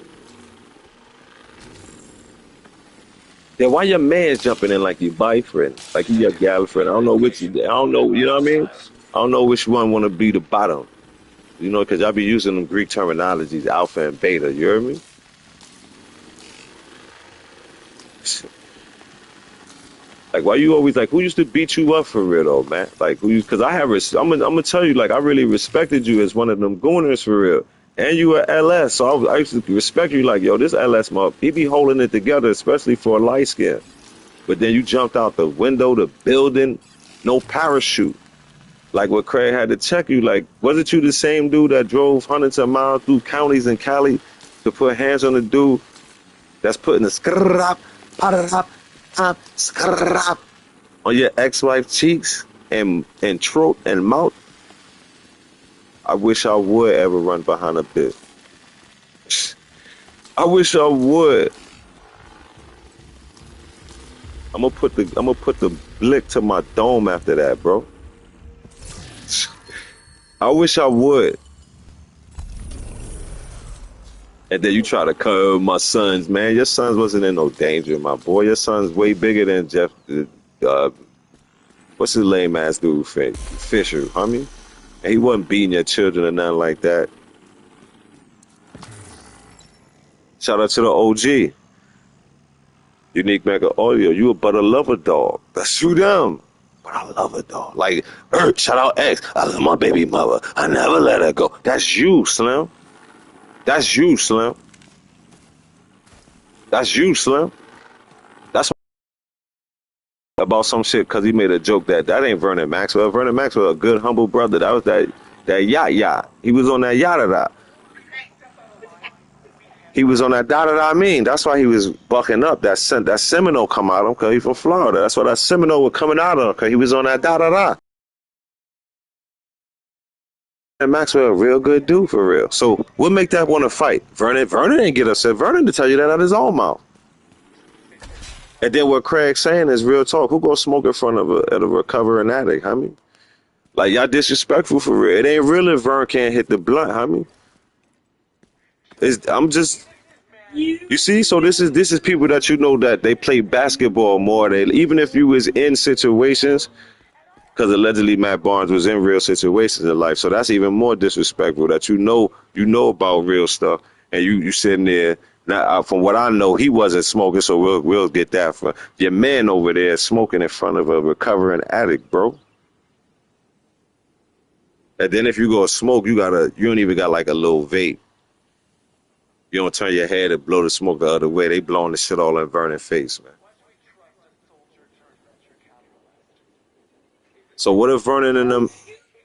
Then why your man's jumping in like your boyfriend, like your girlfriend? I don't know, you know what I mean? I don't know which one want to be the bottom. You know, because y'all be using them Greek terminologies, alpha and beta, you hear me? Like, why you always like, who used to beat you up for real though, man? Like, because I'm gonna tell you, like, I really respected you as one of them gooners for real. And you were LS, so I used to respect you like, yo, this LS mob, he be holding it together, especially for a light skin. But then you jumped out the window, the building, no parachute. Like what Craig had to check you, like, wasn't you the same dude that drove hundreds of miles through counties in Cali to put hands on the dude that's putting the scrap, scrap on your ex-wife's cheeks and throat and mouth? I wish I would ever run behind a bit. I wish I would. I'm gonna put the blick to my dome after that, bro. I wish I would. And then you try to cover my sons, man. Your sons wasn't in no danger, my boy. Your son's way bigger than Jeff. What's his lame ass dude, Fisher, homie? And he wasn't beating your children or nothing like that. Shout out to the OG. Unique Mega Audio. You a butter lover dog. That's you them. But I love a dog. Like, shout out X. I love my baby mother. I never let her go. That's you, Slim. That's you, Slim. That's you, Slim. That's about some shit because he made a joke that ain't Vernon Maxwell. Vernon Maxwell, a good, humble brother. That was that yacht. He was on that yacht. He was on that da. I mean, that's why he was bucking up. That Seminole come out of him because he's from Florida. That's why that Seminole was coming out of him because he was on that da. And Maxwell, a real good dude for real. So what make that want to fight? Vernon didn't get upset. Vernon to tell you that out of his own mouth. And then what Craig's saying is real talk. Who gonna smoke in front of a recovering addict? I mean, Like y'all disrespectful for real. It ain't real if Vern can't hit the blunt, homie. I'm just you see. So this is people that you know that they play basketball more. They even if you was in situations. Because allegedly Matt Barnes was in real situations in life, so that's even more disrespectful. That you know about real stuff, and you sitting there. Now, from what I know, he wasn't smoking, so we'll get that for your man over there smoking in front of a recovering addict, bro. And then if you go smoke, you don't even got like a little vape. You don't turn your head and blow the smoke the other way. They blowing the shit all in Vernon face, man. So what if Vernon and them?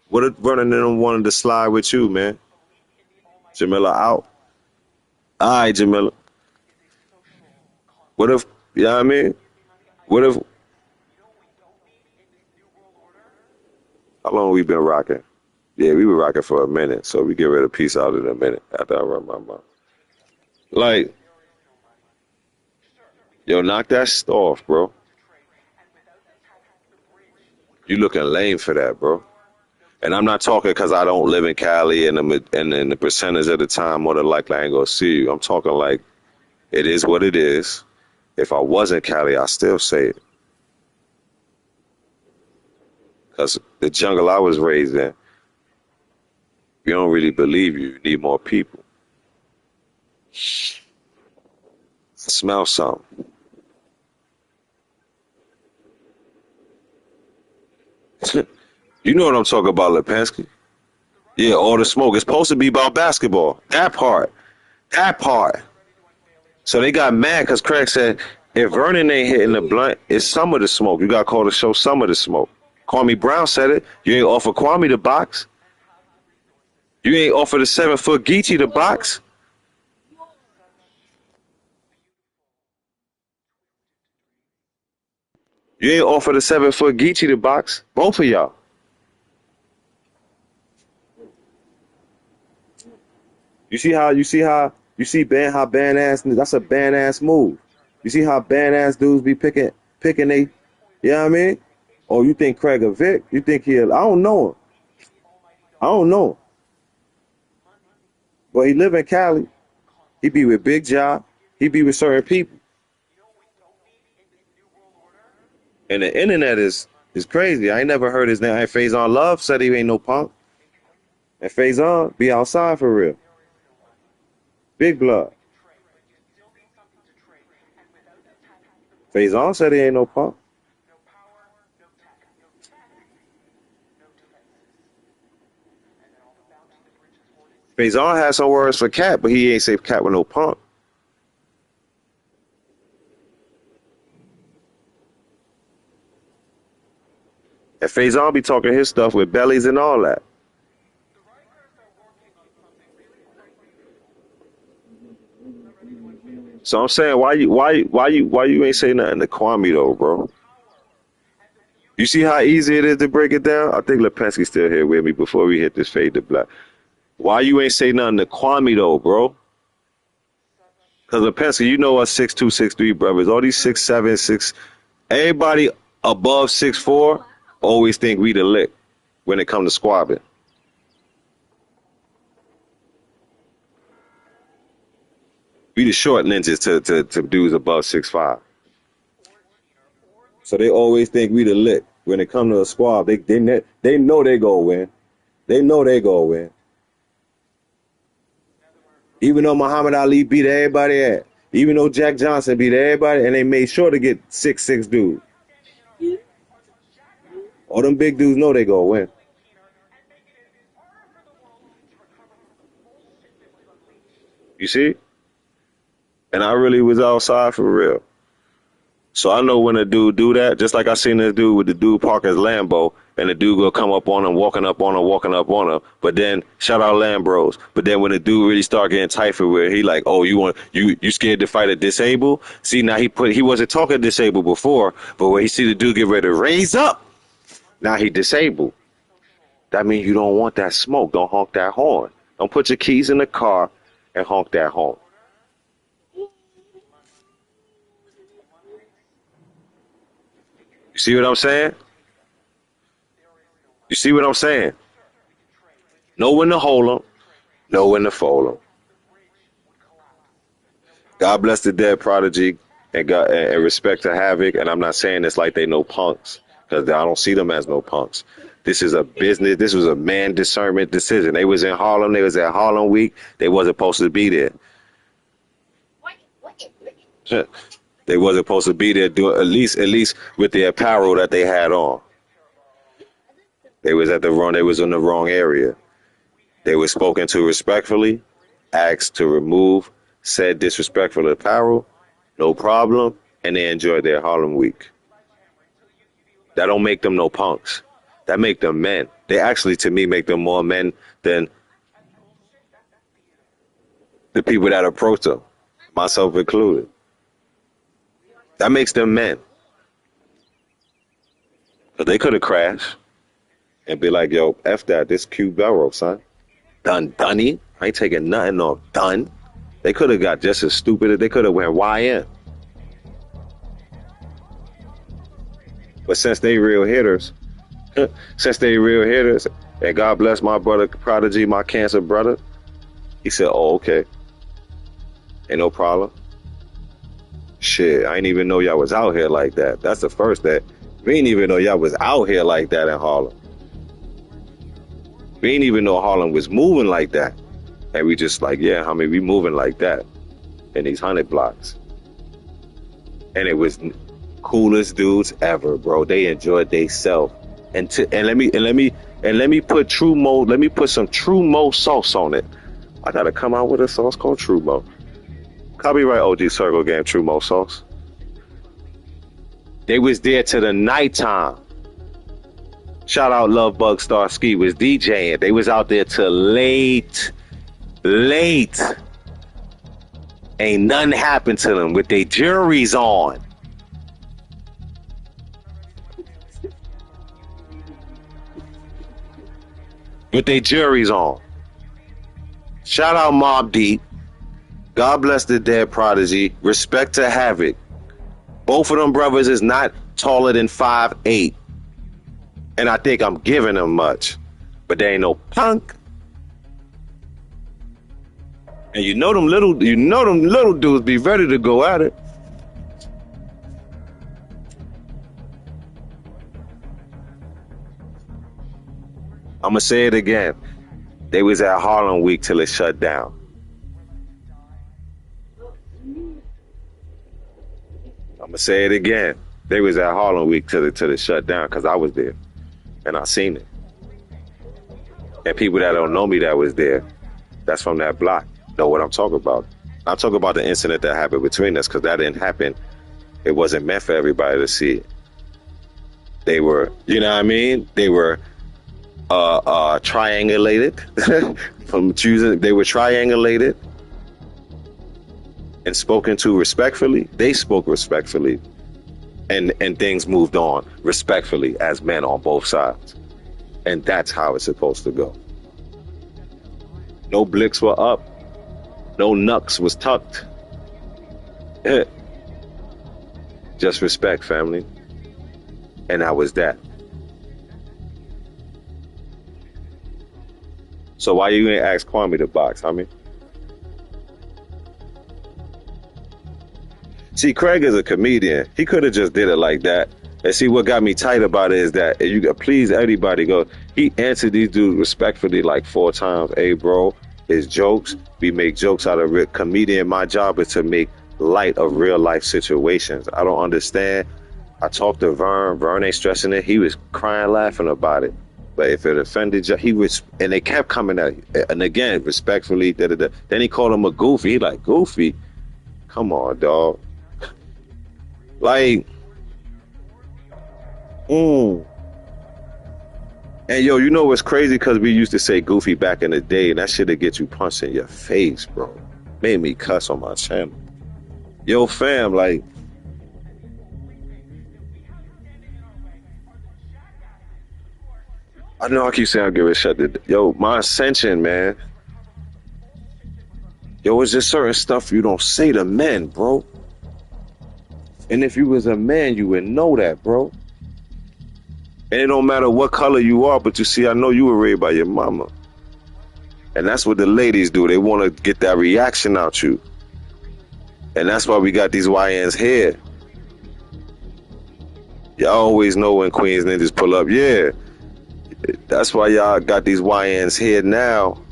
What if Vernon and them wanted to slide with you, man? Jamila out. All right, Jamila. What if, you know what I mean? What if, how long we been rocking? Yeah, we were rocking for a minute, so we get rid of peace out in a minute after I run my mouth. Like, yo, knock that off, bro. You looking lame for that, bro. And I'm not talking because I don't live in Cali and the percentage of the time more than likely I ain't gonna see you. I'm talking like it is what it is. If I wasn't Cali, I still say it. Because the jungle I was raised in, you don't really believe you. You need more people. Smell something. You know what I'm talking about, Lipinski. Yeah, all the smoke. It's supposed to be about basketball. That part. That part. So they got mad because Craig said, if Vernon ain't hitting the blunt, it's some of the smoke. You got called to show some of the smoke. Kwame Brown said it. You ain't offer Kwame the box. You ain't offer the 7-foot Geechee the box. You ain't offer the 7-foot Geechee the box. Both of y'all. You see how band ass, that's a band ass move. You see how band ass dudes be picking they, you know what I mean? Or you think Craig a Vic? You think I don't know him. I don't know him. But he live in Cali. He be with Big Job. He be with certain people. And the internet is crazy. I ain't never heard his name. Faison Love said he ain't no punk. And Faison be outside for real. Big blood. Faison said he ain't no punk. Faison had some words for Cat, but he ain't say Cat with no punk. And Faison be talking his stuff with bellies and all that. So I'm saying, why you ain't say nothing to Kwame though, bro? You see how easy it is to break it down? I think Lipinski's still here with me before we hit this fade to black. Why you ain't say nothing to Kwame though, bro? Because Lipinski, you know us 6'2", 6'3" brothers. All these 6'7", 6, everybody above 6'4" always think we the lick when it comes to squabbing. We the short ninjas to dudes above 6'5". So they always think we the lick when it comes to a squab. They know they go win. They know they go win. Even though Muhammad Ali beat everybody at, even though Jack Johnson beat everybody, and they made sure to get 6'6" dudes. All them big dudes know they go win. You see? And I really was outside for real. So I know when a dude do that, just like I seen this dude with the dude park his Lambo, and the dude go come up on him, walking up on him. But then shout out Lambros. But then when the dude really start getting tight for where he like, oh, you scared to fight a disabled? See, now he wasn't talking disabled before, but when he see the dude get ready to raise up, now he disabled. That means you don't want that smoke. Don't honk that horn. Don't put your keys in the car and honk that horn. You see what I'm saying? You see what I'm saying? Know when to hold them, know when to fold them. God bless the dead prodigy and respect to Havoc. And I'm not saying this like they no punks, because I don't see them as no punks. This is a business. This was a man discernment decision. They was in Harlem. They was at Harlem Week. They wasn't supposed to be there. They wasn't supposed to be there. Doing at least with the apparel that they had on. They was They was in the wrong area. They were spoken to respectfully, asked to remove said disrespectful apparel, no problem, and they enjoyed their Harlem Week. That don't make them no punks. That make them men. They actually, to me, make them more men than the people that approach them, myself included. That makes them men. But they could have crashed and be like, yo, F that, this Q Barrow, son. Done, dunny. I ain't taking nothing off, done. They could have got just as stupid as they could have went YN. But since they real hitters, and God bless my brother Prodigy, my cancer brother, he said, oh, okay. Ain't no problem. Shit, I didn't even know y'all was out here like that. That's the first that. We didn't even know y'all was out here like that in Harlem. We didn't even know Harlem was moving like that. And we just like, yeah, I mean, we moving like that in these 100 blocks. And it was coolest dudes ever, bro. They enjoyed theyself. And let me put True Mo, let me put some True Mo sauce on it. I gotta come out with a sauce called True Mo. Copyright OG Circle Game True Mo sauce. They was there to the nighttime. Shout out Love Bug Star Ski was DJing. They was out there till late. Ain't nothing happened to them with their juries on. With their juries on. Shout out Mobb Deep. God bless the dead prodigy. Respect to Havoc. Both of them brothers is not taller than 5'8". And I think I'm giving them much. But they ain't no punk. And you know them little dudes be ready to go at it. I'ma say it again. They was at Harlem Week till it shut down. I'ma say it again. They was at Harlem Week till it shut down, because I was there. And I seen it. And people that don't know me that was there, that's from that block, know what I'm talking about. I'm talking about the incident that happened between us, because that didn't happen. It wasn't meant for everybody to see it. They were, you know what I mean? They were triangulated from choosing. They were triangulated and spoken to respectfully. They spoke respectfully, and things moved on respectfully as men on both sides. And that's how it's supposed to go. No blicks were up. No knucks was tucked. Just respect, family. And that was that. So why you ain't ask Kwame to box, homie? See, Craig is a comedian. He could have just did it like that. And see, what got me tight about it is that you got please everybody go. He answered these dudes respectfully like 4 times. Hey, bro, it's jokes. We make jokes out of it. Comedian, my job is to make light of real life situations. I don't understand. I talked to Vern. Vern ain't stressing it. He was crying, laughing about it. But if it offended you, he was, and they kept coming at you. And again, respectfully, Then he called him a goofy. He like, goofy? Come on, dog. Like, And yo, you know what's crazy? Because we used to say goofy back in the day, and that shit'd get you punched in your face, bro. Made me cuss on my channel. Yo, fam, like, I know I keep saying I'll give it a shot. Yo, my ascension, man. Yo, it's just certain stuff you don't say to men, bro. And if you was a man, you would know that, bro. And it don't matter what color you are, but you see, I know you were raised by your mama. And that's what the ladies do. They want to get that reaction out you. And that's why we got these YNs here. Y'all always know when Queens Ninjas pull up. Yeah. That's why y'all got these YNs here now,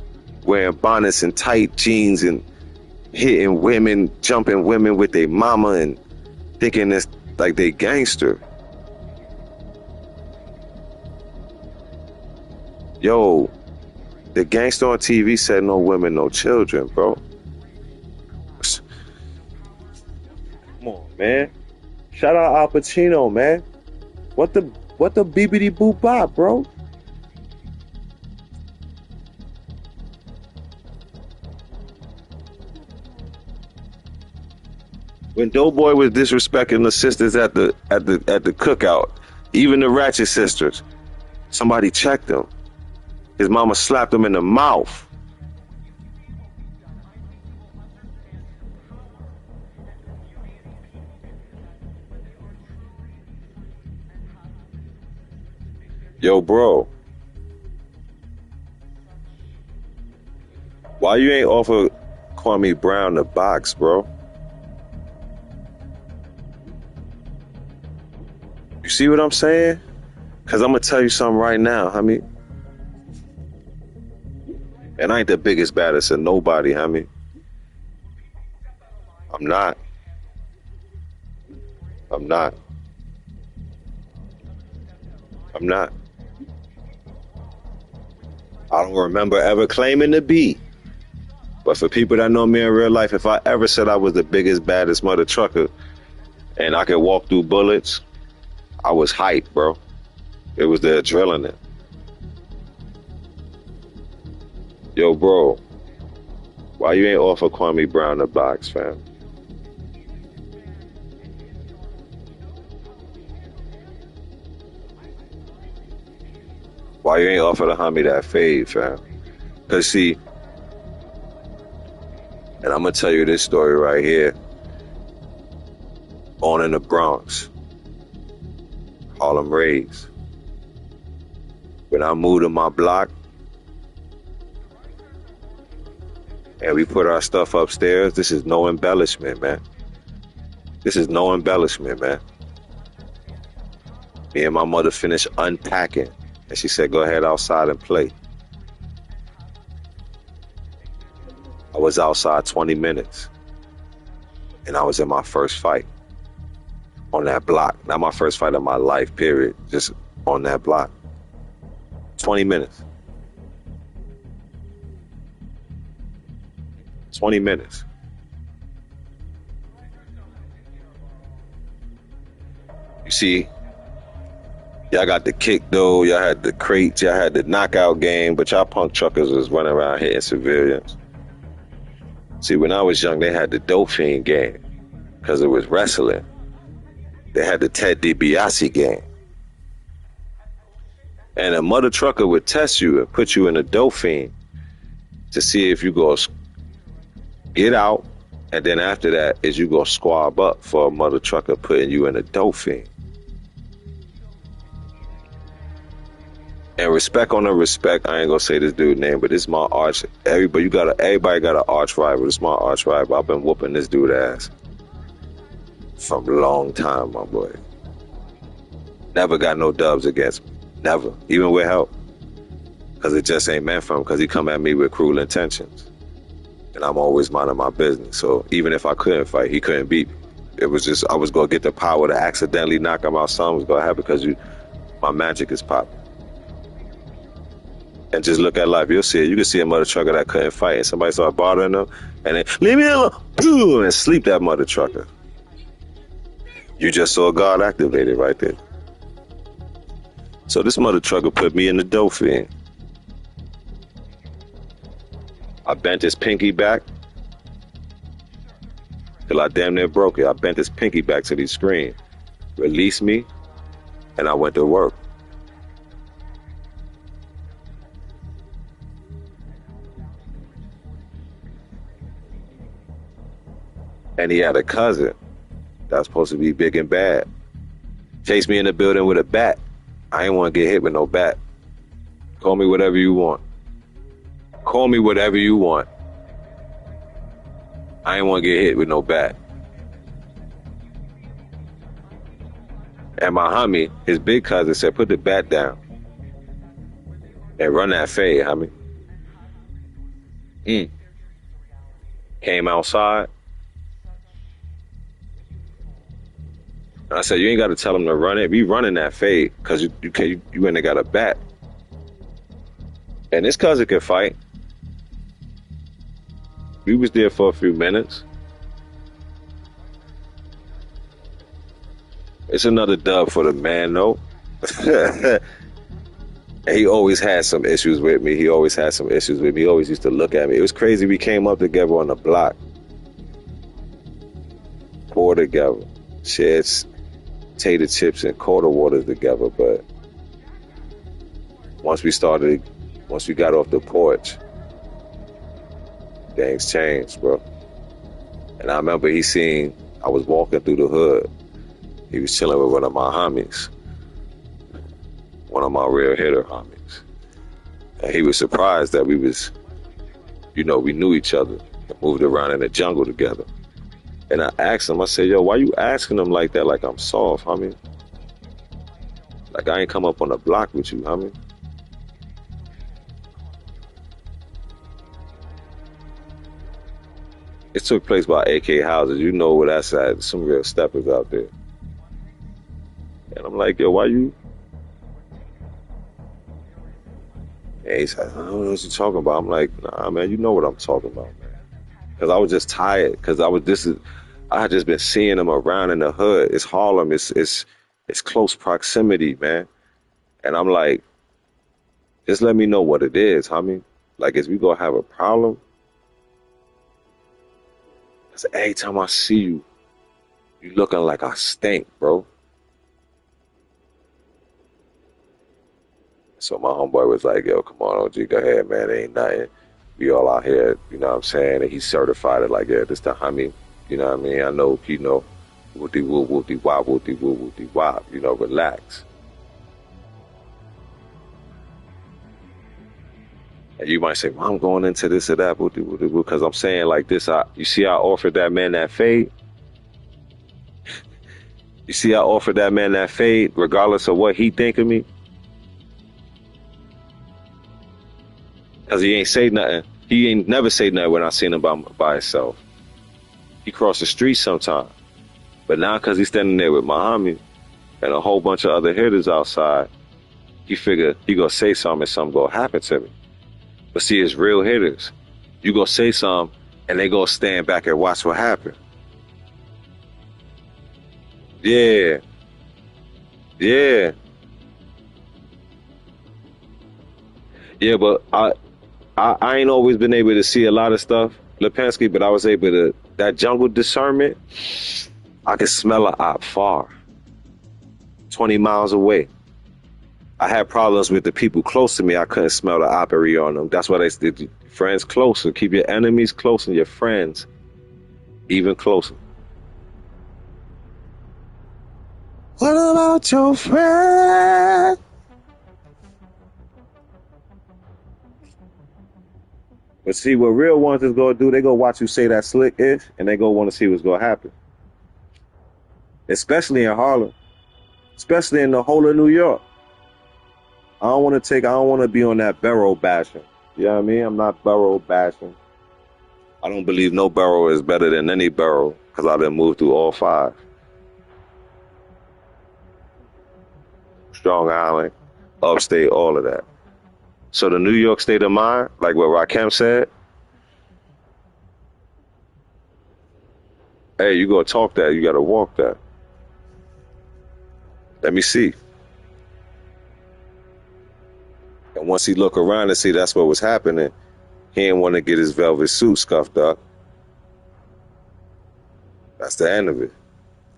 wearing bonnets and tight jeans and hitting women, jumping women with their mama and thinking it's like they gangster. Yo, the gangster on TV said no women, no children, bro. Come on, man. Shout out Al Pacino, man. What the beepity boop bop, bro? When Doughboy was disrespecting the sisters at the cookout, even the Ratchet sisters, somebody checked him. His mama slapped him in the mouth. Yo, bro. Why you ain't offer Kwame Brown the box, bro? You see what I'm saying? Because I'm going to tell you something right now, homie. And I ain't the biggest, baddest of nobody, homie. I'm not. I'm not. I'm not. I don't remember ever claiming to be. But for people that know me in real life, if I ever said I was the biggest, baddest mother trucker and I could walk through bullets, I was hyped, bro. It was the adrenaline. Yo, bro, why you ain't offer Kwame Brown the box, fam? Why you ain't offer the homie that fade, fam? Because see, and I'm going to tell you this story right here. On in the Bronx, Harlem raised. When I moved to my block and we put our stuff upstairs, this is no embellishment, man. This is no embellishment, man. Me and my mother finished unpacking and she said, go ahead outside and play. I was outside 20 minutes and I was in my first fight on that block. Not my first fight of my life, period. Just on that block. 20 minutes. 20 minutes. You see, y'all got the kick though, y'all had the crates, y'all had the knockout game, but y'all punk truckers was running around hitting civilians. See, when I was young, they had the Dauphine game because it was wrestling. They had the Ted DiBiase game. And a mother trucker would test you and put you in a Dauphine to see if you go get out, and then after that is you go squab up for a mother trucker putting you in a Dauphine. And respect on the respect, I ain't gonna say this dude's name, but this is my arch. Everybody got an arch rival. This is my arch rival. I've been whooping this dude ass from a long time, my boy. Never got no dubs against me. Never. Even with help. Because it just ain't meant for him, because he come at me with cruel intentions. And I'm always minding my business. So even if I couldn't fight, he couldn't beat me. It was just, I was going to get the power to accidentally knock him out. Something was going to happen because my magic is popping. And just look at life. You'll see it. You can see a mother trucker that couldn't fight and somebody started bothering them and then, leave me alone, boom, and sleep that mother trucker. You just saw God activated right there. So this mother trucker put me in the Dauphine. I bent his pinky back till I damn near broke it. I bent his pinky back to the screen, released me, and I went to work. And he had a cousin that was supposed to be big and bad. Chased me in the building with a bat. I ain't want to get hit with no bat. Call me whatever you want. Call me whatever you want. I ain't want to get hit with no bat. And my homie, his big cousin, said, put the bat down and run that fade, homie. Came outside. And I said, you ain't got to tell him to run it. We running that fade because you ain't got a bat. And this cousin can fight. We was there for a few minutes. It's another dub for the man, though. And he always had some issues with me. He always used to look at me. It was crazy. We came up together on the block. Pour together. Shared tater chips and quarter waters together. But once we got off the porch, things changed, bro. And I remember I was walking through the hood. He was chilling with one of my homies. One of my real hitter homies. And he was surprised that we knew each other and moved around in the jungle together. And I asked him, I said, yo, why you asking him like that, like I'm soft, homie? Like I ain't come up on the block with you, homie. It took place by AK houses. You know where that's at. Some real steppers out there. And I'm like, yo, why you? And he said, I don't know what you're talking about. I'm like, nah, man, you know what I'm talking about, man. Because I was just tired. Because I had just been seeing him around in the hood. It's Harlem. It's close proximity, man. And I'm like, just let me know what it is, homie. Like, is we gonna have a problem? I said, every time I see you, you looking like I stink, bro. So my homeboy was like, yo, come on, OG, go ahead, man. It ain't nothing. We all out here, you know what I'm saying? And he certified it like, yeah, this the homie. You know what I mean? I know, whoopty whoop, whoopty wop, whoopty whoop, whoopty wop. Relax. And you might say, well, I'm going into this or that, whoopty whoopty whoop, because I'm saying like this. You see I offered that man that fade? You see I offered that man that fade regardless of what he think of me? Because he ain't say nothing. He ain't never say nothing when I seen him by himself. He crossed the street sometime. But now because he's standing there with my homie and a whole bunch of other hitters outside, he figured he gonna say something and something gonna happen to me. But see, it's real hitters. You gonna say something and they gonna stand back and watch what happen. Yeah. Yeah. Yeah, but I ain't always been able to see a lot of stuff, Lipinski, but I was able to, that jungle discernment, I could smell an op far, 20 miles away. I had problems with the people close to me. I couldn't smell the opery on them. That's why they said, friends closer. Keep your enemies close and your friends even closer. What about your friend? But see, what real ones is going to do, they go watch you say that slick ish, and they go want to see what's going to happen. Especially in Harlem. Especially in the whole of New York. I don't want to be on that borough bashing. You know what I mean? I'm not borough bashing. I don't believe no borough is better than any borough, because I done moved through all 5. Strong Island, upstate, all of that. So the New York state of mind, like what Rakim said, hey, you gonna talk that, you gotta walk that. Let me see. And once he look around and see that's what was happening, he didn't want to get his velvet suit scuffed up. That's the end of it.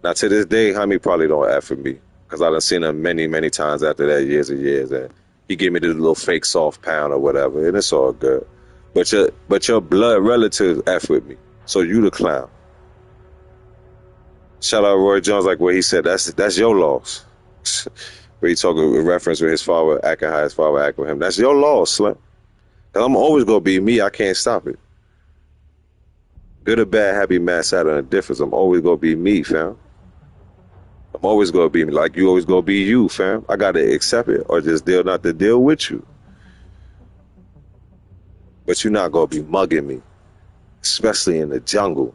Now to this day, homie probably don't F for me, because I done seen him many, many times after that, years and years, and he gave me the little fake soft pound or whatever, and it's all good. But your blood relatives F with me, so you the clown. Shout out Roy Jones, like what he said, that's your loss. Where he talking with reference with his father acting how his father act with him. That's your loss, Slim. Cause I'm always gonna be me. I can't stop it. Good or bad, happy, mad, sad, or indifference. I'm always gonna be me, fam. I'm always gonna be me. Like you always gonna be you, fam. I gotta accept it or just deal not to deal with you. But you're not gonna be mugging me, especially in the jungle.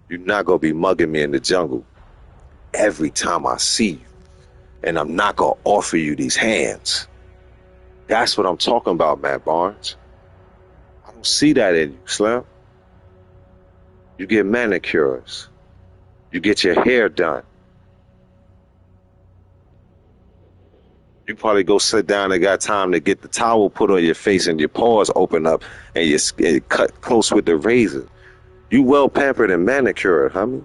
You're not gonna be mugging me in the jungle every time I see you. And I'm not gonna offer you these hands. That's what I'm talking about, Matt Barnes. I don't see that in you, Slim. You get manicures. You get your hair done. You probably go sit down and got time to get the towel put on your face and your paws open up and you cut close with the razor. You well pampered and manicured, homie.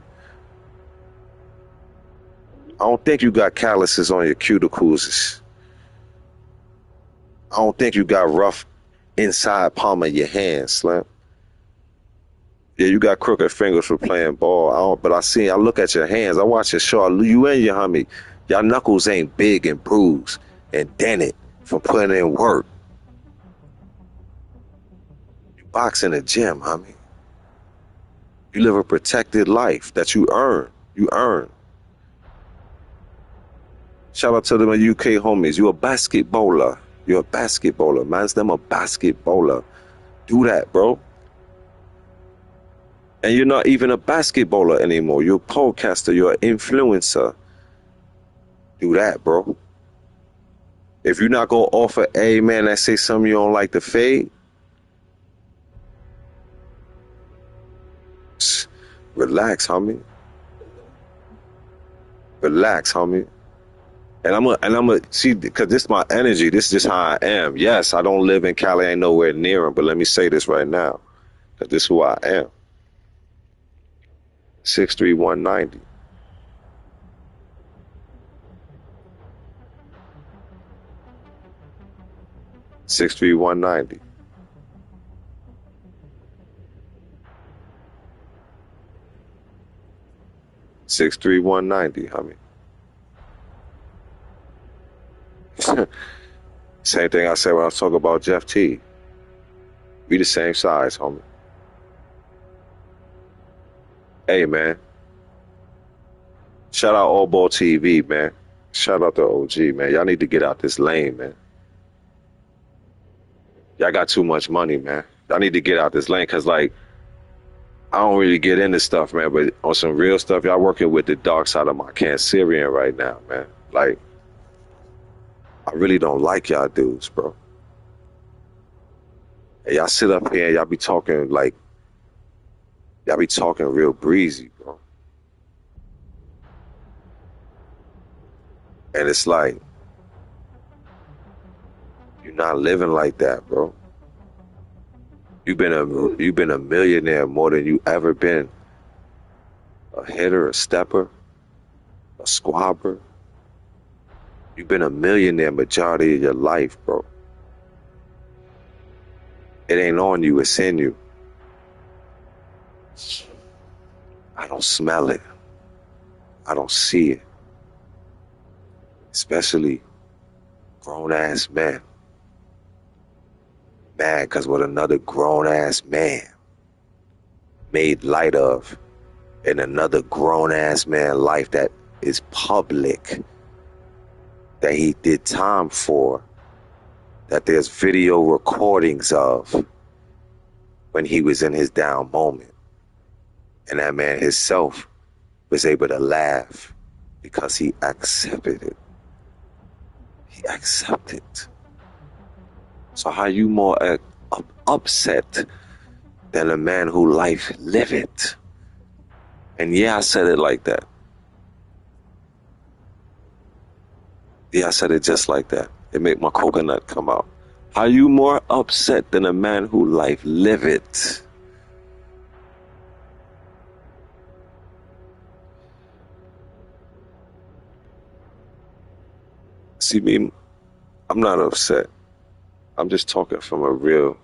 I don't think you got calluses on your cuticles. I don't think you got rough inside palm of your hand, Slim. Yeah, you got crooked fingers for playing ball. But I look at your hands. I watch your show. You and your homie, y'all knuckles ain't big and bruised and dented from putting in work. You box in the gym, homie. You live a protected life that you earn. You earn. Shout out to my UK homies. You a basketballer. You're a basketballer. Man's them a basketballer. Do that, bro. And you're not even a basketballer anymore. You're a podcaster. You're an influencer. Do that, bro. If you're not going to offer a man that say something you don't like to fade, relax, homie. Relax, homie. And I'm gonna see, because this is my energy. This is just how I am. Yes, I don't live in Cali. I ain't nowhere near him. But let me say this right now, because this is who I am. 63190. $63190. $63190, homie. Same thing I said when I was talking about Jeff T. We the same size, homie. Hey, man. Shout out All Ball TV, man. Shout out to OG, man. Y'all need to get out this lane, man. Y'all got too much money, man. Y'all need to get out this lane, because, like, I don't really get into stuff, man, but on some real stuff, y'all working with the dark side of my Cancerian right now, man. Like, I really don't like y'all dudes, bro. And y'all sit up here and y'all be talking real breezy, bro. And it's like, you're not living like that, bro. You've been a millionaire more than you ever been a hitter, a stepper, a squabber. You've been a millionaire majority of your life, bro. It ain't on you, it's in you. I don't smell it. I don't see it. Especially grown-ass men. Mad because what another grown-ass man made light of in another grown-ass man life that is public, that he did time for, that there's video recordings of when he was in his down moment. And that man himself was able to laugh because he accepted it. He accepted. So how you more upset than a man who life live it? And yeah, I said it like that. Yeah, I said it just like that. It made my coconut come out. How you more upset than a man who life live it? See me, I'm not upset. I'm just talking from a real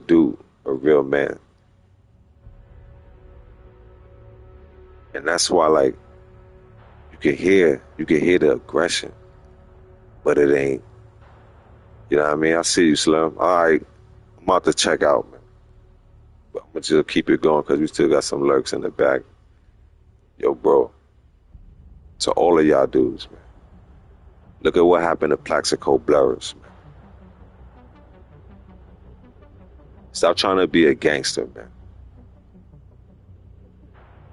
dude, a real man. And that's why, like, you can hear the aggression, but it ain't. You know what I mean? I see you, Slim. All right, I'm about to check out, man. But I'm gonna just keep it going because we still got some lurks in the back. Yo, bro. To all of y'all dudes, man. Look at what happened to Plaxico Blurrers, man. Stop trying to be a gangster, man.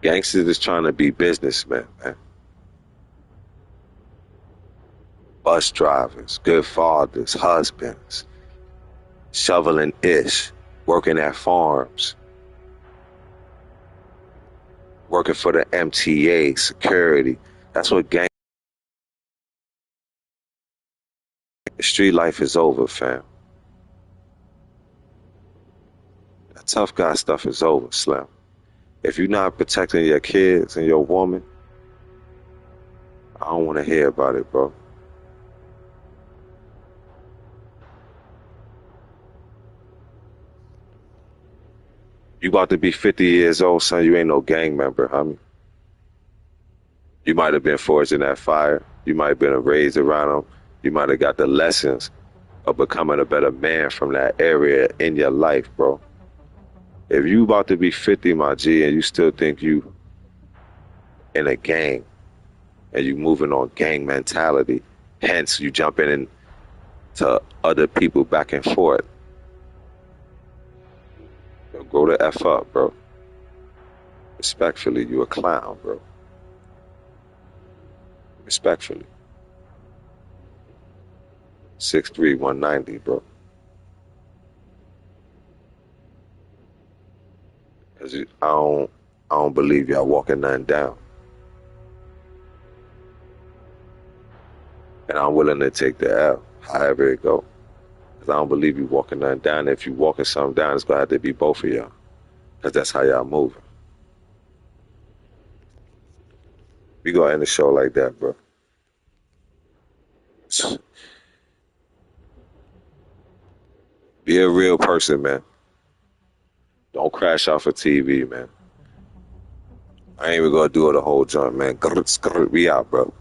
Gangsters is trying to be businessmen, man. Bus drivers, good fathers, husbands, shoveling ish, working at farms, working for the MTA, security. That's what gang. Street life is over, fam. That tough guy stuff is over, Slim. If you're not protecting your kids and your woman, I don't want to hear about it, bro. You about to be 50 years old, son. You ain't no gang member, homie. You might have been forged in that fire. You might have been raised around them. You might have got the lessons of becoming a better man from that area in your life, bro. If you about to be 50, my G, and you still think you in a gang and you moving on gang mentality, hence you jumping into other people back and forth, yo, grow the F up, bro. Respectfully, you a clown, bro. Respectfully. 6'3", 190, bro. Cause I don't believe y'all walking nothing down. And I'm willing to take the L, however it go. Cause I don't believe you walking nothing down. If you walking something down, it's gonna have to be both of y'all. Cause that's how y'all moving. We gonna end the show like that, bro. Be a real person, man. Don't crash off a TV, man. I ain't even gonna do it the whole joint, man. We out, bro.